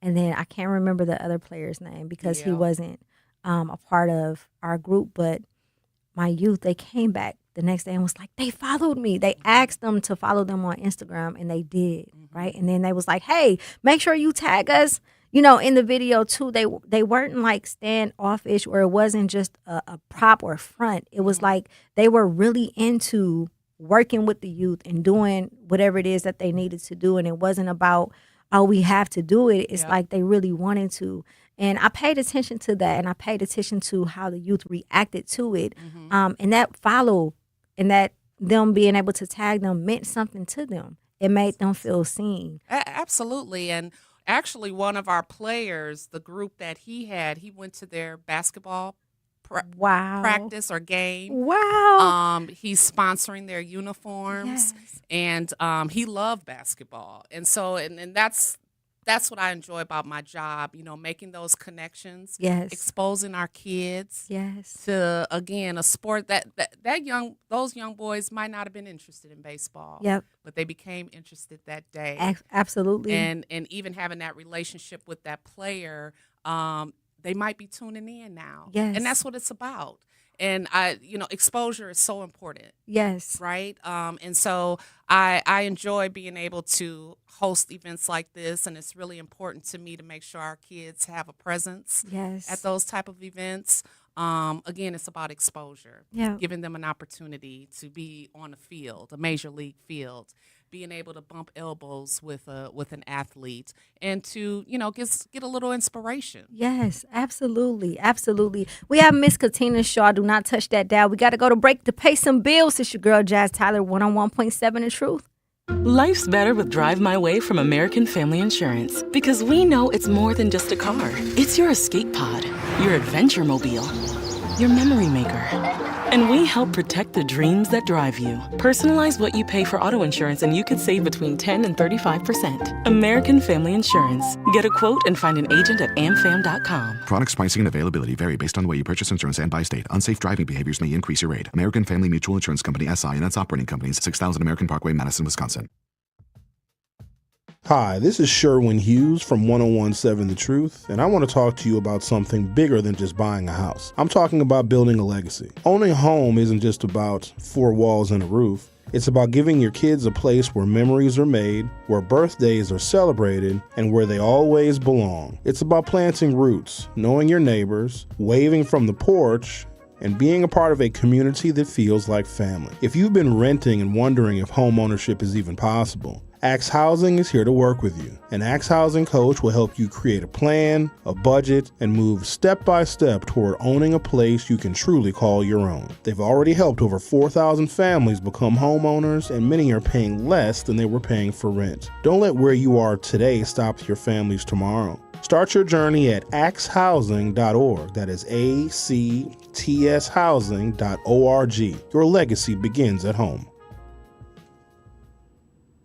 [SPEAKER 9] and then I can't remember the other player's name because he wasn't a part of our group. But my youth, they came back the next day and was like, they followed me. They asked them to follow them on Instagram, and they did, right? And then they was like, hey, make sure you tag us, in the video too. They weren't like standoffish, or it wasn't just a prop or front. It was like they were really into working with the youth and doing whatever it is that they needed to do. And it wasn't about, oh, we have to do it. It's like they really wanted to. And I paid attention to that, and I paid attention to how the youth reacted to it. And that follow, and that them being able to tag them meant something to them. It made them feel seen.
[SPEAKER 21] Absolutely. And actually, one of our players, the group that he had, he went to their basketball practice or game.
[SPEAKER 9] Wow.
[SPEAKER 21] He's sponsoring their uniforms, and he loved basketball. And so, and that's what I enjoy about my job, making those connections, exposing our kids to, again, a sport that those young boys might not have been interested in baseball, but they became interested that day.
[SPEAKER 9] Absolutely.
[SPEAKER 21] And even having that relationship with that player, they might be tuning in now.
[SPEAKER 9] Yes.
[SPEAKER 21] And that's what it's about. And exposure is so important.
[SPEAKER 9] Yes.
[SPEAKER 21] Right. And so I enjoy being able to host events like this, and it's really important to me to make sure our kids have a presence at those type of events. Again, it's about exposure, giving them an opportunity to be on a field, a major league field, being able to bump elbows with an athlete, and to get a little inspiration.
[SPEAKER 9] Yes, absolutely, absolutely. We have Miss Katina Shaw. Do not touch that dial. We got to go to break to pay some bills. It's your girl Jazz Tyler, 101.7 The Truth.
[SPEAKER 1] Life's better with Drive My Way from American Family Insurance, because we know it's more than just a car. It's your escape pod, your adventure mobile, your memory maker. And we help protect the dreams that drive you. Personalize what you pay for auto insurance, and you could save between 10 and 35%. American Family Insurance. Get a quote and find an agent at amfam.com.
[SPEAKER 25] Products, pricing, and availability vary based on the way you purchase insurance and by state. Unsafe driving behaviors may increase your rate. American Family Mutual Insurance Company, SI, and its operating companies, 6000 American Parkway, Madison, Wisconsin.
[SPEAKER 27] Hi, this is Sherwin Hughes from 101.7 The Truth, and I want to talk to you about something bigger than just buying a house. I'm talking about building a legacy. Owning a home isn't just about 4 walls and a roof. It's about giving your kids a place where memories are made, where birthdays are celebrated, and where they always belong. It's about planting roots, knowing your neighbors, waving from the porch, and being a part of a community that feels like family. If you've been renting and wondering if home ownership is even possible, Axe Housing is here to work with you. An Axe Housing coach will help you create a plan, a budget, and move step by step toward owning a place you can truly call your own. They've already helped over 4,000 families become homeowners, and many are paying less than they were paying for rent. Don't let where you are today stop your family's tomorrow. Start your journey at axehousing.org. That is ACTS housing.org. Your legacy begins at home.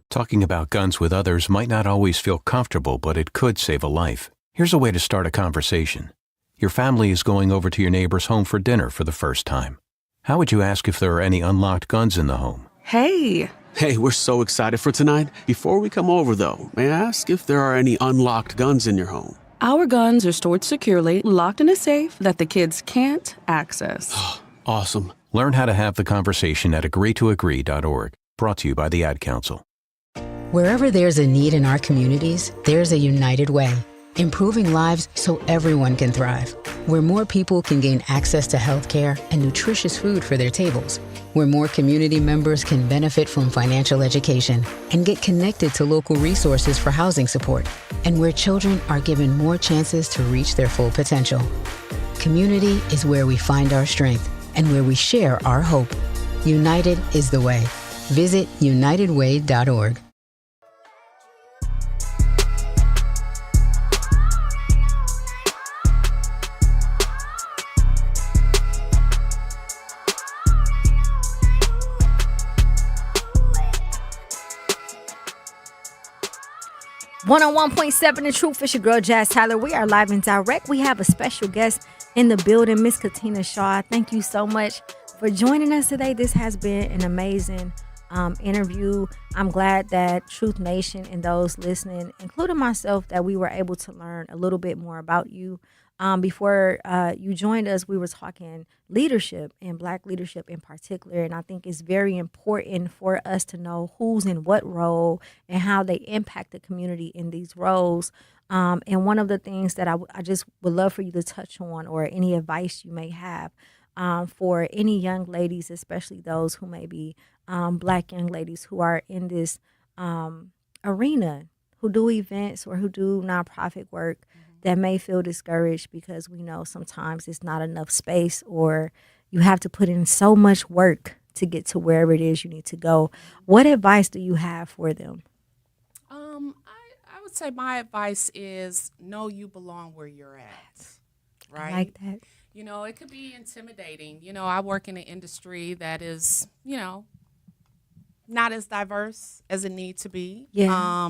[SPEAKER 2] Talking about guns with others might not always feel comfortable, but it could save a life. Here's a way to start a conversation. Your family is going over to your neighbor's home for dinner for the first time. How would you ask if there are any unlocked guns in the home?
[SPEAKER 3] Hey, we're so excited for tonight. Before we come over, though, may I ask if there are any unlocked guns in your home?
[SPEAKER 4] Our guns are stored securely, locked in a safe that the kids can't access.
[SPEAKER 3] Awesome.
[SPEAKER 2] Learn how to have the conversation at agreetoagree.org. Brought to you by the Ad Council.
[SPEAKER 5] Wherever there's a need in our communities, there's a United Way, improving lives so everyone can thrive. Where more people can gain access to healthcare and nutritious food for their tables. Where more community members can benefit from financial education and get connected to local resources for housing support. And where children are given more chances to reach their full potential. Community is where we find our strength and where we share our hope. United is the way. Visit unitedway.org.
[SPEAKER 9] One on 1.7 The Truth. It's your girl Jazz Tyler. We are live and direct. We have a special guest in the building, Miss Katina Shaw. Thank you so much for joining us today. This has been an amazing interview. I'm glad that Truth Nation and those listening, including myself, that we were able to learn a little bit more about you. Before you joined us, we were talking leadership and Black leadership in particular. And I think it's very important for us to know who's in what role and how they impact the community in these roles. And one of the things that I just would love for you to touch on, or any advice you may have for any young ladies, especially those who may be Black young ladies who are in this arena, who do events or who do nonprofit work, that may feel discouraged because we know sometimes it's not enough space, or you have to put in so much work to get to wherever it is you need to go. What advice do you have for them?
[SPEAKER 21] I would say my advice is know you belong where you're at, right?
[SPEAKER 9] I like that.
[SPEAKER 21] You know, it could be intimidating. You know, I work in an industry that is, you know, not as diverse as it needs to be.
[SPEAKER 9] Yeah.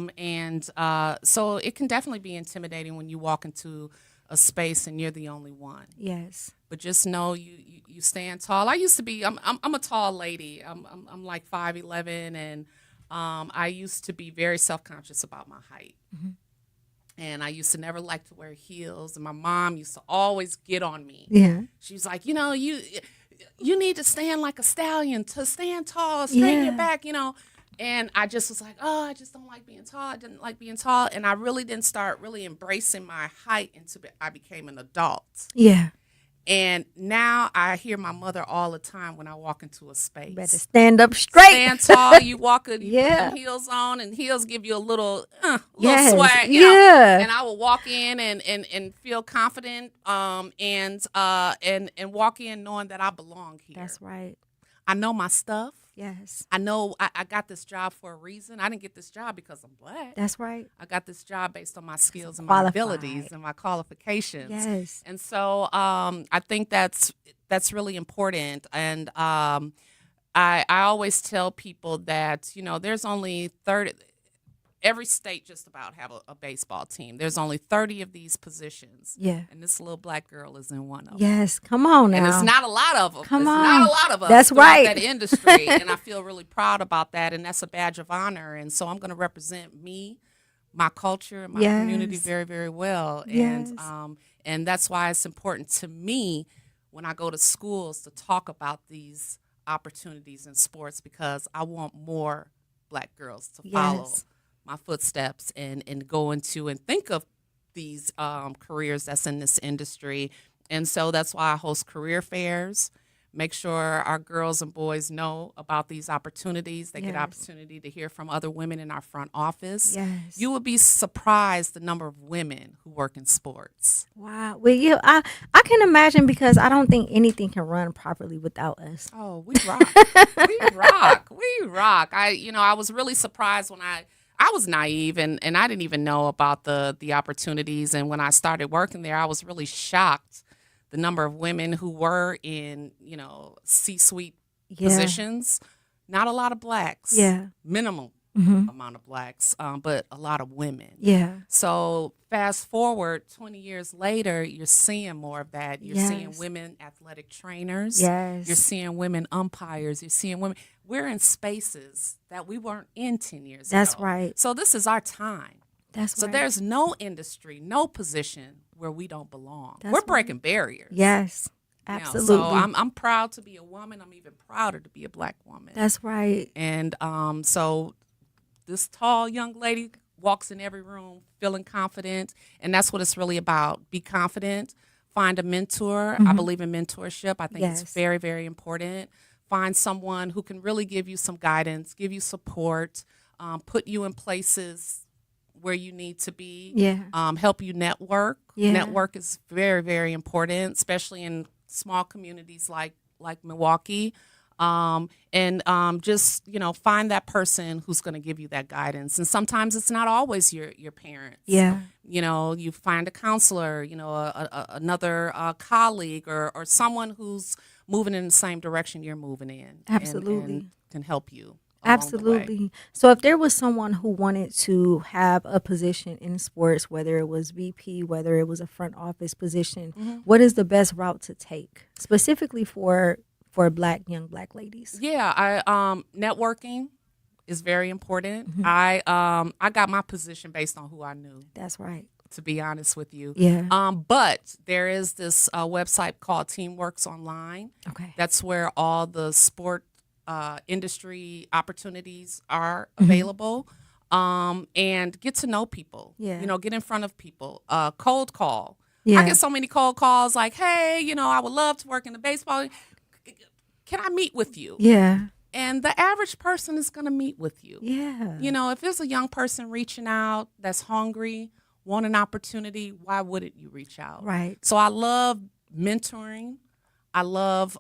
[SPEAKER 21] So it can definitely be intimidating when you walk into a space and you're the only one.
[SPEAKER 9] Yes.
[SPEAKER 21] But just know you stand tall. I used to be. I'm a tall lady. I'm like 5'11", and I used to be very self-conscious about my height.
[SPEAKER 9] Mm-hmm.
[SPEAKER 21] And I used to never like to wear heels, and my mom used to always get on me.
[SPEAKER 9] Yeah.
[SPEAKER 21] She was like, you know, you need to stand like a stallion, to stand tall, straighten your back, you know. And I just was like, oh, I just don't like being tall. I didn't like being tall. And I really didn't start really embracing my height until I became an adult.
[SPEAKER 9] Yeah.
[SPEAKER 21] And now I hear my mother all the time when I walk into a space.
[SPEAKER 9] Better stand up straight.
[SPEAKER 21] Stand tall. You walk, you put them heels on, and heels give you a little swag. You know? And I will walk in and feel confident, and walk in knowing that I belong here.
[SPEAKER 9] That's right.
[SPEAKER 21] I know my stuff.
[SPEAKER 9] Yes.
[SPEAKER 21] I know I got this job for a reason. I didn't get this job because I'm Black.
[SPEAKER 9] That's right.
[SPEAKER 21] I got this job based on my skills and my abilities and my qualifications.
[SPEAKER 9] Yes.
[SPEAKER 21] And so I think that's really important. And I always tell people that, you know, there's only 30. Every state just about have a baseball team. There's only 30 of these positions.
[SPEAKER 9] Yeah.
[SPEAKER 21] And this little Black girl is in one of them.
[SPEAKER 9] Yes. Come on now.
[SPEAKER 21] And it's not a lot of them.
[SPEAKER 9] Come
[SPEAKER 21] it's
[SPEAKER 9] on.
[SPEAKER 21] not a lot of us.
[SPEAKER 9] That's right.
[SPEAKER 21] That industry. And I feel really proud about that. And that's a badge of honor. And so I'm going to represent me, my culture, and my community very, very well.
[SPEAKER 9] Yes.
[SPEAKER 21] And that's why it's important to me when I go to schools to talk about these opportunities in sports, because I want more Black girls to follow my footsteps and go into and think of these careers that's in this industry. And so that's why I host career fairs, make sure our girls and boys know about these opportunities. They get opportunity to hear from other women in our front office.
[SPEAKER 9] Yes.
[SPEAKER 21] You would be surprised the number of women who work in sports.
[SPEAKER 9] Wow. Well, yeah, I can imagine, because I don't think anything can run properly without us.
[SPEAKER 21] Oh, we rock. We rock. We rock. I was really surprised when I was naive and I didn't even know about the opportunities. And when I started working there, I was really shocked the number of women who were in, you know, C-suite positions. Not a lot of Blacks.
[SPEAKER 9] Yeah.
[SPEAKER 21] Minimal amount of Blacks, but a lot of women.
[SPEAKER 9] Yeah.
[SPEAKER 21] So fast forward 20 years later, you're seeing more of that. You're seeing women athletic trainers.
[SPEAKER 9] Yes.
[SPEAKER 21] You're seeing women umpires. You're seeing women. We're in spaces that we weren't in 10 years ago.
[SPEAKER 9] That's right.
[SPEAKER 21] So this is our time.
[SPEAKER 9] That's
[SPEAKER 21] so
[SPEAKER 9] right.
[SPEAKER 21] There's no industry, no position where we don't belong.
[SPEAKER 9] That's
[SPEAKER 21] We're breaking barriers.
[SPEAKER 9] Yes, absolutely.
[SPEAKER 21] So I'm proud to be a woman. I'm even prouder to be a Black woman.
[SPEAKER 9] That's right.
[SPEAKER 21] And so this tall young lady walks in every room feeling confident, and that's what it's really about. Be confident. Find a mentor. I believe in mentorship. I think it's very, very important. Find someone who can really give you some guidance, give you support, put you in places where you need to be, help you network. Network is very, very important, especially in small communities like Milwaukee. Just, you know, find that person who's going to give you that guidance. And sometimes it's not always your parents.
[SPEAKER 9] Yeah.
[SPEAKER 21] You know, you find a counselor, you know, another colleague or someone who's moving in the same direction you're moving in.
[SPEAKER 9] Absolutely.
[SPEAKER 21] And can help you.
[SPEAKER 9] Absolutely. So if there was someone who wanted to have a position in sports, whether it was VP, whether it was a front office position, what is the best route to take specifically for for young black ladies?
[SPEAKER 21] Yeah, networking is very important.
[SPEAKER 9] Mm-hmm.
[SPEAKER 21] I got my position based on who I knew.
[SPEAKER 9] That's right.
[SPEAKER 21] To be honest with you.
[SPEAKER 9] Yeah.
[SPEAKER 21] But there is this website called Teamworks Online.
[SPEAKER 9] Okay.
[SPEAKER 21] That's where all the sport industry opportunities are available. And get to know people.
[SPEAKER 9] Yeah.
[SPEAKER 21] You know, get in front of people. Cold call.
[SPEAKER 9] Yeah.
[SPEAKER 21] I get so many cold calls like, hey, you know, I would love to work in the baseball. Can I meet with you?
[SPEAKER 9] Yeah.
[SPEAKER 21] And the average person is going to meet with you.
[SPEAKER 9] Yeah.
[SPEAKER 21] You know, if there's a young person reaching out that's hungry, want an opportunity, why wouldn't you reach out?
[SPEAKER 9] Right.
[SPEAKER 21] So I love mentoring. I love,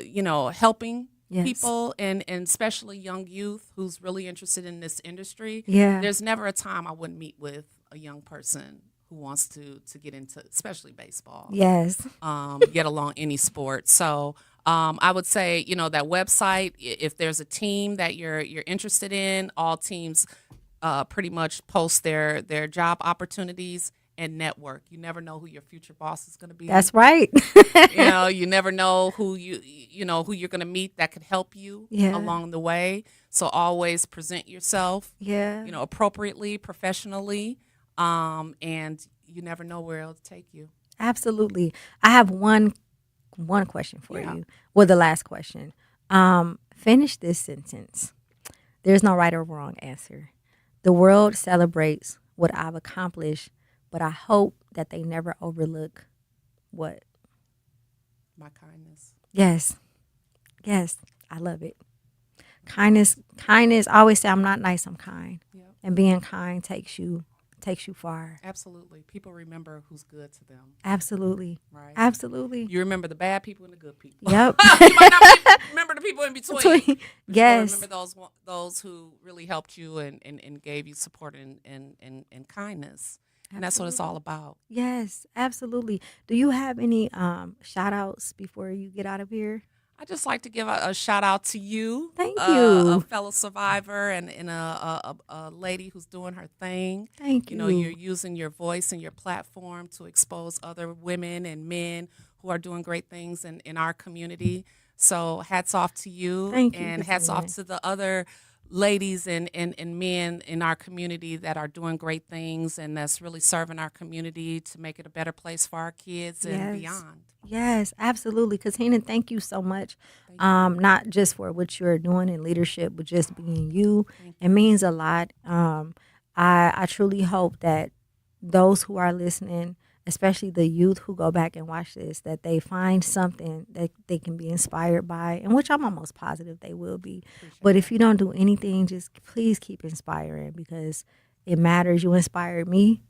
[SPEAKER 21] you know, helping people and especially young youth who's really interested in this industry.
[SPEAKER 9] Yeah.
[SPEAKER 21] There's never a time I wouldn't meet with a young person who wants to get into, especially baseball.
[SPEAKER 9] Yes.
[SPEAKER 21] Get along any sport. So I would say, you know, that website, if there's a team that you're interested in, all teams pretty much post their job opportunities and network. You never know who your future boss is going to be.
[SPEAKER 9] That's right.
[SPEAKER 21] You know, you never know who you know who you're going to meet that could help you along the way. So always present yourself, you know, appropriately, professionally, and you never know where it'll take you.
[SPEAKER 9] Absolutely. I have one question for you. Well, the last question. Finish this sentence. There's no right or wrong answer. The world celebrates what I've accomplished, but I hope that they never overlook what?
[SPEAKER 21] My kindness.
[SPEAKER 9] Yes. Yes. I love it. Kindness. I always say I'm not nice, I'm kind.
[SPEAKER 21] Yep.
[SPEAKER 9] And being kind takes you far.
[SPEAKER 21] Absolutely. People remember who's good to them.
[SPEAKER 9] Absolutely.
[SPEAKER 21] Right.
[SPEAKER 9] Absolutely.
[SPEAKER 21] You remember the bad people and the good people.
[SPEAKER 9] Yep.
[SPEAKER 21] You might not remember the people in between.
[SPEAKER 9] Yes.
[SPEAKER 21] You remember those who really helped you and gave you support and kindness. And that's what it's all about.
[SPEAKER 9] Yes, absolutely. Do you have any shout outs before you get out of here?
[SPEAKER 21] I just like to give a shout out to you.
[SPEAKER 9] Thank you.
[SPEAKER 21] A fellow survivor and a lady who's doing her thing.
[SPEAKER 9] Thank you.
[SPEAKER 21] You know, you're using your voice and your platform to expose other women and men who are doing great things in our community. So hats off to you.
[SPEAKER 9] Thank you.
[SPEAKER 21] And hats off to the other ladies and men in our community that are doing great things and that's really serving our community to make it a better place for our kids and beyond.
[SPEAKER 9] Yes, absolutely. Katina, thank you so much. Not just for what you're doing in leadership, but just being you. It means a lot. I truly hope that those who are listening, especially the youth who go back and watch this, that they find something that they can be inspired by, and which I'm almost positive they will be. But if you don't do anything, just please keep inspiring because it matters. You inspired me.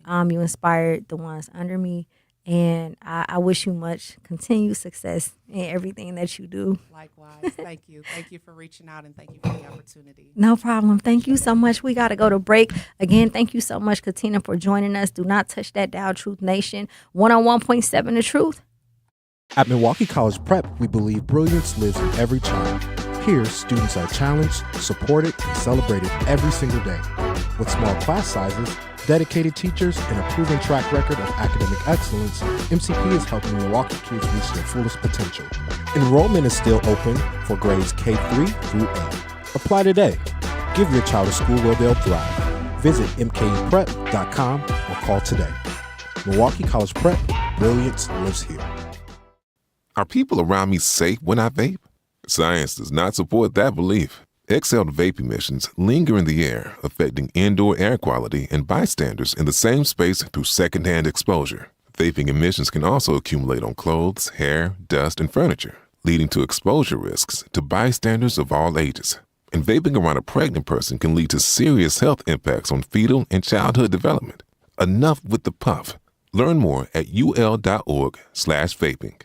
[SPEAKER 9] You inspired the ones under me. And I wish you much continued success in everything that you do.
[SPEAKER 21] Likewise. Thank you. Thank you for reaching out and thank you for the opportunity.
[SPEAKER 9] No problem. Thank you so much. We got to go to break. Again, thank you so much, Katina, for joining us. Do not touch that dial, Truth Nation. 101.7 The Truth.
[SPEAKER 27] At Milwaukee College Prep, we believe brilliance lives in every child. Here, students are challenged, supported, and celebrated every single day. With small class sizes, dedicated teachers, and a proven track record of academic excellence, MCP is helping Milwaukee kids reach their fullest potential. Enrollment is still open for grades K-3 through 8. Apply today. Give your child a school where they'll thrive. Visit mkuprep.com or call today. Milwaukee College Prep, brilliance lives here.
[SPEAKER 6] Are people around me safe when I vape? Science does not support that belief. Exhaled vape emissions linger in the air, affecting indoor air quality and bystanders in the same space through secondhand exposure. Vaping emissions can also accumulate on clothes, hair, dust, and furniture, leading to exposure risks to bystanders of all ages. And vaping around a pregnant person can lead to serious health impacts on fetal and childhood development. Enough with the puff. Learn more at ul.org/vaping.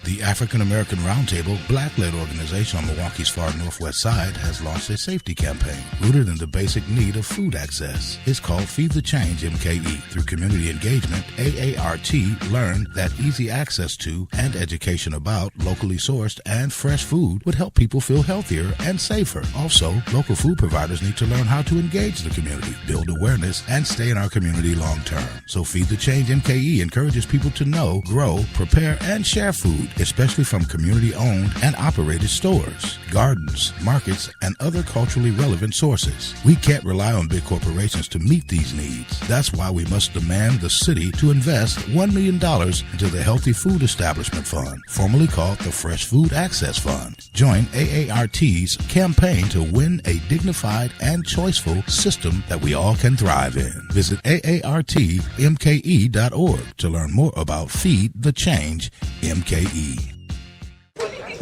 [SPEAKER 7] The African American Roundtable, Black-led organization on Milwaukee's far northwest side, has launched a safety campaign rooted in the basic need of food access. It's called Feed the Change MKE. Through community engagement, AART learned that easy access to and education about locally sourced and fresh food would help people feel healthier and safer. Also, local food providers need to learn how to engage the community, build awareness, and stay in our community long term. So Feed the Change MKE encourages people to know, grow, prepare, and share food food, especially from community-owned and operated stores, gardens, markets, and other culturally relevant sources. We can't rely on big corporations to meet these needs. That's why we must demand the city to invest $1 million into the Healthy Food Establishment Fund, formerly called the Fresh Food Access Fund. Join AART's campaign to win a dignified and choiceful system that we all can thrive in. Visit AARTMKE.org to learn more about Feed the Change MKE.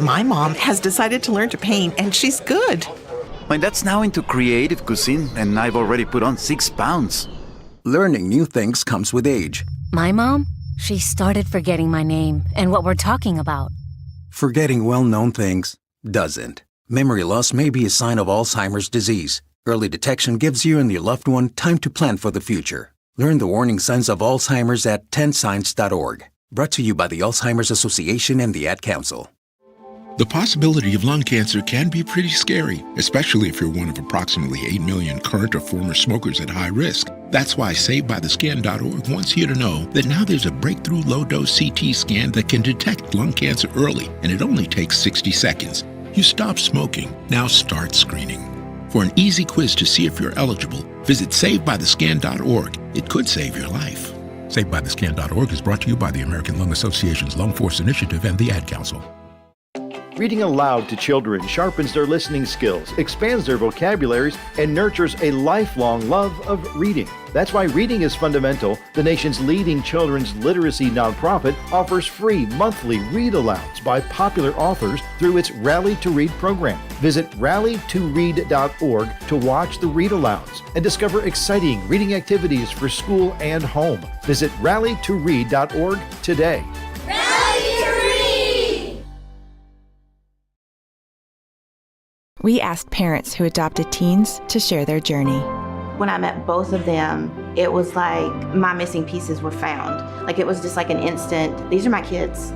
[SPEAKER 8] My mom has decided to learn to paint, and she's good.
[SPEAKER 10] My dad's now into creative cuisine, and I've already put on 6 pounds.
[SPEAKER 11] Learning new things comes with age.
[SPEAKER 12] My mom, she started forgetting my name and what we're talking about.
[SPEAKER 11] Forgetting well-known things doesn't. Memory loss may be a sign of Alzheimer's disease. Early detection gives you and your loved one time to plan for the future. Learn the warning signs of Alzheimer's at 10signs.org. Brought to you by the Alzheimer's Association and the Ad Council.
[SPEAKER 13] The possibility of lung cancer can be pretty scary, especially if you're one of approximately 8 million current or former smokers at high risk. That's why SaveByTheScan.org wants you to know that now there's a breakthrough low-dose CT scan that can detect lung cancer early, and it only takes 60 seconds. You stop smoking, now start screening. For an easy quiz to see if you're eligible, visit SaveByTheScan.org. It could save your life. SaveByTheScan.org is brought to you by the American Lung Association's Lung Force Initiative and the Ad Council.
[SPEAKER 28] Reading aloud to children sharpens their listening skills, expands their vocabularies, and nurtures a lifelong love of reading. That's why Reading is Fundamental, the nation's leading children's literacy nonprofit, offers free monthly read-alouds by popular authors through its Rally to Read program. Visit rallytoread.org to watch the read-alouds and discover exciting reading activities for school and home. Visit rallytoread.org today.
[SPEAKER 14] We asked parents who adopted teens to share their journey.
[SPEAKER 15] When I met both of them, it was like my missing pieces were found. Like it was just like an instant, these are my kids.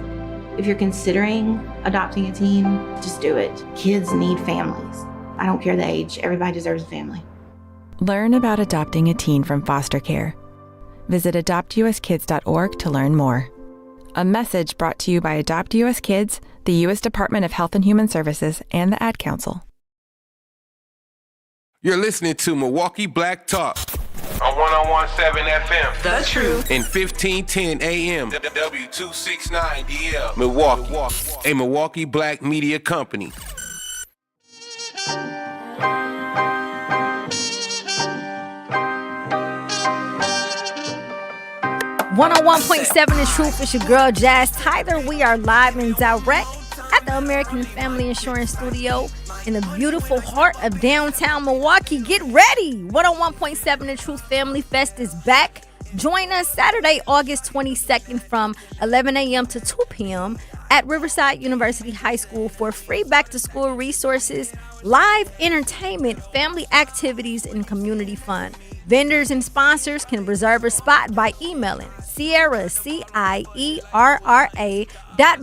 [SPEAKER 15] If you're considering adopting a teen, just do it. Kids need families. I don't care the age, everybody deserves a family.
[SPEAKER 14] Learn about adopting a teen from foster care. Visit adoptuskids.org to learn more. A message brought to you by Adopt US Kids, the U.S. Department of Health and Human Services, and the Ad Council.
[SPEAKER 16] You're listening to Milwaukee Black Talk
[SPEAKER 17] on 101.7 FM.
[SPEAKER 15] The Truth.
[SPEAKER 16] And 1510 AM. W269DL. Milwaukee. A Milwaukee Black media company.
[SPEAKER 9] 101.7 The Truth. It's your girl Jazz Tyler. We are live and direct at the American Family Insurance Studio in the beautiful heart of downtown Milwaukee. Get ready. 101.7 The Truth Family Fest is back. Join us Saturday, August 22nd from 11 a.m. to 2 p.m. at Riverside University High School for free back-to-school resources, live entertainment, family activities, and community fun. Vendors and sponsors can reserve a spot by emailing Sierra, CIERRA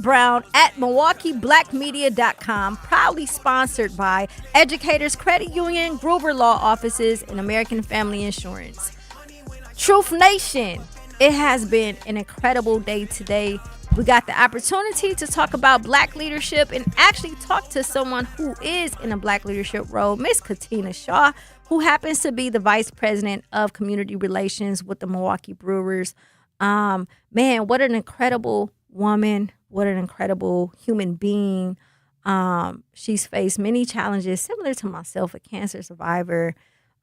[SPEAKER 9] .brown@MilwaukeeBlackMedia.com. Proudly sponsored by Educators Credit Union, Gruber Law Offices, and American Family Insurance. Truth Nation, it has been an incredible day today. We got the opportunity to talk about Black leadership and actually talk to someone who is in a Black leadership role, Miss Katina Shaw, who happens to be the Vice President of Community Relations with the Milwaukee Brewers. Man, what an incredible woman. What an incredible human being. She's faced many challenges similar to myself, a cancer survivor,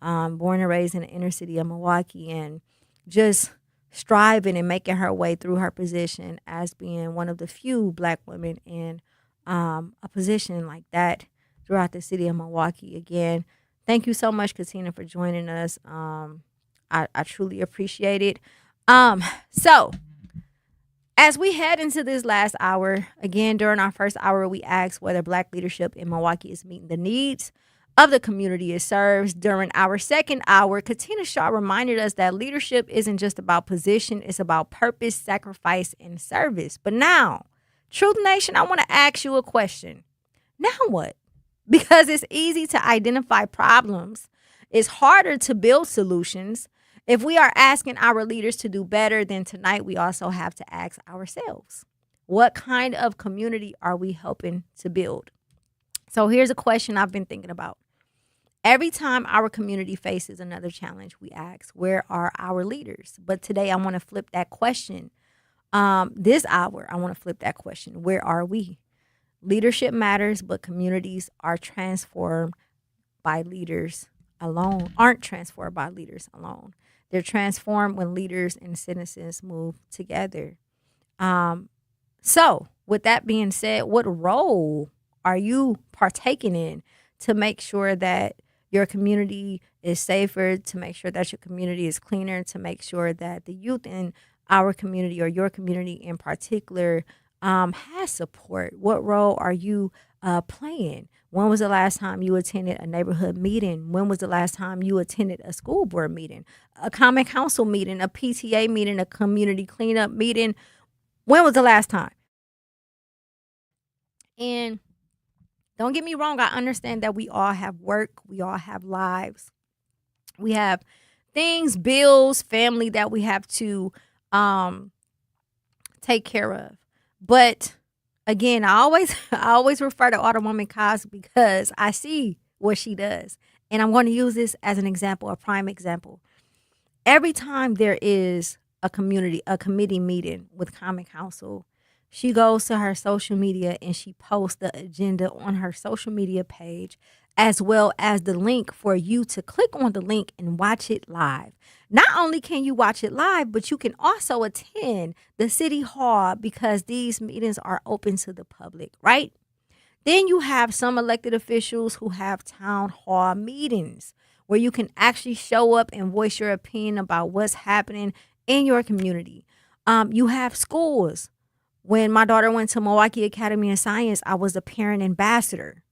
[SPEAKER 9] born and raised in the inner city of Milwaukee, and just striving and making her way through her position as being one of the few Black women in a position like that throughout the city of Milwaukee. Again, thank you so much, Katina, for joining us. I truly appreciate it. So as we head into this last hour, again, during our first hour, we asked whether Black leadership in Milwaukee is meeting the needs of the community it serves. During our second hour, Katina Shaw reminded us that leadership isn't just about position, it's about purpose, sacrifice, and service. But now, Truth Nation, I want to ask you a question. Now what? Because it's easy to identify problems. It's harder to build solutions. If we are asking our leaders to do better, then tonight we also have to ask ourselves, What kind of community are we helping to build? So here's a question I've been thinking about. Every time our community faces another challenge, we ask, where are our leaders? But today I want to flip that question. This hour, I want to flip that question. Where are we? Leadership matters, but communities are transformed by leaders alone, aren't transformed by leaders alone. They're transformed when leaders and citizens move together. So with that being said, what role are you partaking in to make sure that your community is safer, to make sure that your community is cleaner, to make sure that the youth in our community or your community in particular has support? What role are you playing? When was the last time you attended a neighborhood meeting? When was the last time you attended a school board meeting, a common council meeting, a PTA meeting, a community cleanup meeting? When was the last time? And don't get me wrong, I understand that we all have work, we all have lives, we have things, bills, family that we have to take care of. But again, I always refer to Autumn Cosby because I see what she does. And I'm going to use this as an example, a prime example. Every time there is a committee meeting with Common Council, she goes to her social media and she posts the agenda on her social media page, as well as the link for you to click on the link and watch it live. Not only can you watch it live, but you can also attend the city hall because these meetings are open to the public, right? Then you have some elected officials who have town hall meetings where you can actually show up and voice your opinion about what's happening in your community. You have schools. When my daughter went to Milwaukee Academy of Science, I was the parent ambassador.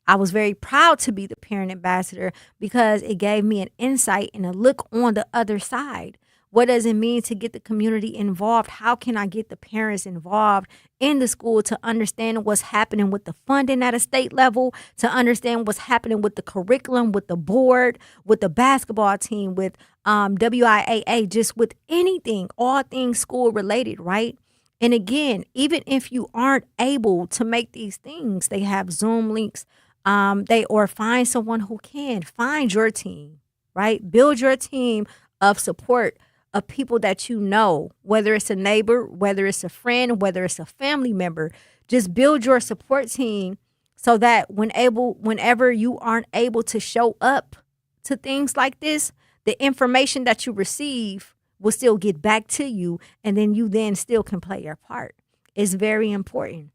[SPEAKER 9] I was very proud to be the parent ambassador because it gave me an insight and a look on the other side. What does it mean to get the community involved? How can I get the parents involved in the school to understand what's happening with the funding at a state level, to understand what's happening with the curriculum, with the board, with the basketball team, with WIAA, just with anything, all things school related, right? And again, even if you aren't able to make these things, they have Zoom links. Or find someone who can. Find your team, right? Build your team of support of people that you know, whether it's a neighbor, whether it's a friend, whether it's a family member. Just build your support team so that whenever you aren't able to show up to things like this, the information that you receive will still get back to you, and then you then still can play your part. It's very important.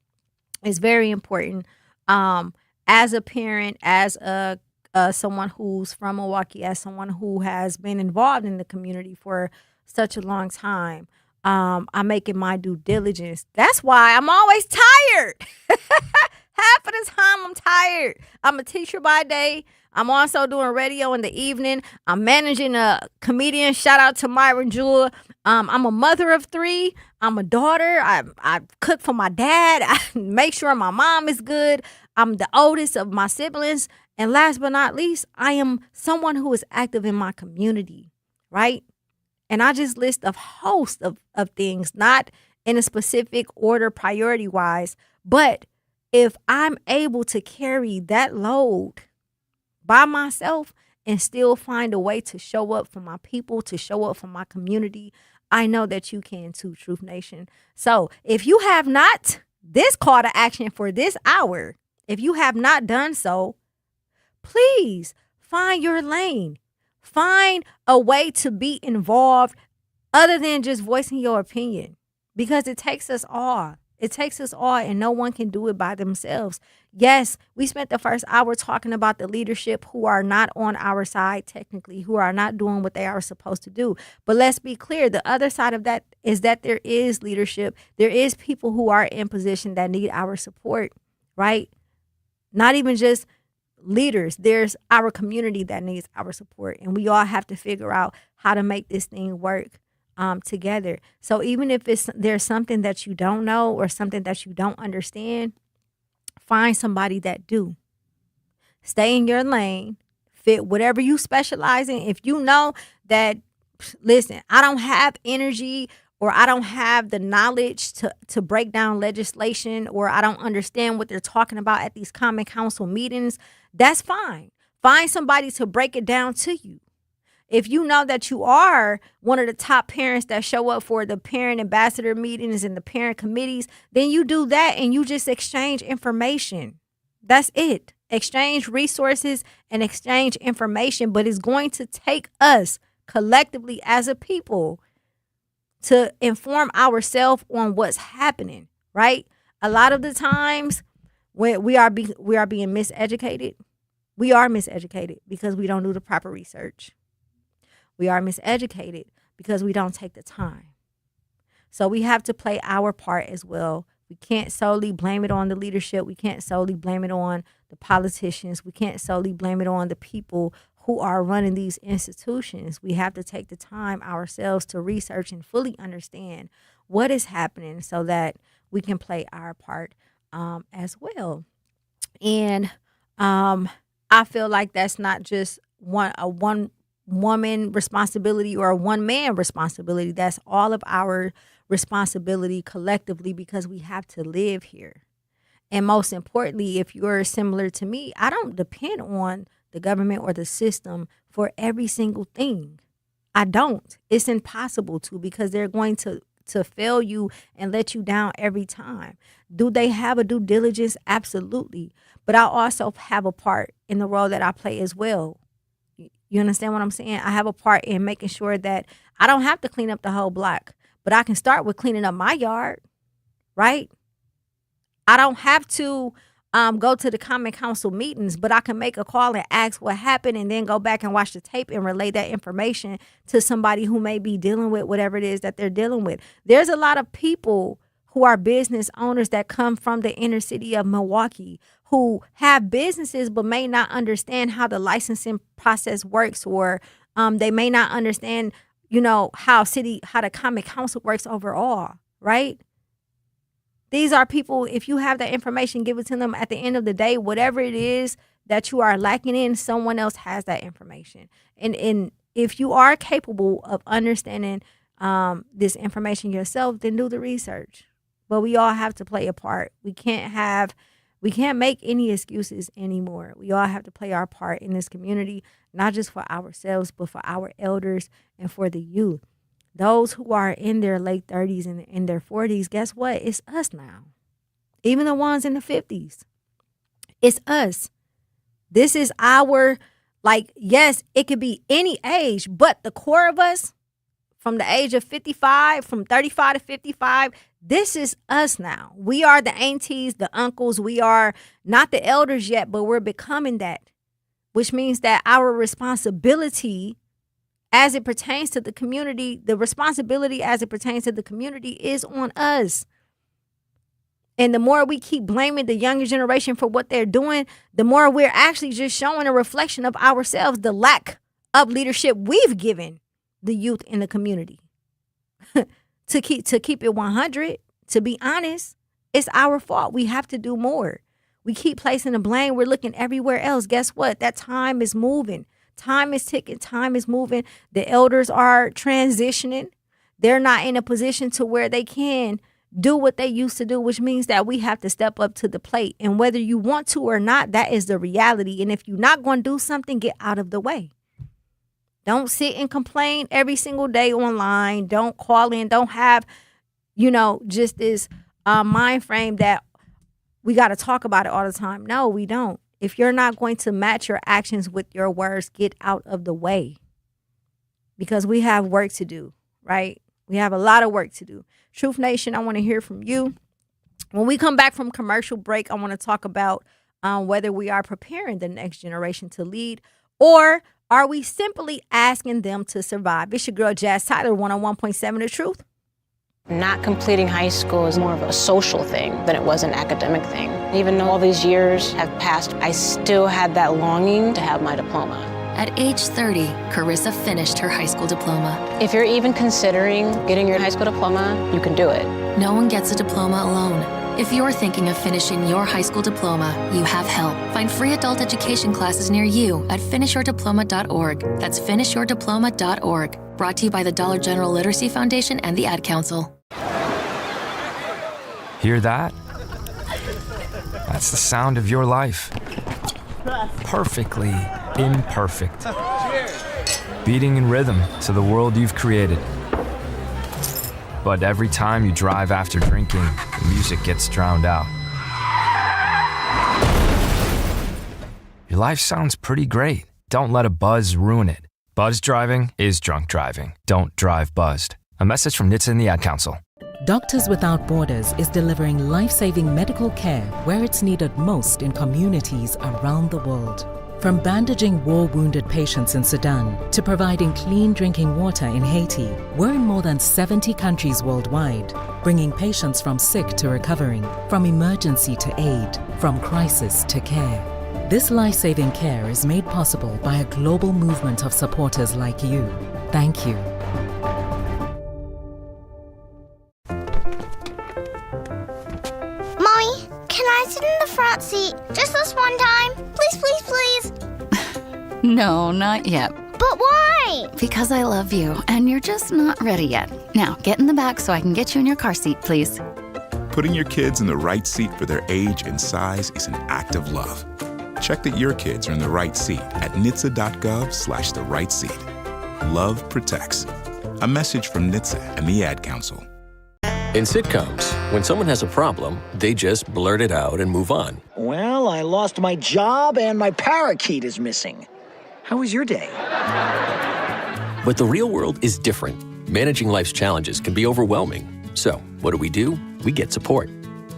[SPEAKER 9] It's very important. As a parent, as someone who's from Milwaukee, as someone who has been involved in the community for such a long time, I'm making my due diligence. That's why I'm always tired. Half of the time I'm tired. I'm a teacher by day. I'm also doing radio in the evening. I'm managing a comedian. Shout out to Myron Jewell. I'm a mother of 3. I'm a daughter. I cook for my dad. I make sure my mom is good. I'm the oldest of my siblings. And last but not least, I am someone who is active in my community, right? And I just list a host of things, not in a specific order priority-wise, but if I'm able to carry that load by myself and still find a way to show up for my people, to show up for my community, I know that you can too, Truth Nation. So if you have not, this call to action for this hour, if you have not done so, please find your lane. Find a way to be involved other than just voicing your opinion, because it takes us all. It takes us all, and no one can do it by themselves. Yes, we spent the first hour talking about the leadership who are not on our side technically, who are not doing what they are supposed to do. But let's be clear, the other side of that is that there is leadership. There is people who are in position that need our support, right? Not even just leaders. There's our community that needs our support, and we all have to figure out how to make this thing work together. So even if there's something that you don't know or something that you don't understand, find somebody that do. Stay in your lane, fit whatever you specialize in. If you know that, listen, I don't have energy or I don't have the knowledge to break down legislation, or I don't understand what they're talking about at these common council meetings, that's fine. Find somebody to break it down to you. If you know that you are one of the top parents that show up for the parent ambassador meetings and the parent committees, then you do that and you just exchange information. That's it. Exchange resources and exchange information, but it's going to take us collectively as a people to inform ourselves on what's happening, right? A lot of the times when we are being miseducated, we are miseducated because we don't do the proper research. We are miseducated because we don't take the time. So we have to play our part as well. We can't solely blame it on the leadership. We can't solely blame it on the politicians. We can't solely blame it on the people who are running these institutions. We have to take the time ourselves to research and fully understand what is happening so that we can play our part as well. And I feel like that's not just one woman responsibility or a one man responsibility. That's all of our responsibility collectively, because we have to live here. And most importantly, if you're similar to me, I don't depend on the government or the system for every single thing. I don't. It's impossible to, because they're going to fail you and let you down every time. Do they have a due diligence? Absolutely. But I also have a part in the role that I play as well. You understand what I'm saying? I have a part in making sure that I don't have to clean up the whole block, but I can start with cleaning up my yard, right? I don't have to go to the common council meetings, but I can make a call and ask what happened and then go back and watch the tape and relay that information to somebody who may be dealing with whatever it is that they're dealing with. There's a lot of people who are business owners that come from the inner city of Milwaukee who have businesses but may not understand how the licensing process works, or they may not understand, how the common council works overall, right? These are people, if you have that information, give it to them. At the end of the day, whatever it is that you are lacking in, someone else has that information. And if you are capable of understanding this information yourself, then do the research. But we all have to play a part. We can't make any excuses anymore. We all have to play our part in this community, not just for ourselves, but for our elders and for the youth. Those who are in their late 30s and in their 40s, guess what? It's us now. Even the ones in the 50s. It's us. This is our, yes, it could be any age, but the core of us, from the age of 55, from 35 to 55, this is us now. We are the aunties, the uncles. We are not the elders yet, but we're becoming that, which means that our responsibility as it pertains to the community, the responsibility as it pertains to the community is on us. And the more we keep blaming the younger generation for what they're doing, the more we're actually just showing a reflection of ourselves, the lack of leadership we've given the youth in the community. To keep it 100, to be honest, it's our fault. We have to do more. We keep placing the blame. We're looking everywhere else. Guess what? That time is moving. Time is ticking. Time is moving. The elders are transitioning. They're not in a position to where they can do what they used to do, which means that we have to step up to the plate. And whether you want to or not, that is the reality. And if you're not going to do something, get out of the way. Don't sit and complain every single day online. Don't call in. Don't have, just this mind frame that we got to talk about it all the time. No, we don't. If you're not going to match your actions with your words, get out of the way, because we have work to do, right? We have a lot of work to do. Truth Nation, I want to hear from you. When we come back from commercial break, I want to talk about whether we are preparing the next generation to lead, or are we simply asking them to survive? It's your girl, Jazz Tyler, 101.7 The Truth.
[SPEAKER 1] Not completing high school is more of a social thing than it was an academic thing. Even though all these years have passed, I still had that longing to have my diploma.
[SPEAKER 18] At age 30, Carissa finished her high school diploma.
[SPEAKER 1] If you're even considering getting your high school diploma, you can do it.
[SPEAKER 18] No one gets a diploma alone. If you're thinking of finishing your high school diploma, you have help. Find free adult education classes near you at finishyourdiploma.org. That's finishyourdiploma.org. Brought to you by the Dollar General Literacy Foundation and the Ad Council.
[SPEAKER 4] Hear that? That's the sound of your life. Perfectly imperfect. Beating in rhythm to the world you've created. But every time you drive after drinking, the music gets drowned out. Your life sounds pretty great. Don't let a buzz ruin it. Buzz driving is drunk driving. Don't drive buzzed. A message from NHTSA and the Ad Council.
[SPEAKER 19] Doctors Without Borders is delivering life-saving medical care where it's needed most in communities around the world. From bandaging war-wounded patients in Sudan to providing clean drinking water in Haiti, we're in more than 70 countries worldwide, bringing patients from sick to recovering, from emergency to aid, from crisis to care. This life-saving care is made possible by a global movement of supporters like you. Thank you.
[SPEAKER 20] Mommy, can I sit in the front seat just this one time? Please, please, please.
[SPEAKER 22] No, not yet.
[SPEAKER 20] But why?
[SPEAKER 22] Because I love you, and you're just not ready yet. Now, get in the back so I can get you in your car seat, please.
[SPEAKER 23] Putting your kids in the right seat for their age and size is an act of love. Check that your kids are in the right seat at nhtsa.gov/the right seat. Love protects. A message from NHTSA and the Ad Council.
[SPEAKER 24] In sitcoms, when someone has a problem, they just blurt it out and move on.
[SPEAKER 25] Well, I lost my job and my parakeet is missing. How was your day?
[SPEAKER 24] But the real world is different. Managing life's challenges can be overwhelming. So, what do? We get support.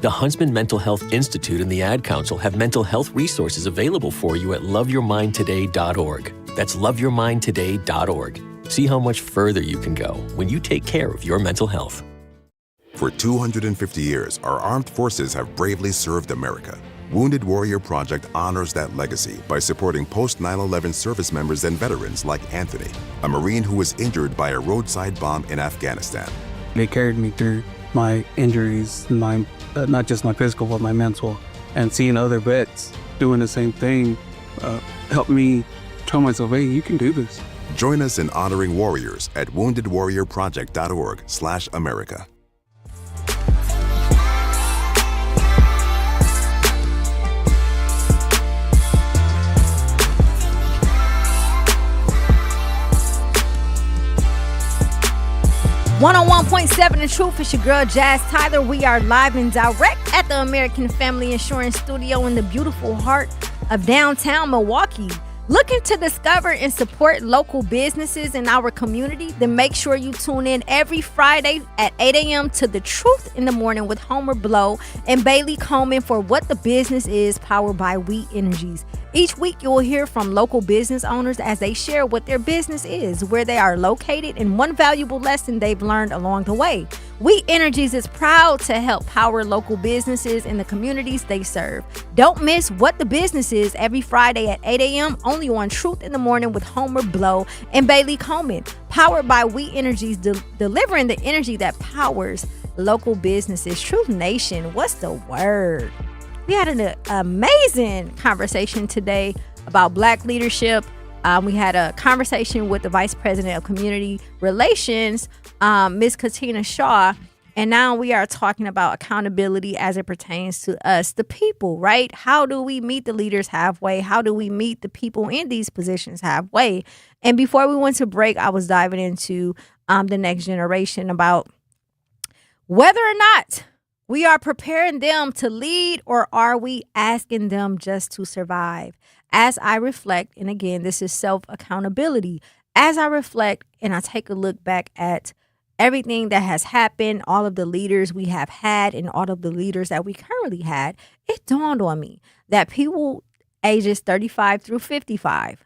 [SPEAKER 24] The Huntsman Mental Health Institute and the Ad Council have mental health resources available for you at loveyourmindtoday.org. That's loveyourmindtoday.org. See how much further you can go when you take care of your mental health.
[SPEAKER 26] For 250 years, our armed forces have bravely served America. Wounded Warrior Project honors that legacy by supporting post-9/11 service members and veterans like Anthony, a Marine who was injured by a roadside bomb in Afghanistan.
[SPEAKER 29] They carried me through my injuries, not just my physical, but my mental. And seeing other vets doing the same thing helped me tell myself, hey, you can do this.
[SPEAKER 26] Join us in honoring warriors at woundedwarriorproject.org/America.
[SPEAKER 9] .7 The Truth. It's your girl Jazz Tyler. We are live and direct at the American Family Insurance Studio in the beautiful heart of downtown Milwaukee. Looking to discover and support local businesses in our community? Then make sure you tune in every Friday at 8 a.m. to The Truth in the Morning with Homer Blow and Bailey Coleman for What the Business Is, powered by We Energies. Each week, you will hear from local business owners as they share what their business is, where they are located, and one valuable lesson they've learned along the way. We Energies is proud to help power local businesses in the communities they serve. Don't miss What the Business Is every Friday at 8 a.m. only on Truth in the Morning with Homer Blow and Bailey Coleman. Powered by We Energies, delivering the energy that powers local businesses. Truth Nation, what's the word? We had an amazing conversation today about Black leadership. We had a conversation with the Vice President of Community Relations, Ms. Katina Shaw, and now we are talking about accountability as it pertains to us, the people, right? How do we meet the leaders halfway? How do we meet the people in these positions halfway? And before we went to break, I was diving into the next generation about whether or not we are preparing them to lead, or are we asking them just to survive? As I reflect, and again, this is self-accountability, as I reflect and I take a look back at everything that has happened, all of the leaders we have had and all of the leaders that we currently had, it dawned on me that people ages 35 through 55,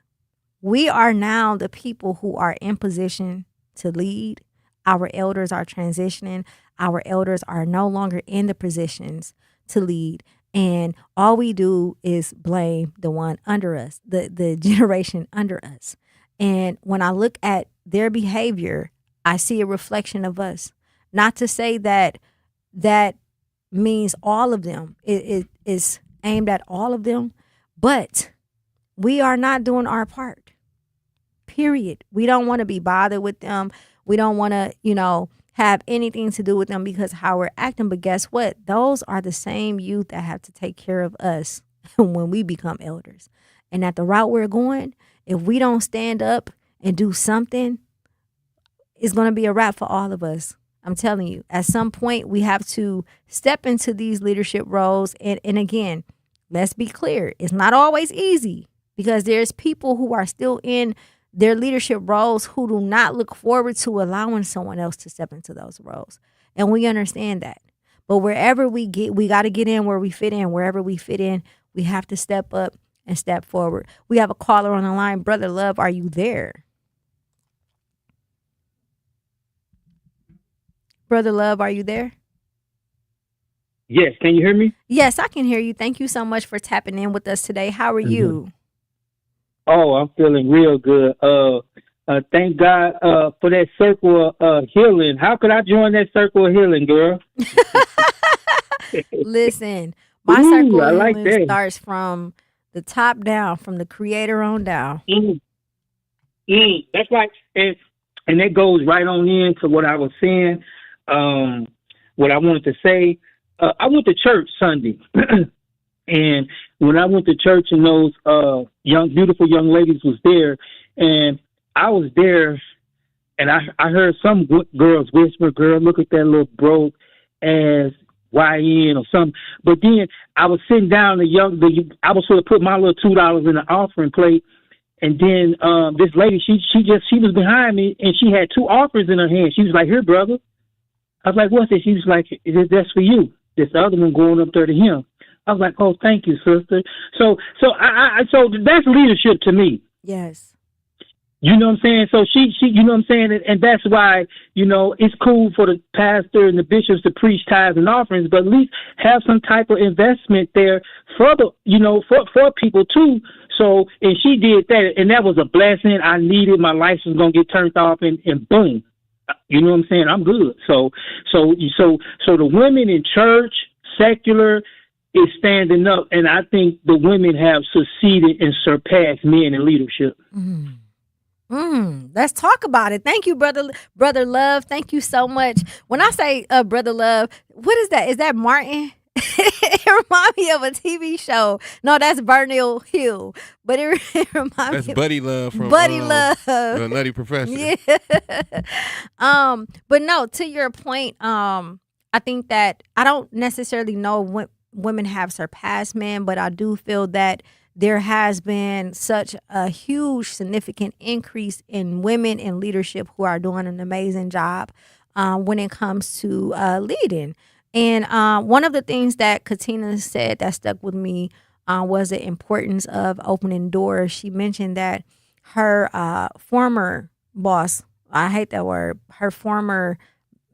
[SPEAKER 9] we are now the people who are in position to lead. Our elders are transitioning. Our elders are no longer in the positions to lead. And all we do is blame the one under us, the generation under us. And when I look at their behavior, I see a reflection of us. Not to say that that means all of them. It is aimed at all of them. But we are not doing our part. period. We don't want to be bothered with them. We don't want to, have anything to do with them because how we're acting. But guess what? Those are the same youth that have to take care of us when we become elders. And at the route we're going, if we don't stand up and do something, it's going to be a wrap for all of us. I'm telling you, at some point, we have to step into these leadership roles. And again, let's be clear. It's not always easy because there's people who are still in their leadership roles who do not look forward to allowing someone else to step into those roles. And we understand that. But wherever we get, we got to get in where we fit in. Wherever we fit in, we have to step up and step forward. We have a caller on the line. Brother Love, are you there? Brother Love, are you there?
[SPEAKER 2] Yes. Can you hear me?
[SPEAKER 9] Yes, I can hear you. Thank you so much for tapping in with us today. How are you?
[SPEAKER 2] Oh, I'm feeling real good. Thank God for that circle of healing. How could I join that circle of healing, girl?
[SPEAKER 9] Listen, my circle of
[SPEAKER 2] like
[SPEAKER 9] healing
[SPEAKER 2] that.
[SPEAKER 9] starts from the top down, from the creator on down.
[SPEAKER 2] That's right. And that goes right on into what I was saying, what I wanted to say. I went to church Sunday. And when I went to church and those beautiful young ladies was there, and I was there, and I heard some girls whisper, "Girl, look at that little broke ass YN or something." But then I was sitting down, I was sort of put my little $2 in the offering plate, and then this lady, she was behind me, and she had 2 offers in her hand. She was like, "Here, brother." I was like, "What's this?" She was like, "That's for you. This other one going up there to him." I was like, "Oh, thank you, sister." So that's leadership to me.
[SPEAKER 9] Yes.
[SPEAKER 2] You know what I'm saying? So she, you know what I'm saying? And that's why, it's cool for the pastor and the bishops to preach tithes and offerings, but at least have some type of investment there for for people too. So, and she did that, and that was a blessing. I needed. My license was going to get turned off, and boom. You know what I'm saying? I'm good. So the women in church, secular, is standing up, and I think the women have succeeded and surpassed men in leadership.
[SPEAKER 9] Let's talk about it. Thank you, brother Love. Thank you so much. When I say brother Love, what is that? Is that Martin? It reminds me of a TV show. No, that's Bernal Hill. But it reminds me.
[SPEAKER 3] That's Buddy Love from
[SPEAKER 9] Buddy Love,
[SPEAKER 3] the Nutty Professor.
[SPEAKER 9] Yeah. But no, to your point, I think that I don't necessarily know what women have surpassed men, but I do feel that there has been such a huge, significant increase in women in leadership who are doing an amazing job when it comes to leading. And one of the things that Katina said that stuck with me was the importance of opening doors. She mentioned that her former boss, I hate that word, her former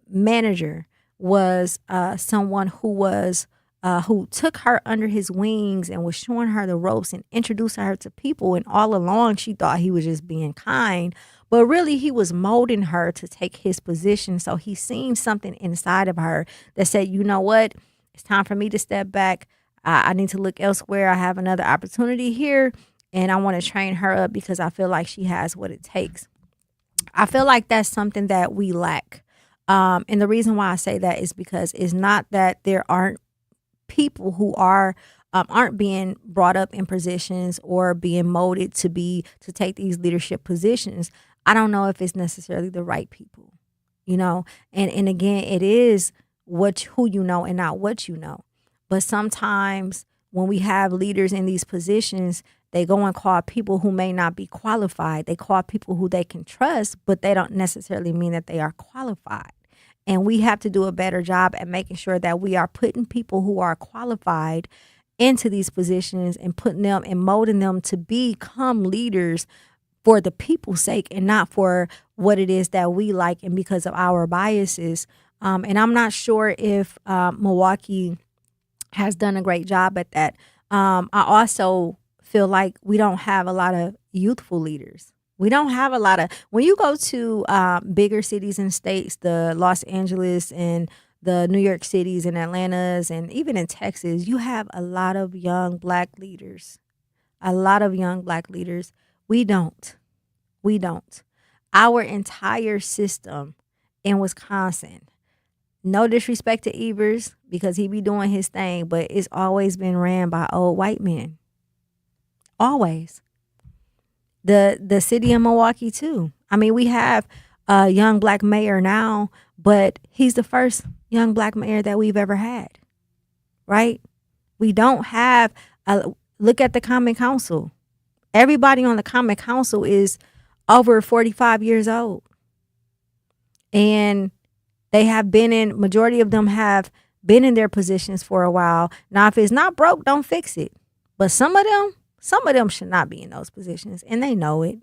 [SPEAKER 9] manager was someone who took her under his wings and was showing her the ropes and introducing her to people. And all along, she thought he was just being kind. But really, he was molding her to take his position. So he seen something inside of her that said, you know what? It's time for me to step back. I need to look elsewhere. I have another opportunity here. And I want to train her up because I feel like she has what it takes. I feel like that's something that we lack. And the reason why I say that is because it's not that there aren't people who aren't being brought up in positions or being molded to take these leadership positions. I don't know if it's necessarily the right people, and again, it is who you know and not what you know. But sometimes when we have leaders in these positions, they go and call people who may not be qualified. They call people who they can trust, but they don't necessarily mean that they are qualified. And we have to do a better job at making sure that we are putting people who are qualified into these positions and putting them and molding them to become leaders for the people's sake and not for what it is that we like and because of our biases. And I'm not sure if Milwaukee has done a great job at that. I also feel like we don't have a lot of youthful leaders. We don't have a lot of, when you go to bigger cities and states, the Los Angeles and the New York cities and Atlantas and even in Texas, you have a lot of young black leaders. We don't. We don't. Our entire system in Wisconsin, no disrespect to Evers because he be doing his thing, but it's always been ran by old white men. Always. The city of Milwaukee too. I mean, we have a young black mayor now, but he's the first young black mayor that we've ever had. Right? We don't have look at the Common Council. Everybody on the Common Council is over 45 years old. And majority of them have been in their positions for a while. Now, if it's not broke, don't fix it. But some of them should not be in those positions, and they know it.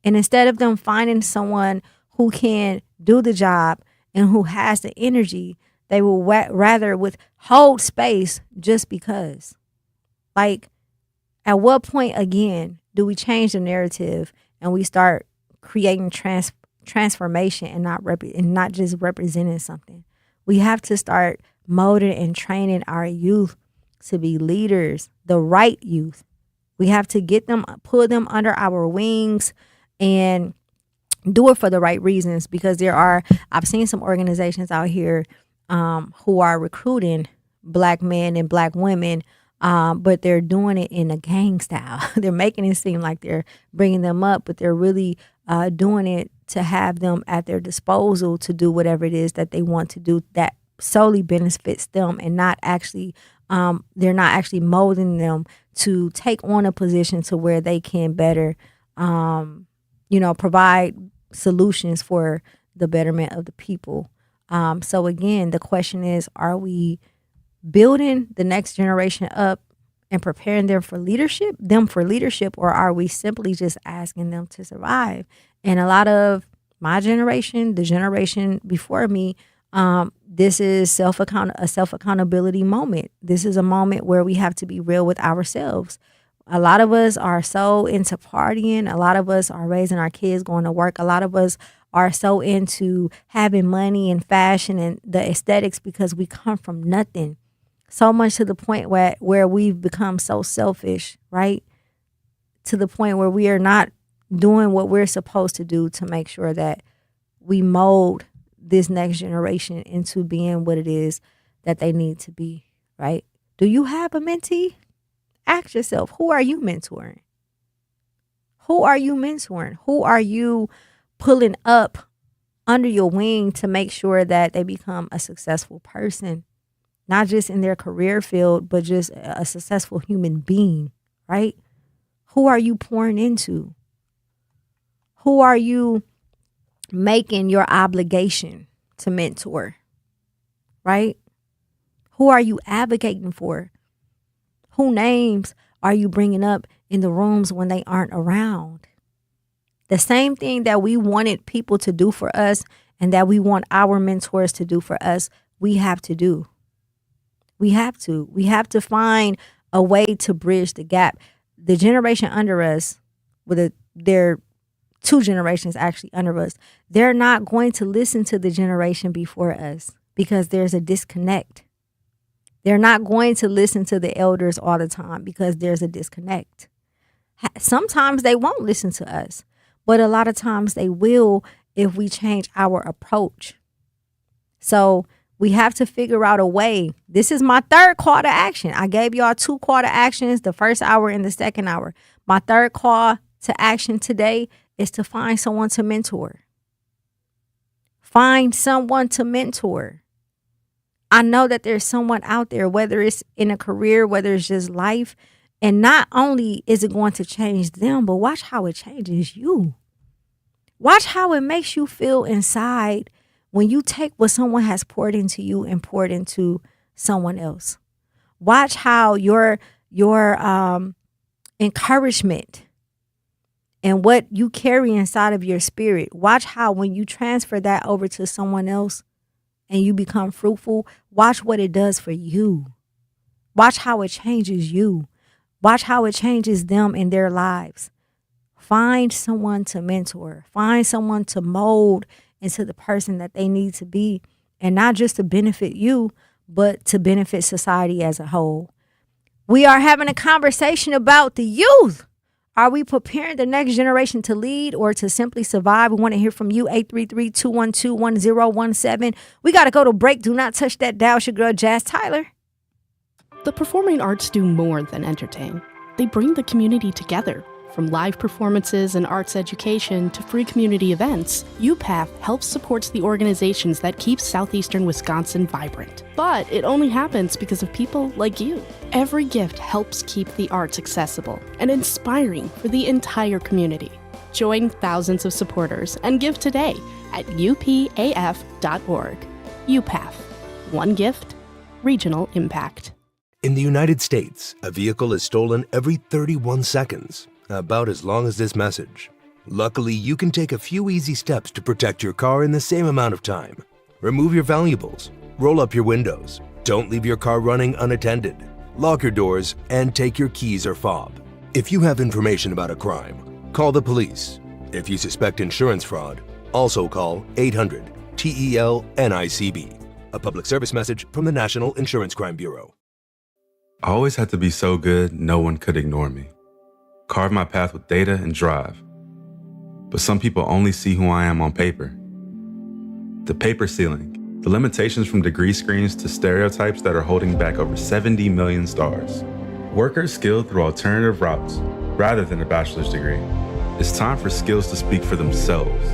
[SPEAKER 9] And instead of them finding someone who can do the job and who has the energy, they will rather withhold space just because. Like, at what point, again, do we change the narrative and we start creating transformation and not just representing something? We have to start molding and training our youth to be leaders, the right youth. We have to pull them under our wings and do it for the right reasons, because I've seen some organizations out here who are recruiting black men and black women, but they're doing it in a gang style. They're making it seem like they're bringing them up, but they're really doing it to have them at their disposal to do whatever it is that they want to do that solely benefits them, and not actually they're not actually molding them to take on a position to where they can better provide solutions for the betterment of the people. So again, the question is, are we building the next generation up and preparing them for leadership, or are we simply just asking them to survive? And a lot of my generation, the generation before me, this is a self-accountability moment. This is a moment where we have to be real with ourselves. A lot of us are so into partying. A lot of us are raising our kids, going to work. A lot of us are so into having money and fashion and the aesthetics because we come from nothing. So much to the point where we've become so selfish, right? To the point where we are not doing what we're supposed to do to make sure that we mold this next generation into being what it is that they need to be, right? Do you have a mentee? Ask yourself, who are you mentoring? Who are you mentoring? Who are you pulling up under your wing to make sure that they become a successful person? Not just in their career field, but just a successful human being, right? Who are you pouring into? Who are you making your obligation to mentor, right? Who are you advocating for? Who names are you bringing up in the rooms when they aren't around? The same thing that we wanted people to do for us and that we want our mentors to do for us, we have to do. We have to find a way to bridge the gap. The generation under us, they're 2 generations actually under us, they're not going to listen to the generation before us because there's a disconnect. They're not going to listen to the elders all the time because there's a disconnect. Sometimes they won't listen to us, but a lot of times they will if we change our approach. So we have to figure out a way. This is my 3rd call to action. I gave y'all 2 call to actions, the first hour and the second hour. My 3rd call to action today is to find someone to mentor. Find someone to mentor. I know that there's someone out there, whether it's in a career, whether it's just life, and not only is it going to change them, but watch how it changes you. Watch how it makes you feel inside when you take what someone has poured into you and poured into someone else. Watch how your encouragement and what you carry inside of your spirit, watch how when you transfer that over to someone else and you become fruitful, watch what it does for you. Watch how it changes you. Watch how it changes them in their lives. Find someone to mentor. Find someone to mold into the person that they need to be, and not just to benefit you, but to benefit society as a whole. We are having a conversation about the youth. Are we preparing the next generation to lead or to simply survive? We want to hear from you, 833-212-1017. We got to go to break. Do not touch that dial. It's your girl, Jazz Tyler.
[SPEAKER 5] The performing arts do more than entertain. They bring the community together. From live performances and arts education to free community events, UPath helps supports the organizations that keep southeastern Wisconsin vibrant. But it only happens because of people like you. Every gift helps keep the arts accessible and inspiring for the entire community. Join thousands of supporters and give today at upaf.org. UPath. One gift, regional impact.
[SPEAKER 6] In the United States, a vehicle is stolen every 31 seconds. About as long as this message. Luckily, you can take a few easy steps to protect your car in the same amount of time. Remove your valuables, roll up your windows, don't leave your car running unattended, lock your doors, and take your keys or fob. If you have information about a crime, call the police. If you suspect insurance fraud, also call 800-TEL-NICB. A public service message from the National Insurance Crime Bureau.
[SPEAKER 7] I always had to be so good, no one could ignore me. Carve my path with data and drive. But some people only see who I am on paper. The paper ceiling, the limitations from degree screens to stereotypes that are holding back over 70 million stars. Workers skilled through alternative routes rather than a bachelor's degree. It's time for skills to speak for themselves.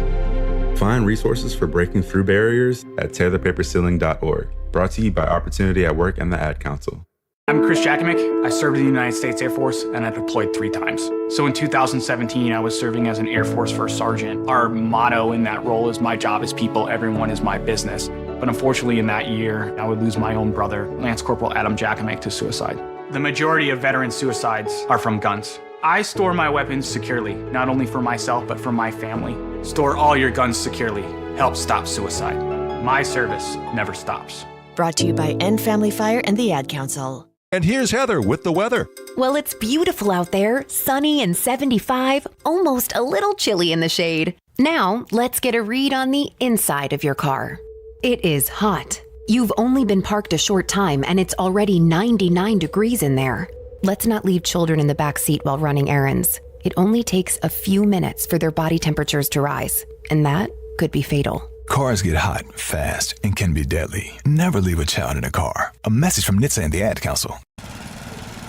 [SPEAKER 7] Find resources for breaking through barriers at tearthepaperceiling.org. Brought to you by Opportunity at Work and the Ad Council.
[SPEAKER 8] I'm Chris Jakimick. I served in the United States Air Force and I deployed 3 times. So in 2017, I was serving as an Air Force First Sergeant. Our motto in that role is my job is people, everyone is my business. But unfortunately in that year, I would lose my own brother, Lance Corporal Adam Jakimick, to suicide. The majority of veteran suicides are from guns. I store my weapons securely, not only for myself, but for my family. Store all your guns securely. Help stop suicide. My service never stops.
[SPEAKER 10] Brought to you by End Family Fire and the Ad Council.
[SPEAKER 11] And here's Heather with the weather.
[SPEAKER 12] Well, it's beautiful out there, sunny and 75, almost a little chilly in the shade. Now, let's get a read on the inside of your car. It is hot. You've only been parked a short time and it's already 99 degrees in there. Let's not leave children in the back seat while running errands. It only takes a few minutes for their body temperatures to rise, and that could be fatal.
[SPEAKER 21] Cars get hot, fast, and can be deadly. Never leave a child in a car. A message from NHTSA and the Ad Council.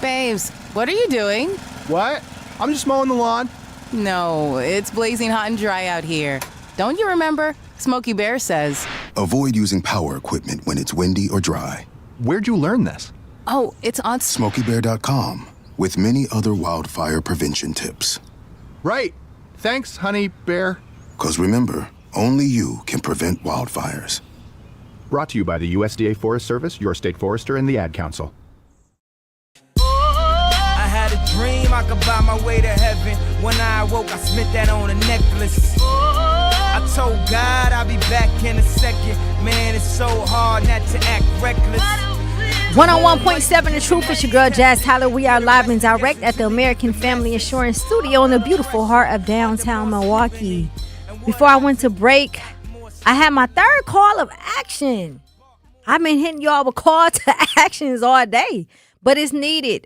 [SPEAKER 27] Babes, what are you doing?
[SPEAKER 30] What? I'm just mowing the lawn.
[SPEAKER 27] No, it's blazing hot and dry out here. Don't you remember? Smokey Bear says.
[SPEAKER 31] Avoid using power equipment when it's windy or dry.
[SPEAKER 30] Where'd you learn this?
[SPEAKER 27] Oh, it's on
[SPEAKER 31] SmokeyBear.com with many other wildfire prevention tips.
[SPEAKER 30] Right. Thanks, honey bear.
[SPEAKER 31] 'Cause remember, only you can prevent wildfires.
[SPEAKER 28] Brought to you by the USDA Forest Service, your state forester, and the Ad Council.
[SPEAKER 32] I had a dream I could buy my way to heaven. When I awoke, I spent that on a necklace. I told God I'll be back in a second. Man, it's so hard not to act reckless.
[SPEAKER 9] 101.7 The Truth. It's your girl, Jazz Tyler. We are live and direct at the American Family Insurance Studio in the beautiful heart of downtown Milwaukee. Before I went to break, I had my third call of action. I've been hitting y'all with call to actions all day, but it's needed.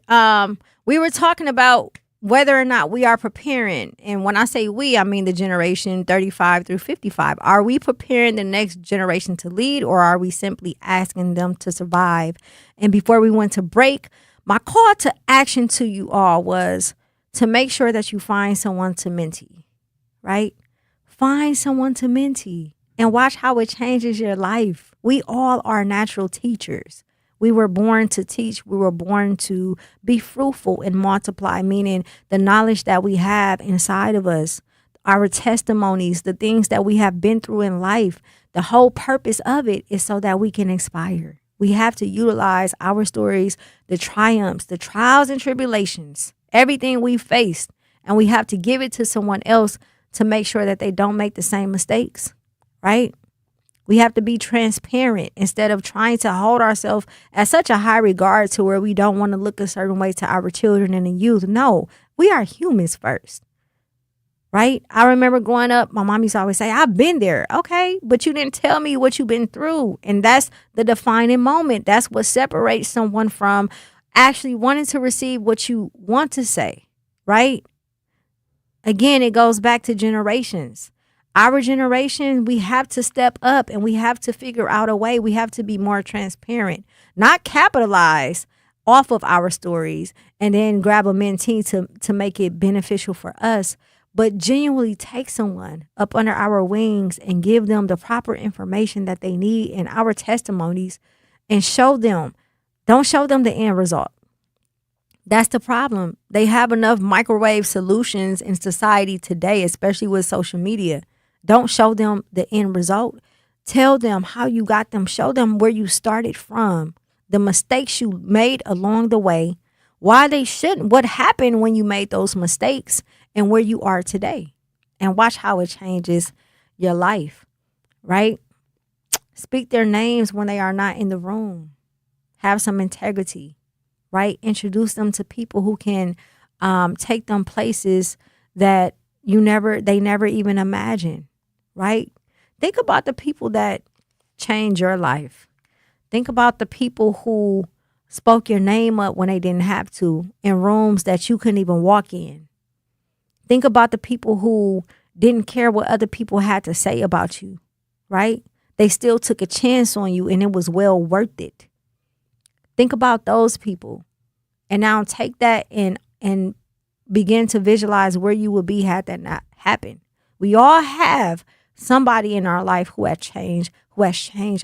[SPEAKER 9] We were talking about whether or not we are preparing. And when I say we, I mean the generation 35 through 55. Are we preparing the next generation to lead, or are we simply asking them to survive? And before we went to break, my call to action to you all was to make sure that you find someone to mentee, right? Find someone to mentee and watch how it changes your life. We all are natural teachers. We were born to teach. We were born to be fruitful and multiply, meaning the knowledge that we have inside of us, our testimonies, the things that we have been through in life. The whole purpose of it is so that we can inspire. We have to utilize our stories, the triumphs, the trials and tribulations, everything we faced, and we have to give it to someone else to make sure that they don't make the same mistakes, right? We have to be transparent instead of trying to hold ourselves at such a high regard to where we don't want to look a certain way to our children and the youth. No, we are humans first, right? I remember growing up, my mom used to always say, I've been there. Okay, but you didn't tell me what you've been through. And that's the defining moment. That's what separates someone from actually wanting to receive what you want to say, right? Again, it goes back to generations. Our generation, we have to step up and we have to figure out a way. We have to be more transparent, not capitalize off of our stories and then grab a mentee to make it beneficial for us, but genuinely take someone up under our wings and give them the proper information that they need in our testimonies and show them. Don't show them the end result. That's the problem. They have enough microwave solutions in society today, especially with social media. Don't show them the end result. Tell them how you got them. Show them where you started from, the mistakes you made along the way, why they shouldn't, what happened when you made those mistakes, and where you are today. And watch how it changes your life, right? Speak their names when they are not in the room. Have some integrity, right? Introduce them to people who can take them places that they never even imagined, right? Think about the people that changed your life. Think about the people who spoke your name up when they didn't have to in rooms that you couldn't even walk in. Think about the people who didn't care what other people had to say about you, right? They still took a chance on you and it was well worth it. Think about those people and now take that and begin to visualize where you would be had that not happened. We all have somebody in our life who has changed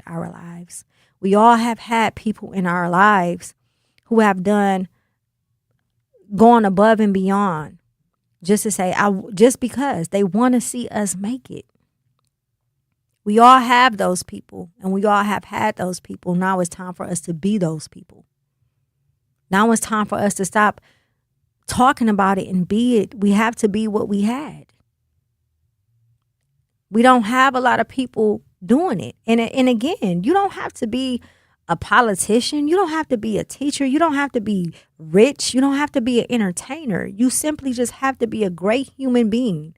[SPEAKER 9] our lives. We all have had people in our lives who have gone above and beyond just to say, just because they want to see us make it. We all have those people and we all have had those people. Now it's time for us to be those people. Now it's time for us to stop talking about it and be it. We have to be what we had. We don't have a lot of people doing it. And again, you don't have to be a politician. You don't have to be a teacher. You don't have to be rich. You don't have to be an entertainer. You simply just have to be a great human being.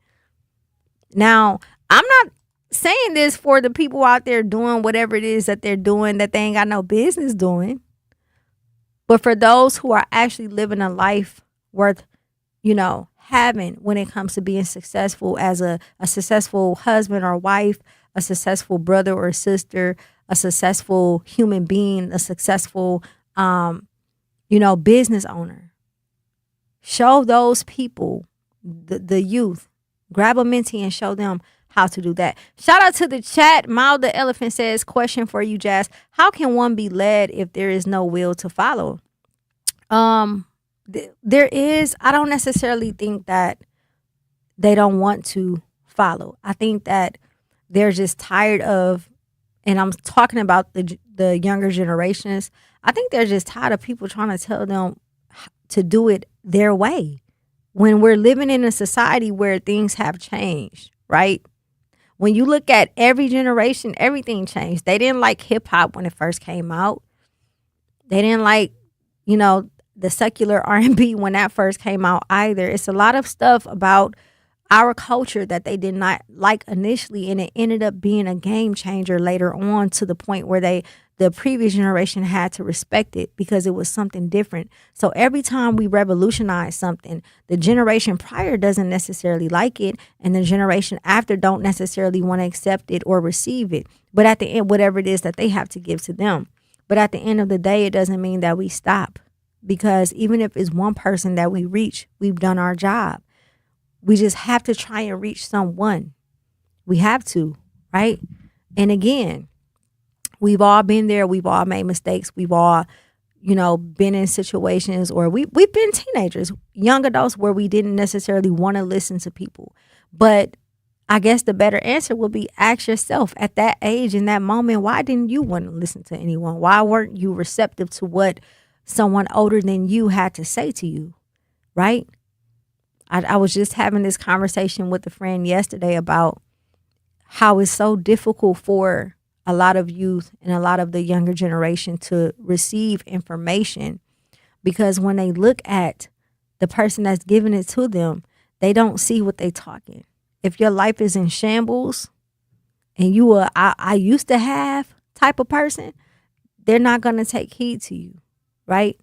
[SPEAKER 9] Now, I'm not saying this for the people out there doing whatever it is that they're doing that they ain't got no business doing. But for those who are actually living a life worth, having when it comes to being successful as a successful husband or wife, a successful brother or sister, a successful human being, a successful, business owner. Show those people, the youth, grab a mentee and show them how to do that. Shout out to the chat. Mild the Elephant says, question for you, Jazz. How can one be led if there is no will to follow? There is. I don't necessarily think that they don't want to follow. I think that they're just tired of, and I'm talking about the younger generations. I think they're just tired of people trying to tell them to do it their way. When we're living in a society where things have changed, right? When you look at every generation, everything changed. They didn't like hip hop when it first came out. They didn't like, the secular R&B when that first came out either. It's a lot of stuff about our culture that they did not like initially, and it ended up being a game changer later on to the point where the previous generation had to respect it because it was something different. So every time we revolutionize something, the generation prior doesn't necessarily like it, and the generation after don't necessarily want to accept it or receive it. But at the end, whatever it is that they have to give to them. But at the end of the day, it doesn't mean that we stop, because even if it's one person that we reach, we've done our job. We just have to try and reach someone. We have to, right? And again, we've all been there. We've all made mistakes. We've all, been in situations, or we've been teenagers, young adults, where we didn't necessarily want to listen to people. But I guess the better answer would be ask yourself at that age, in that moment, why didn't you want to listen to anyone? Why weren't you receptive to what someone older than you had to say to you, right? I was just having this conversation with a friend yesterday about how it's so difficult for a lot of youth and a lot of the younger generation to receive information, because when they look at the person that's giving it to them, they don't see what they're talking. If your life is in shambles and you are I used to have type of person, they're not going to take heed to you, right?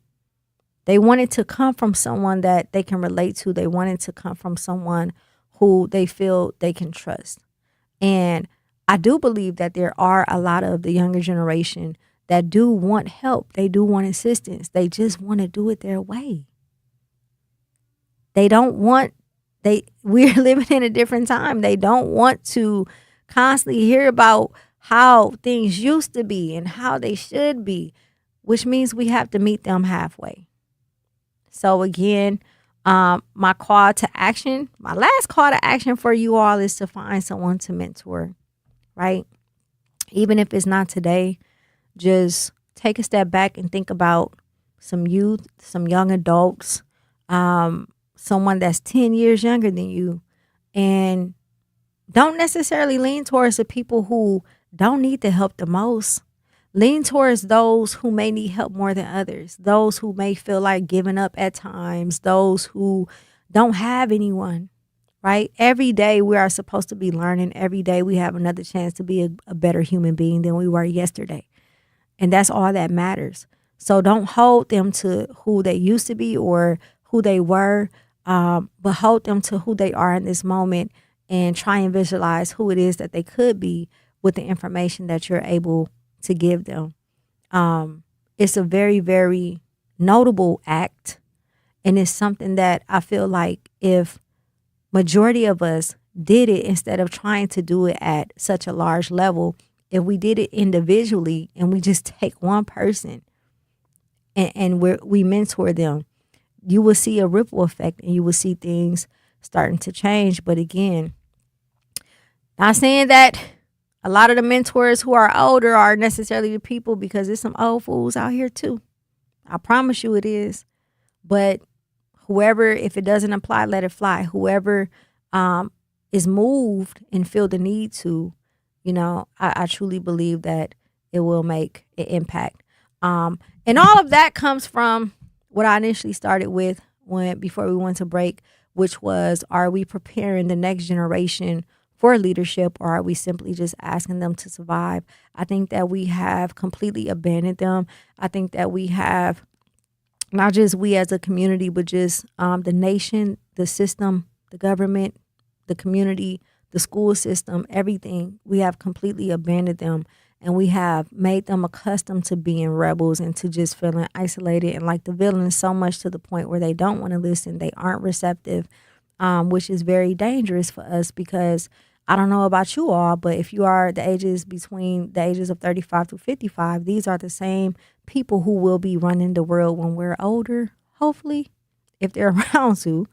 [SPEAKER 9] They want it to come from someone that they can relate to. They want it to come from someone who they feel they can trust. And I do believe that there are a lot of the younger generation that do want help. They do want assistance. They just want to do it their way. They don't want, we're living in a different time. They don't want to constantly hear about how things used to be and how they should be, which means we have to meet them halfway. So again, my last call to action for you all is to find someone to mentor, right? Even if it's not today, just take a step back and think about some youth, some young adults, someone that's 10 years younger than you, and don't necessarily lean towards the people who don't need the help the most. Lean towards those who may need help more than others, those who may feel like giving up at times, those who don't have anyone, right? Every day we are supposed to be learning. Every day we have another chance to be a better human being than we were yesterday. And that's all that matters. So don't hold them to who they used to be or who they were, but hold them to who they are in this moment and try and visualize who it is that they could be with the information that you're able to give them. It's a very, very notable act. And it's something that I feel like if majority of us did it instead of trying to do it at such a large level, if we did it individually and we just take one person and we mentor them, you will see a ripple effect and you will see things starting to change. But again, not saying that a lot of the mentors who are older are necessarily the people, because there's some old fools out here too. I promise you it is. But whoever, if it doesn't apply, let it fly. Whoever is moved and feel the need to, I truly believe that it will make an impact. And all of that comes from what I initially started with before we went to break, which was, are we preparing the next generation for leadership, or are we simply just asking them to survive? I think that we have completely abandoned them. I think that we have, not just we as a community, but just the nation, the system, the government, the community, the school system, everything. We have completely abandoned them, and we have made them accustomed to being rebels and to just feeling isolated and like the villains, so much to the point where they don't want to listen. They aren't receptive, which is very dangerous for us, because I don't know about you all, but if you are between the ages of 35 to 55, these are the same people who will be running the world when we're older, hopefully, if they're around to.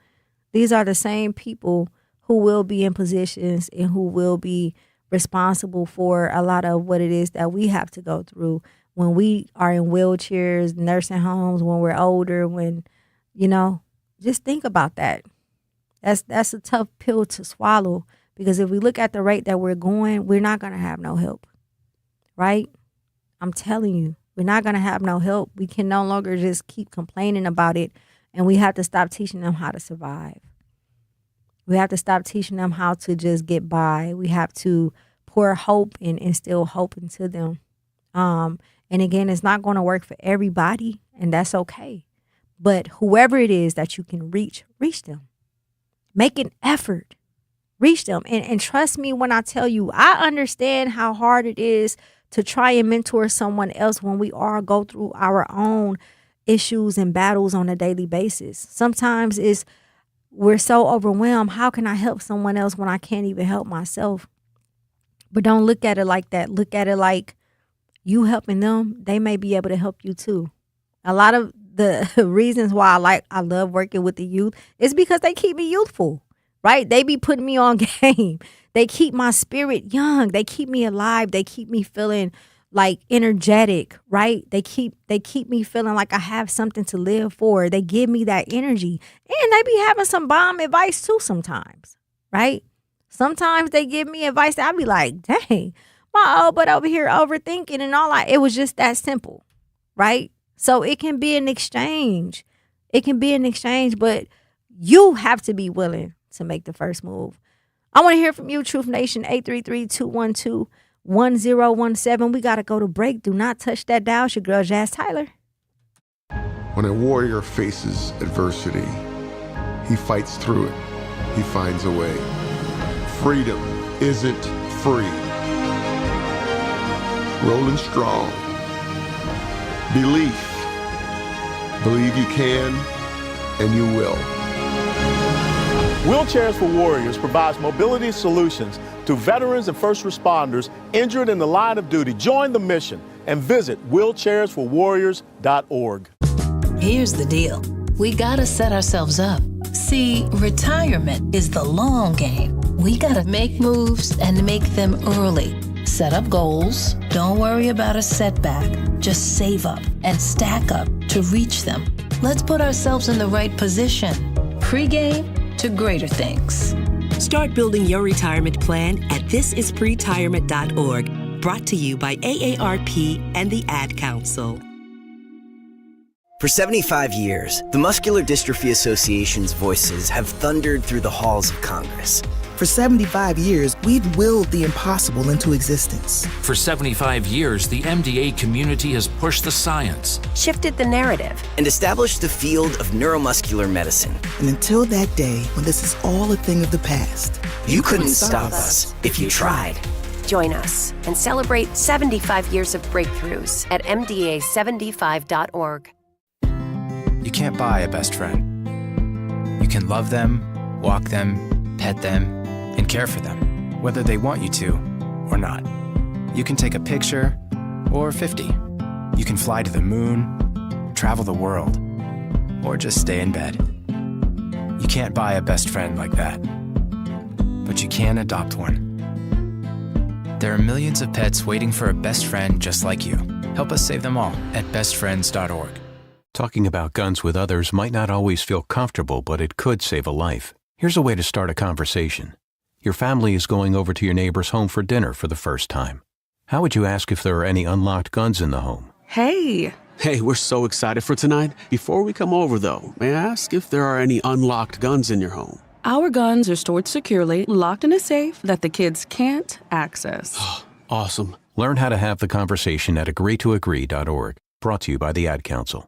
[SPEAKER 9] These are the same people who will be in positions and who will be responsible for a lot of what it is that we have to go through when we are in wheelchairs, nursing homes, when we're older, when, just think about that. That's a tough pill to swallow, because if we look at the rate that we're going, we're not going to have no help, right? I'm telling you, we're not going to have no help. We can no longer just keep complaining about it, and we have to stop teaching them how to survive. We have to stop teaching them how to just get by. We have to pour hope and instill hope into them. And again, it's not going to work for everybody, and that's okay. But whoever it is that you can reach them. Make an effort. Reach them. And trust me when I tell you, I understand how hard it is to try and mentor someone else when we all go through our own issues and battles on a daily basis. Sometimes we're so overwhelmed. How can I help someone else when I can't even help myself? But don't look at it like that. Look at it like you helping them, they may be able to help you too. A lot of the reasons why I love working with the youth is because they keep me youthful, right? They be putting me on game. They keep my spirit young. They keep me alive. They keep me feeling like energetic, right? They keep me feeling like I have something to live for. They give me that energy. And they be having some bomb advice too sometimes, right? Sometimes they give me advice that I be like, dang, my old butt over here overthinking and all that. It was just that simple, right? So it can be an exchange. It can be an exchange, but you have to be willing to make the first move. I want to hear from you, Truth Nation, 833-212-1017. We got to go to break. Do not touch that dial. It's your girl, Jazz Tyler.
[SPEAKER 1] When a warrior faces adversity, he fights through it, he finds a way. Freedom isn't free. Rolling strong. Belief. Believe you can, and you will.
[SPEAKER 4] Wheelchairs for Warriors provides mobility solutions to veterans and first responders injured in the line of duty. Join the mission and visit wheelchairsforwarriors.org.
[SPEAKER 13] Here's the deal. We gotta set ourselves up. See, retirement is the long game. We gotta make moves and make them early. Set up goals. Don't worry about a setback. Just save up and stack up to reach them. Let's put ourselves in the right position. Pre-game to greater things.
[SPEAKER 14] Start building your retirement plan at thisispretirement.org. Brought to you by AARP and the Ad Council.
[SPEAKER 15] For 75 years, the Muscular Dystrophy Association's voices have thundered through the halls of Congress.
[SPEAKER 16] For 75 years, we've willed the impossible into existence.
[SPEAKER 17] For 75 years, the MDA community has pushed the science,
[SPEAKER 15] shifted the narrative, and established the field of neuromuscular medicine.
[SPEAKER 16] And until that day, when this is all a thing of the past,
[SPEAKER 15] you couldn't stop us if you tried.
[SPEAKER 18] Join us and celebrate 75 years of breakthroughs at MDA75.org.
[SPEAKER 19] You can't buy a best friend. You can love them, walk them, pet them, and care for them, whether they want you to or not. You can take a picture or 50. You can fly to the moon, travel the world, or just stay in bed. You can't buy a best friend like that, but you can adopt one. There are millions of pets waiting for a best friend just like you. Help us save them all at bestfriends.org.
[SPEAKER 20] Talking about guns with others might not always feel comfortable, but it could save a life. Here's a way to start a conversation. Your family is going over to your neighbor's home for dinner for the first time. How would you ask if there are any unlocked guns in the home?
[SPEAKER 22] Hey, we're so excited for tonight. Before we come over, though, may I ask if there are any unlocked guns in your home?
[SPEAKER 5] Our guns are stored securely, locked in a safe that the kids can't access.
[SPEAKER 22] Awesome.
[SPEAKER 20] Learn how to have the conversation at agreetoagree.org. Brought to you by the Ad Council.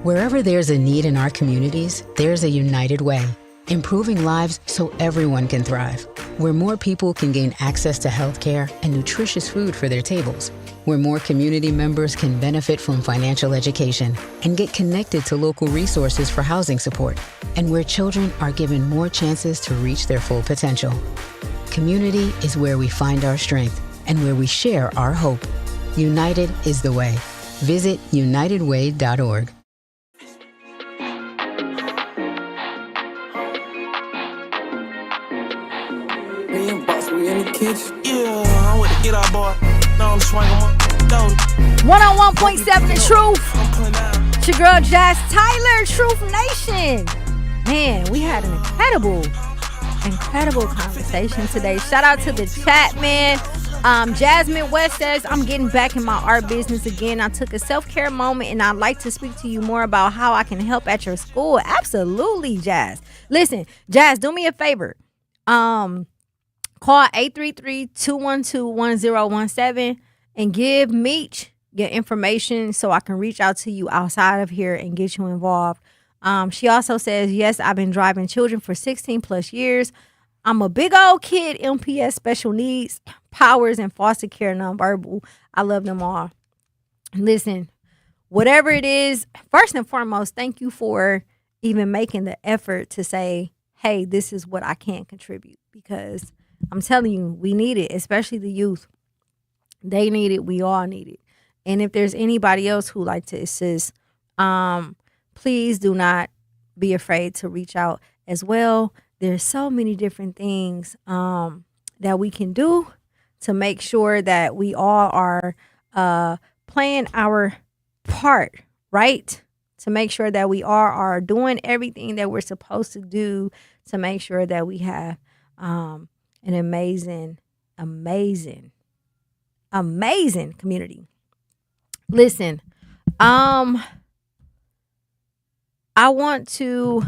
[SPEAKER 23] Wherever there's a need in our communities, there's a United Way. Improving lives so everyone can thrive. Where more people can gain access to health care and nutritious food for their tables. Where more community members can benefit from financial education and get connected to local resources for housing support. And where children are given more chances to reach their full potential. Community is where we find our strength and where we share our hope. United is the way. Visit unitedway.org.
[SPEAKER 33] We in the kitchen. Yeah, I'm with the get out boy. No, I'm swinging my
[SPEAKER 9] 101.7 The Truth. It's your girl Jazz Tyler, Truth Nation. Man, we had an incredible conversation today. Shout out to the chat, man. Jasmine West says, I'm getting back in my art business again. I took a self-care moment and I'd like to speak to you more about how I can help at your school. Absolutely, Jazz. Listen, Jazz, do me a favor. Call 833-212-1017 and give Mech your information so I can reach out to you outside of here and get you involved. She also says, yes, I've been driving children for 16 plus years. I'm a big old kid, MPS, special needs, powers, and foster care nonverbal. I love them all. Listen, whatever it is, first and foremost, thank you for even making the effort to say, hey, this is what I can contribute, because I'm telling you, we need it, especially the youth. They need it. We all need it. And if there's anybody else who like to assist, please do not be afraid to reach out as well. There's so many different things that we can do to make sure that we all are playing our part, right? To make sure that we all are doing everything that we're supposed to do to make sure that we have an amazing community. Listen, I want to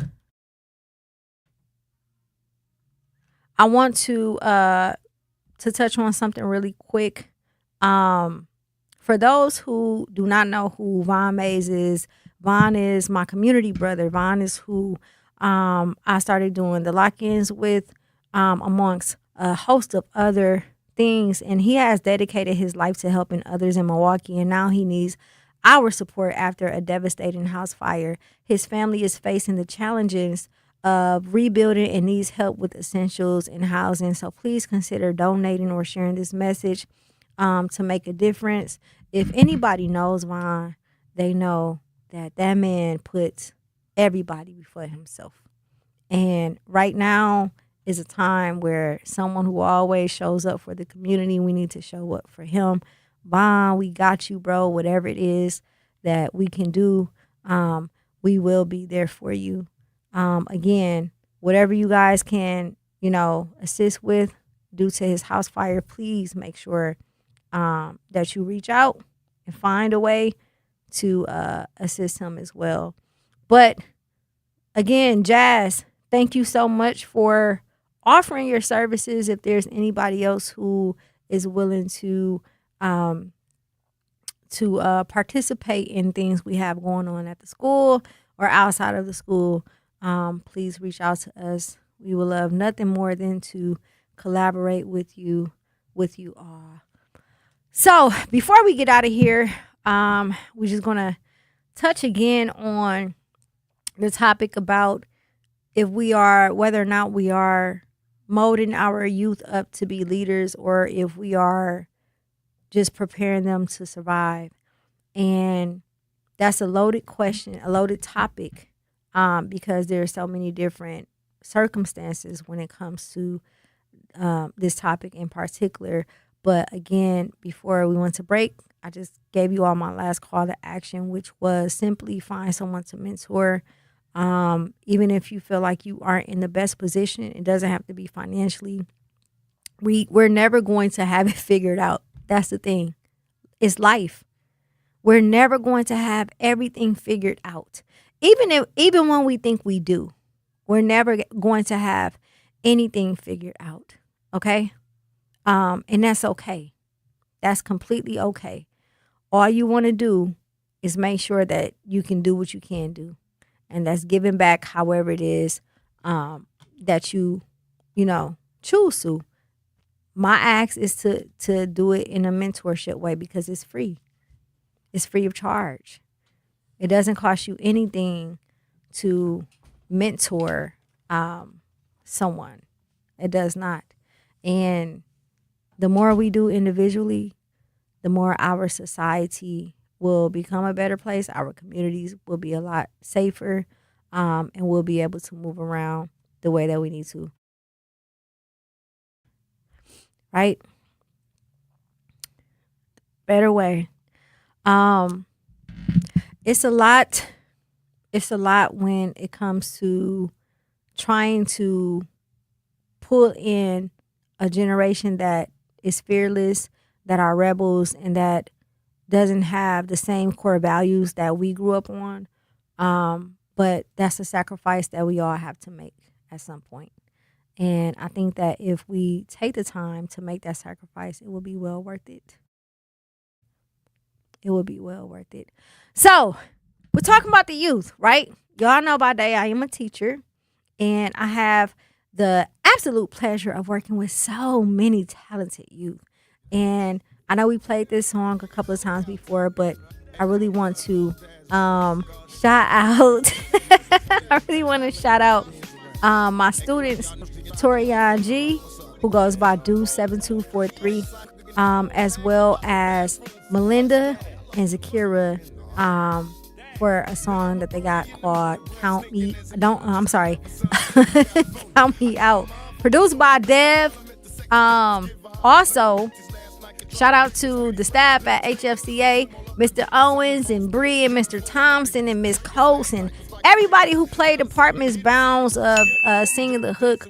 [SPEAKER 9] touch on something really quick. For those who do not know who Von Mays is, Von is my community brother. Von is who I started doing the lock-ins with, amongst a host of other things. And he has dedicated his life to helping others in Milwaukee. And now he needs our support after a devastating house fire. His family is facing the challenges of rebuilding and needs help with essentials and housing. So please consider donating or sharing this message to make a difference. If anybody knows Vaughn, they know that that man puts everybody before himself. And right now is a time where someone who always shows up for the community, we need to show up for him. Vaughn, we got you, bro. Whatever it is that we can do, we will be there for you. Again, whatever you guys can, assist with due to his house fire, please make sure that you reach out and find a way to assist him as well. But again, Jazz, thank you so much for offering your services. If there's anybody else who is willing to participate in things we have going on at the school or outside of the school, please reach out to us. We would love nothing more than to collaborate with you all. So before we get out of here, we're just gonna touch again on the topic about whether or not we are molding our youth up to be leaders, or if we are just preparing them to survive. And that's a loaded question, a loaded topic, because there are so many different circumstances when it comes to this topic in particular. But again, before we went to break, I just gave you all my last call to action, which was simply find someone to mentor. Even if you feel like you aren't in the best position, it doesn't have to be financially. We're never going to have it figured out. That's the thing. It's life. We're never going to have everything figured out. Even when we think we do, we're never going to have anything figured out. Okay? And that's okay. That's completely okay. All you want to do is make sure that you can do what you can do. And that's giving back however it is that you choose to. My ask is to do it in a mentorship way because it's free. It's free of charge. It doesn't cost you anything to mentor someone. It does not. And the more we do individually, the more our society will become a better place. Our communities will be a lot safer, and we'll be able to move around the way that we need to. Right? Better way. It's a lot when it comes to trying to pull in a generation that is fearless, that are rebels, and that doesn't have the same core values that we grew up on. But that's a sacrifice that we all have to make at some point. And I think that if we take the time to make that sacrifice, it will be well worth it. It will be well worth it. So we're talking about the youth, right? Y'all know by day I am a teacher, and I have the absolute pleasure of working with so many talented youth. And I know we played this song a couple of times before, but I really want to shout out. I really want to shout out my students, Torian G, who goes by Do7243, as well as Melinda and Zakira, for a song that they got called Count Me Out, produced by Dev. Also, shout out to the staff at HFCA, Mr. Owens and Bree and Mr. Thompson and Miss Coates and everybody who played Department's bounds of singing the hook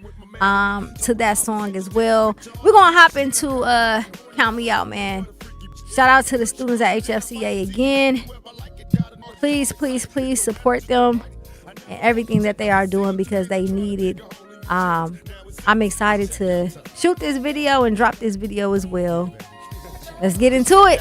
[SPEAKER 9] to that song as well. We're gonna hop into Count Me Out, man. Shout out to the students at HFCA again. Please, please, please support them and everything that they are doing because they need it. I'm excited to shoot this video and drop this video as well. Let's get into it.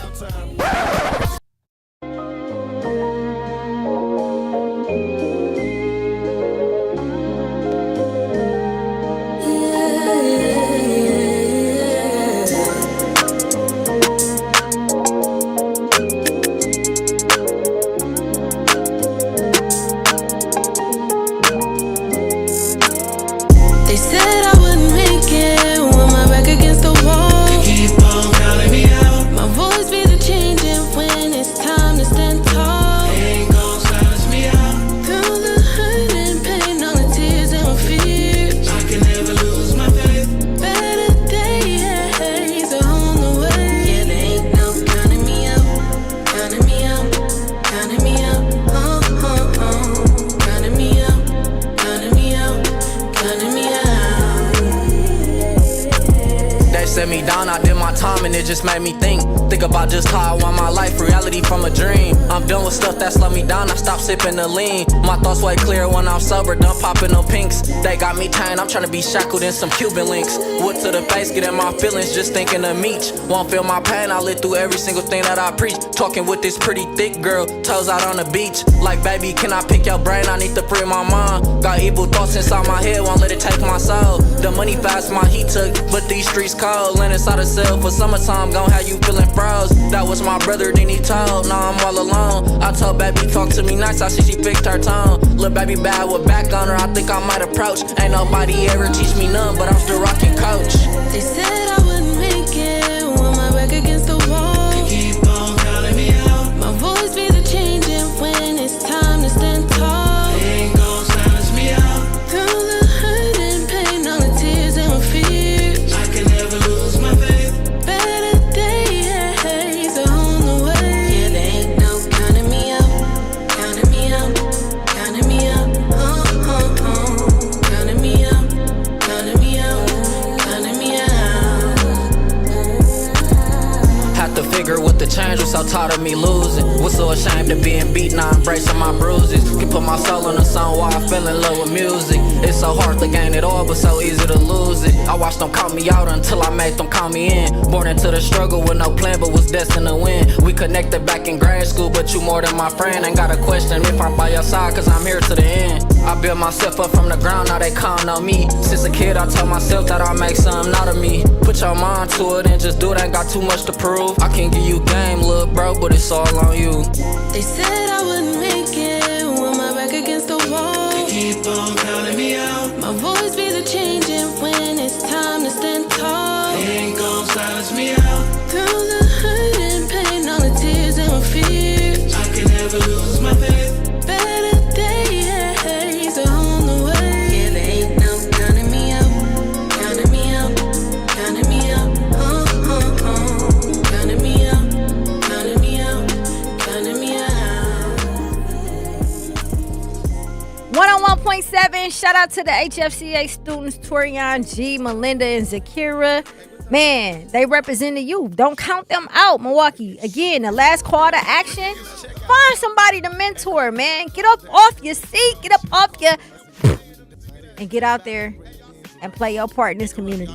[SPEAKER 2] set me down, I did my time and it just made me think about just how I want my life, reality from a dream. I'm done with stuff that slow me down, I stopped sipping the lean. My thoughts way clear when I'm sober, done popping no pinks. They got me tired, I'm trying to be shackled in some Cuban links. Wood to the face, getting my feelings, just thinking of Meech. Won't feel my pain, I live through every single thing that I preach. Talking with this pretty thick girl, toes out on the beach. Like, baby, can I pick your brain? I need to free my mind. Got evil thoughts inside my head, won't let it take my soul. The money fast, my heat took, but these streets cold. Land inside a cell for summertime, gon' have you feeling froze. That was my brother, then he told, now I'm all alone. I told baby, talk to me nice, I see she picked her tone. Lil' baby bad with back on her, I think I might approach. Ain't nobody ever teach me none, but I'm still rocking coach.
[SPEAKER 3] They said I wouldn't make it, with my back against the wall. They keep on calling me out. My voice be the changing when it's time to stand tall. They ain't gon' silence me out. Through the hurt and pain, all the tears and my fears, I can never lose my faith. Better days are on the way. Yeah, there ain't no counting me out, counting me out, counting me out. Counting me out, counting me out, counting me out.
[SPEAKER 2] Had to figure what the change was, so tired of me losing. Was so ashamed of being beat, now embracing my bruises. Can put my soul in a song while I fell in love with music. It's so hard to gain it all, but so easy to lose it. I watched them call me out until I made them call me in. Born into the struggle with no plan, but was destined to win. We connected back in grade school, but you more than my friend. Ain't got a question if I'm by your side, cause I'm here to the end. I built myself up from the ground, now they calling on me. Since a kid, I told myself that I'll make something out of me. Put your mind to it and just do it, ain't got too much to prove. I can give you game, little bro, but it's all on you.
[SPEAKER 3] They said I wouldn't make it, with my back against the wall. They keep on counting me out. My voice be the changing when it's time to stand tall. They ain't gon' silence me out. Through the hurt and pain, all the tears and my fears, I can never lose my faith. Better days are on the way. Yeah, there ain't no counting me out, counting me out, counting me out. Counting me out, counting me out, counting me out.
[SPEAKER 9] 101.7, shout out to the HFCA students, Torian G, Melinda, and Zakira. Man, they represented you. Don't count them out, Milwaukee. Again, the last call to action. Find somebody to mentor, man. Get up off your seat. Get up off your... and get out there and play your part in this community.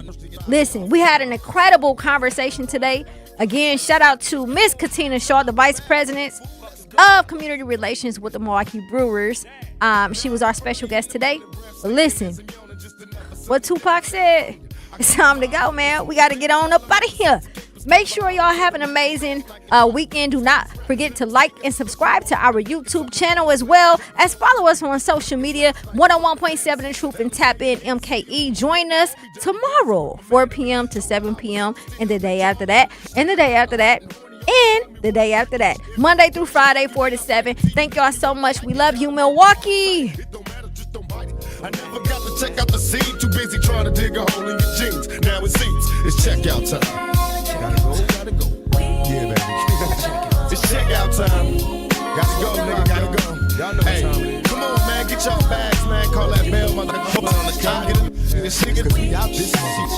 [SPEAKER 9] Listen, we had an incredible conversation today. Again, shout out to Miss Katina Shaw, the Vice President of Community Relations with the Milwaukee Brewers. She was our special guest today. But listen, what Tupac said, it's time to go, man. We got to get on up out of here. Make sure y'all have an amazing weekend. Do not forget to like and subscribe to our YouTube channel, as well as follow us on social media. 101.7 The Truth and tap in MKE. Join us tomorrow, 4 p.m. to 7 p.m. and the day after that, and the day after that, and the day after that. Monday through Friday, 4 to 7. Thank y'all so much. We love you, Milwaukee.
[SPEAKER 1] I never got to check out the scene. Too busy trying to dig a hole in your jeans. Now it seems it's checkout time. Gotta go. Yeah, baby. It's checkout time. Gotta go, nigga. Gotta go. Y'all know what time it is. Come on, man. Get y'all bags, man. Call that bell, motherfucker. Come get it. This nigga, we out this seat.